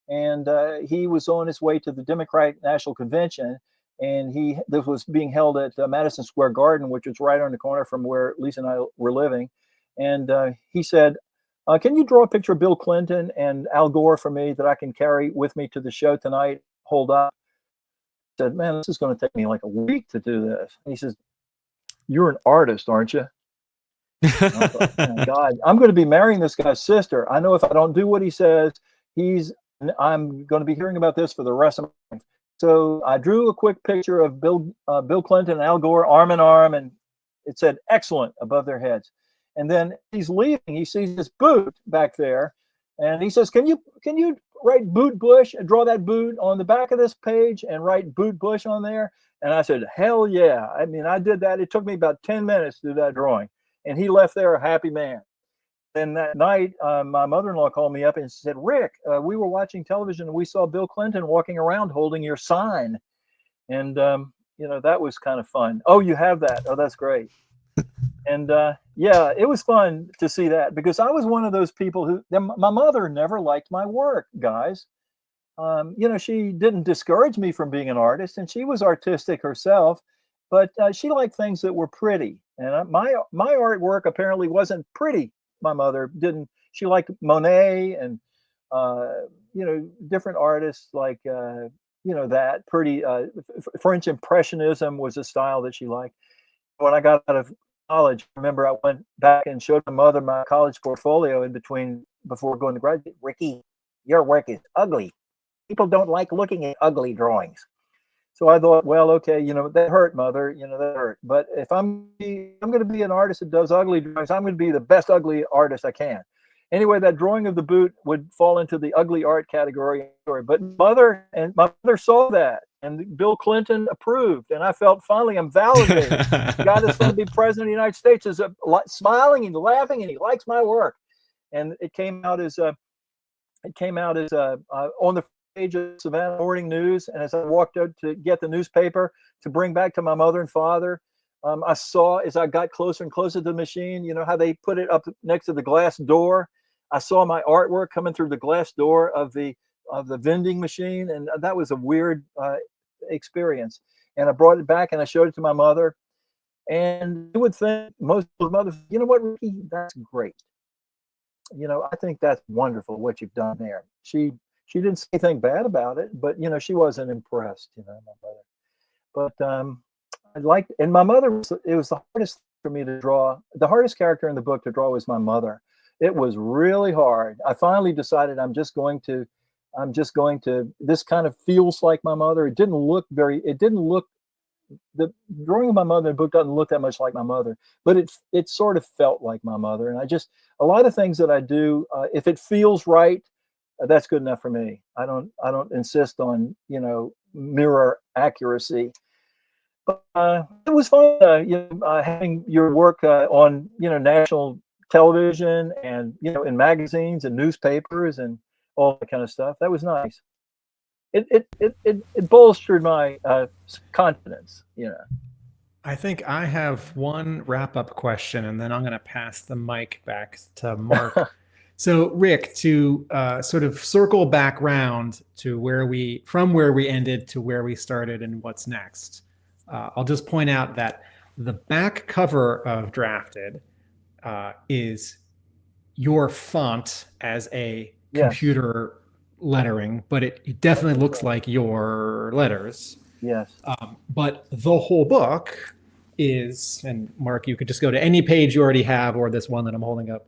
and he was on his way to the Democratic National Convention. And this was being held at Madison Square Garden, which was right on the corner from where Lisa and I were living. And he said, can you draw a picture of Bill Clinton and Al Gore for me that I can carry with me to the show tonight? Hold up. I said, man, this is going to take me like a week to do this. And he says, you're an artist, aren't you? I thought, oh, God, I'm going to be marrying this guy's sister. I know if I don't do what he says, I'm going to be hearing about this for the rest of my life. So I drew a quick picture of Bill Clinton and Al Gore arm in arm, and it said "excellent" above their heads. And then he's leaving. He sees this boot back there, and he says, "Can you write Boot Bush and draw that boot on the back of this page and write Boot Bush on there?" And I said, "Hell yeah!" I mean, I did that. It took me about 10 minutes to do that drawing, and he left there a happy man. Then that night, my mother-in-law called me up and said, Rick, we were watching television and we saw Bill Clinton walking around holding your sign. And, that was kind of fun. Oh, you have that. Oh, that's great. And yeah, it was fun to see that because I was one of those people my mother never liked my work, guys. She didn't discourage me from being an artist, and she was artistic herself, but she liked things that were pretty. And my artwork apparently wasn't pretty. My mother didn't. She liked Monet and different artists like that pretty French Impressionism was a style that she liked. When I got out of college, I remember I went back and showed my mother my college portfolio before going to graduate. Ricky, your work is ugly. People don't like looking at ugly drawings. So I thought, well, okay, that hurt, mother, that hurt. But if I'm going to be an artist that does ugly drawings, I'm going to be the best ugly artist I can. Anyway, that drawing of the boot would fall into the ugly art category. But my mother saw that, and Bill Clinton approved, and I felt finally I'm validated. The guy that's going to be president of the United States is smiling and laughing, and he likes my work. And it came out as on the page of Savannah Morning News, and as I walked out to get the newspaper to bring back to my mother and father, I saw as I got closer and closer to the machine, how they put it up next to the glass door. I saw my artwork coming through the glass door of the vending machine, and that was a weird experience. And I brought it back and I showed it to my mother, and you would think most of mothers, you know what, Ricky, that's great. I think that's wonderful what you've done there. She didn't say anything bad about it, but she wasn't impressed, my mother. But and my mother it was the hardest for me to draw. The hardest character in the book to draw was my mother. It was really hard. I finally decided this kind of feels like my mother. The drawing of my mother in the book doesn't look that much like my mother, but it sort of felt like my mother. And a lot of things that I do, if it feels right, that's good enough for me. I don't insist on, mirror accuracy. But it was fun, having your work on, national television and, in magazines and newspapers and all that kind of stuff. That was nice. It bolstered my confidence, I think I have one wrap-up question, and then I'm going to pass the mic back to Mark. So, Rick, to sort of circle back round to where we ended to where we started and what's next. I'll just point out that the back cover of Drafted is your font as a computer lettering, but it definitely looks like your letters. Yes. But the whole book is, and Mark, you could just go to any page you already have, or this one that I'm holding up.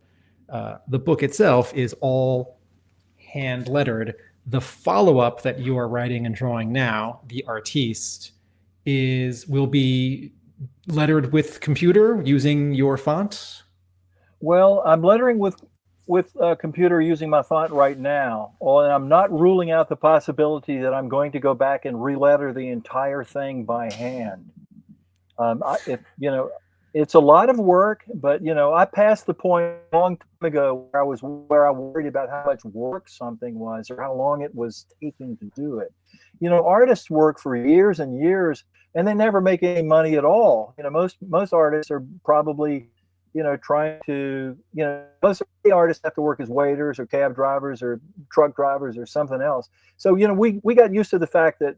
The book itself is all hand lettered. The follow-up that you are writing and drawing now, the Artiste, will be lettered with computer using your font? Well, I'm lettering with with a computer using my font right now. Well, and I'm not ruling out the possibility that I'm going to go back and re-letter the entire thing by hand. If it's a lot of work, but I passed the point a long time ago where I worried about how much work something was or how long it was taking to do it. Artists work for years and years, and they never make any money at all. Most artists are probably trying to, most of the artists have to work as waiters or cab drivers or truck drivers or something else. So, we got used to the fact that,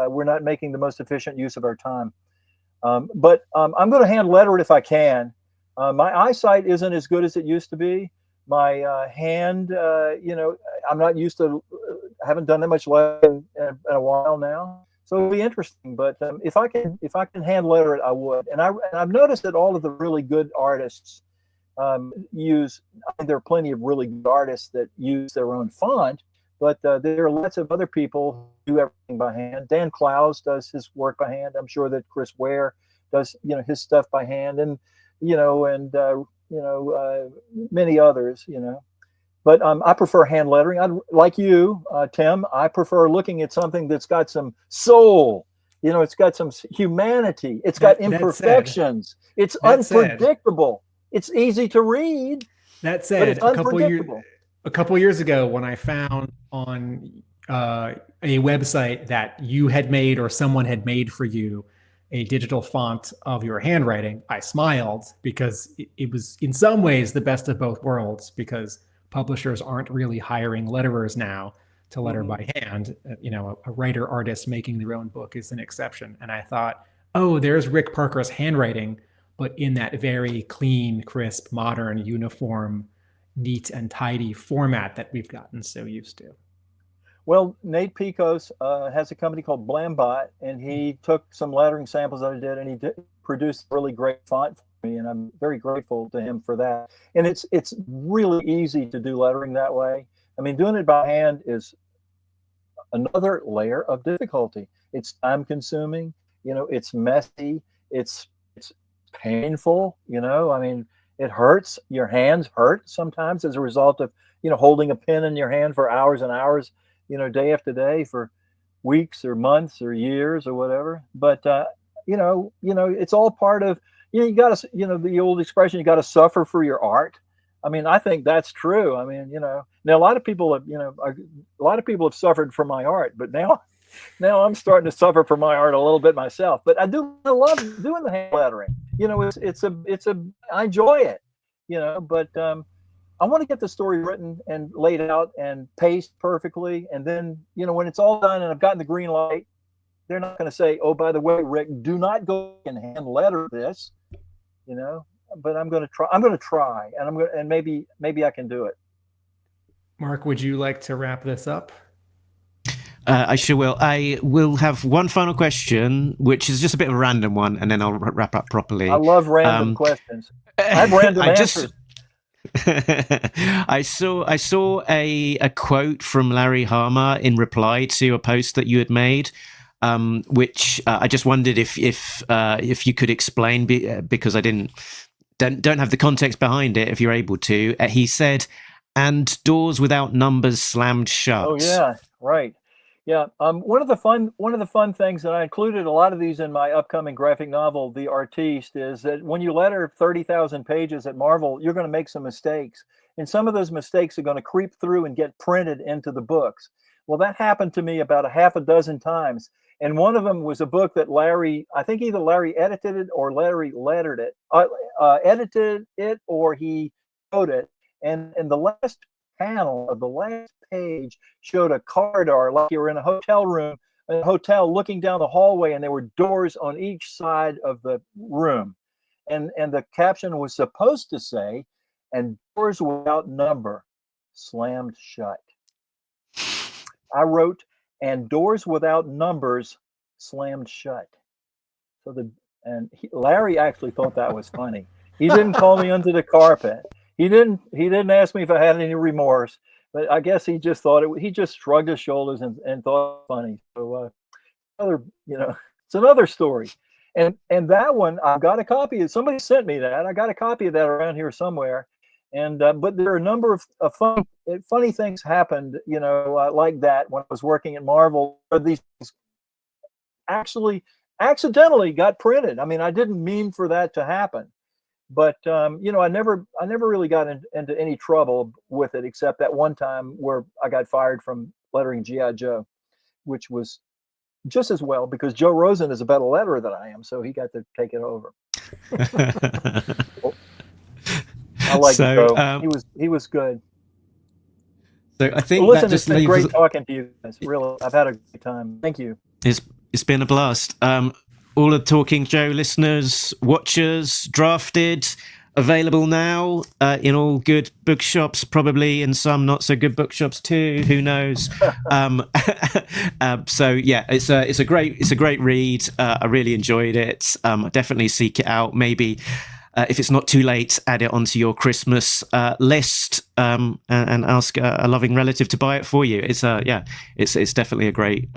we're not making the most efficient use of our time. But I'm going to hand letter it if I can. My eyesight isn't as good as it used to be. My hand, I'm not used to, haven't done that much lettering in a while now. So it'll be interesting. But if I can hand letter it, I would. And I've noticed that all of the really good artists use. There are plenty of really good artists that use their own font, but there are lots of other people who do everything by hand. Dan Clowes does his work by hand. I'm sure that Chris Ware does his stuff by hand, and many others. But I prefer hand lettering. Like you, Tim, I prefer looking at something that's got some soul. It's got some humanity. It's got imperfections. It's unpredictable. It's easy to read. That said, a couple years ago, when I found on a website that you had made or someone had made for you a digital font of your handwriting, I smiled because it was in some ways the best of both worlds, because publishers aren't really hiring letterers now to letter by hand. A writer artist making their own book is an exception. And I thought, oh, there's Rick Parker's handwriting, but in that very clean, crisp, modern, uniform, neat and tidy format that we've gotten so used to. Well, Nate Picos has a company called Blambot, and he took some lettering samples that I did, and he produced a really great font for me, and I'm very grateful to him for that. And it's really easy to do lettering that way. I mean, doing it by hand is another layer of difficulty. It's time consuming, it's messy, it's painful, I mean, it hurts. Your hands hurt sometimes as a result of, holding a pen in your hand for hours and hours, day after day for weeks or months or years or whatever. But, it's all part of, you got to, the old expression, you got to suffer for your art. I mean, I think that's true. I mean, now a lot of people have suffered for my art, but now I'm starting to suffer for my art a little bit myself. But I love doing the hand lettering. I enjoy it, but I want to get the story written and laid out and paced perfectly. And then, when it's all done and I've gotten the green light, they're not going to say, oh, by the way, Rick, do not go and hand letter this, but I'm going to try, and maybe I can do it. Mark, would you like to wrap this up? I sure will. I will have one final question, which is just a bit of a random one, and then I'll wrap up properly. I love random questions. I have random answers. I saw a quote from Larry Hama in reply to a post that you had made, which I just wondered if you could explain, because I don't have the context behind it. If you're able to, he said, "And doors without numbers slammed shut." Oh yeah, right. Yeah, one of the fun things, and I included a lot of these in my upcoming graphic novel, The Artiste, is that when you letter 30,000 pages at Marvel, you're going to make some mistakes, and some of those mistakes are going to creep through and get printed into the books. Well, that happened to me about a half a dozen times, and one of them was a book that I think either Larry edited it or Larry lettered it, edited it, or he wrote it, and the last panel of the last page showed a corridor like you were in a hotel room, looking down the hallway, and there were doors on each side of the room, and the caption was supposed to say, "And doors without number slammed shut." I wrote, "And doors without numbers slammed shut." So Larry actually thought that was funny. He didn't call me under the carpet. He didn't ask me if I had any remorse, but I guess he just thought he just shrugged his shoulders and thought it funny. So it's another story. And that one, I've got a copy. Somebody sent me that. I got a copy of that around here somewhere. And but there are a number of funny things happened, like that when I was working at Marvel. These actually accidentally got printed. I mean, I didn't mean for that to happen, but I never really got into any trouble with it, except that one time where I got fired from lettering G.I. Joe, which was just as well because Joe Rosen is a better letterer than I am, so he got to take it over. I like Joe. He was good. So I think listen, that it's been great talking to you guys. Really, I've had a great time. Thank you. It's been a blast. All the Talking Joe listeners, watchers, drafted, available now in all good bookshops, probably in some not so good bookshops too. Who knows? So yeah, it's a great read. I really enjoyed it. Definitely seek it out. Maybe. If it's not too late, add it onto your Christmas list and ask a loving relative to buy it for you. It's definitely a great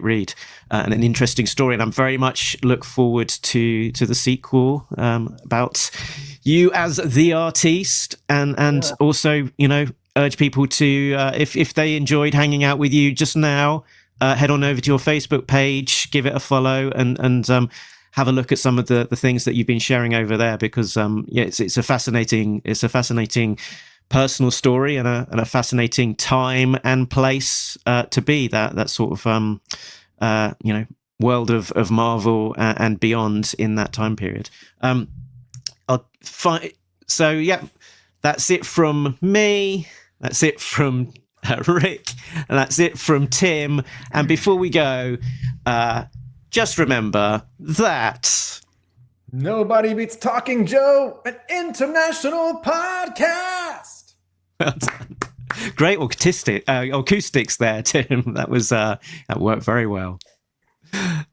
read and an interesting story. And I'm very much look forward to the sequel about you as the artiste, and also urge people to if they enjoyed hanging out with you just now, head on over to your Facebook page, give it a follow, and have a look at some of the things that you've been sharing over there, because it's a fascinating personal story and a fascinating time and place to be that sort of world of Marvel and beyond in that time period. So yeah, that's it from me. That's it from Rick, and that's it from Tim. And before we go, just remember that nobody beats Talking Joe, an international podcast. Well done. Great acoustics there, Tim. That worked very well.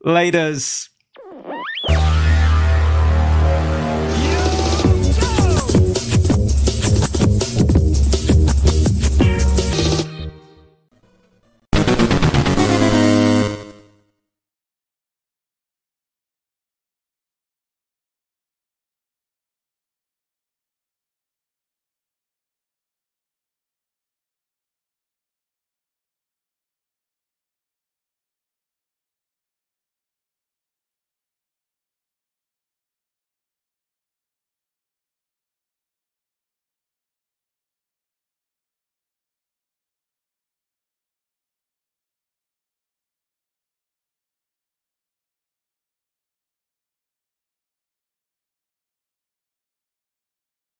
Laters.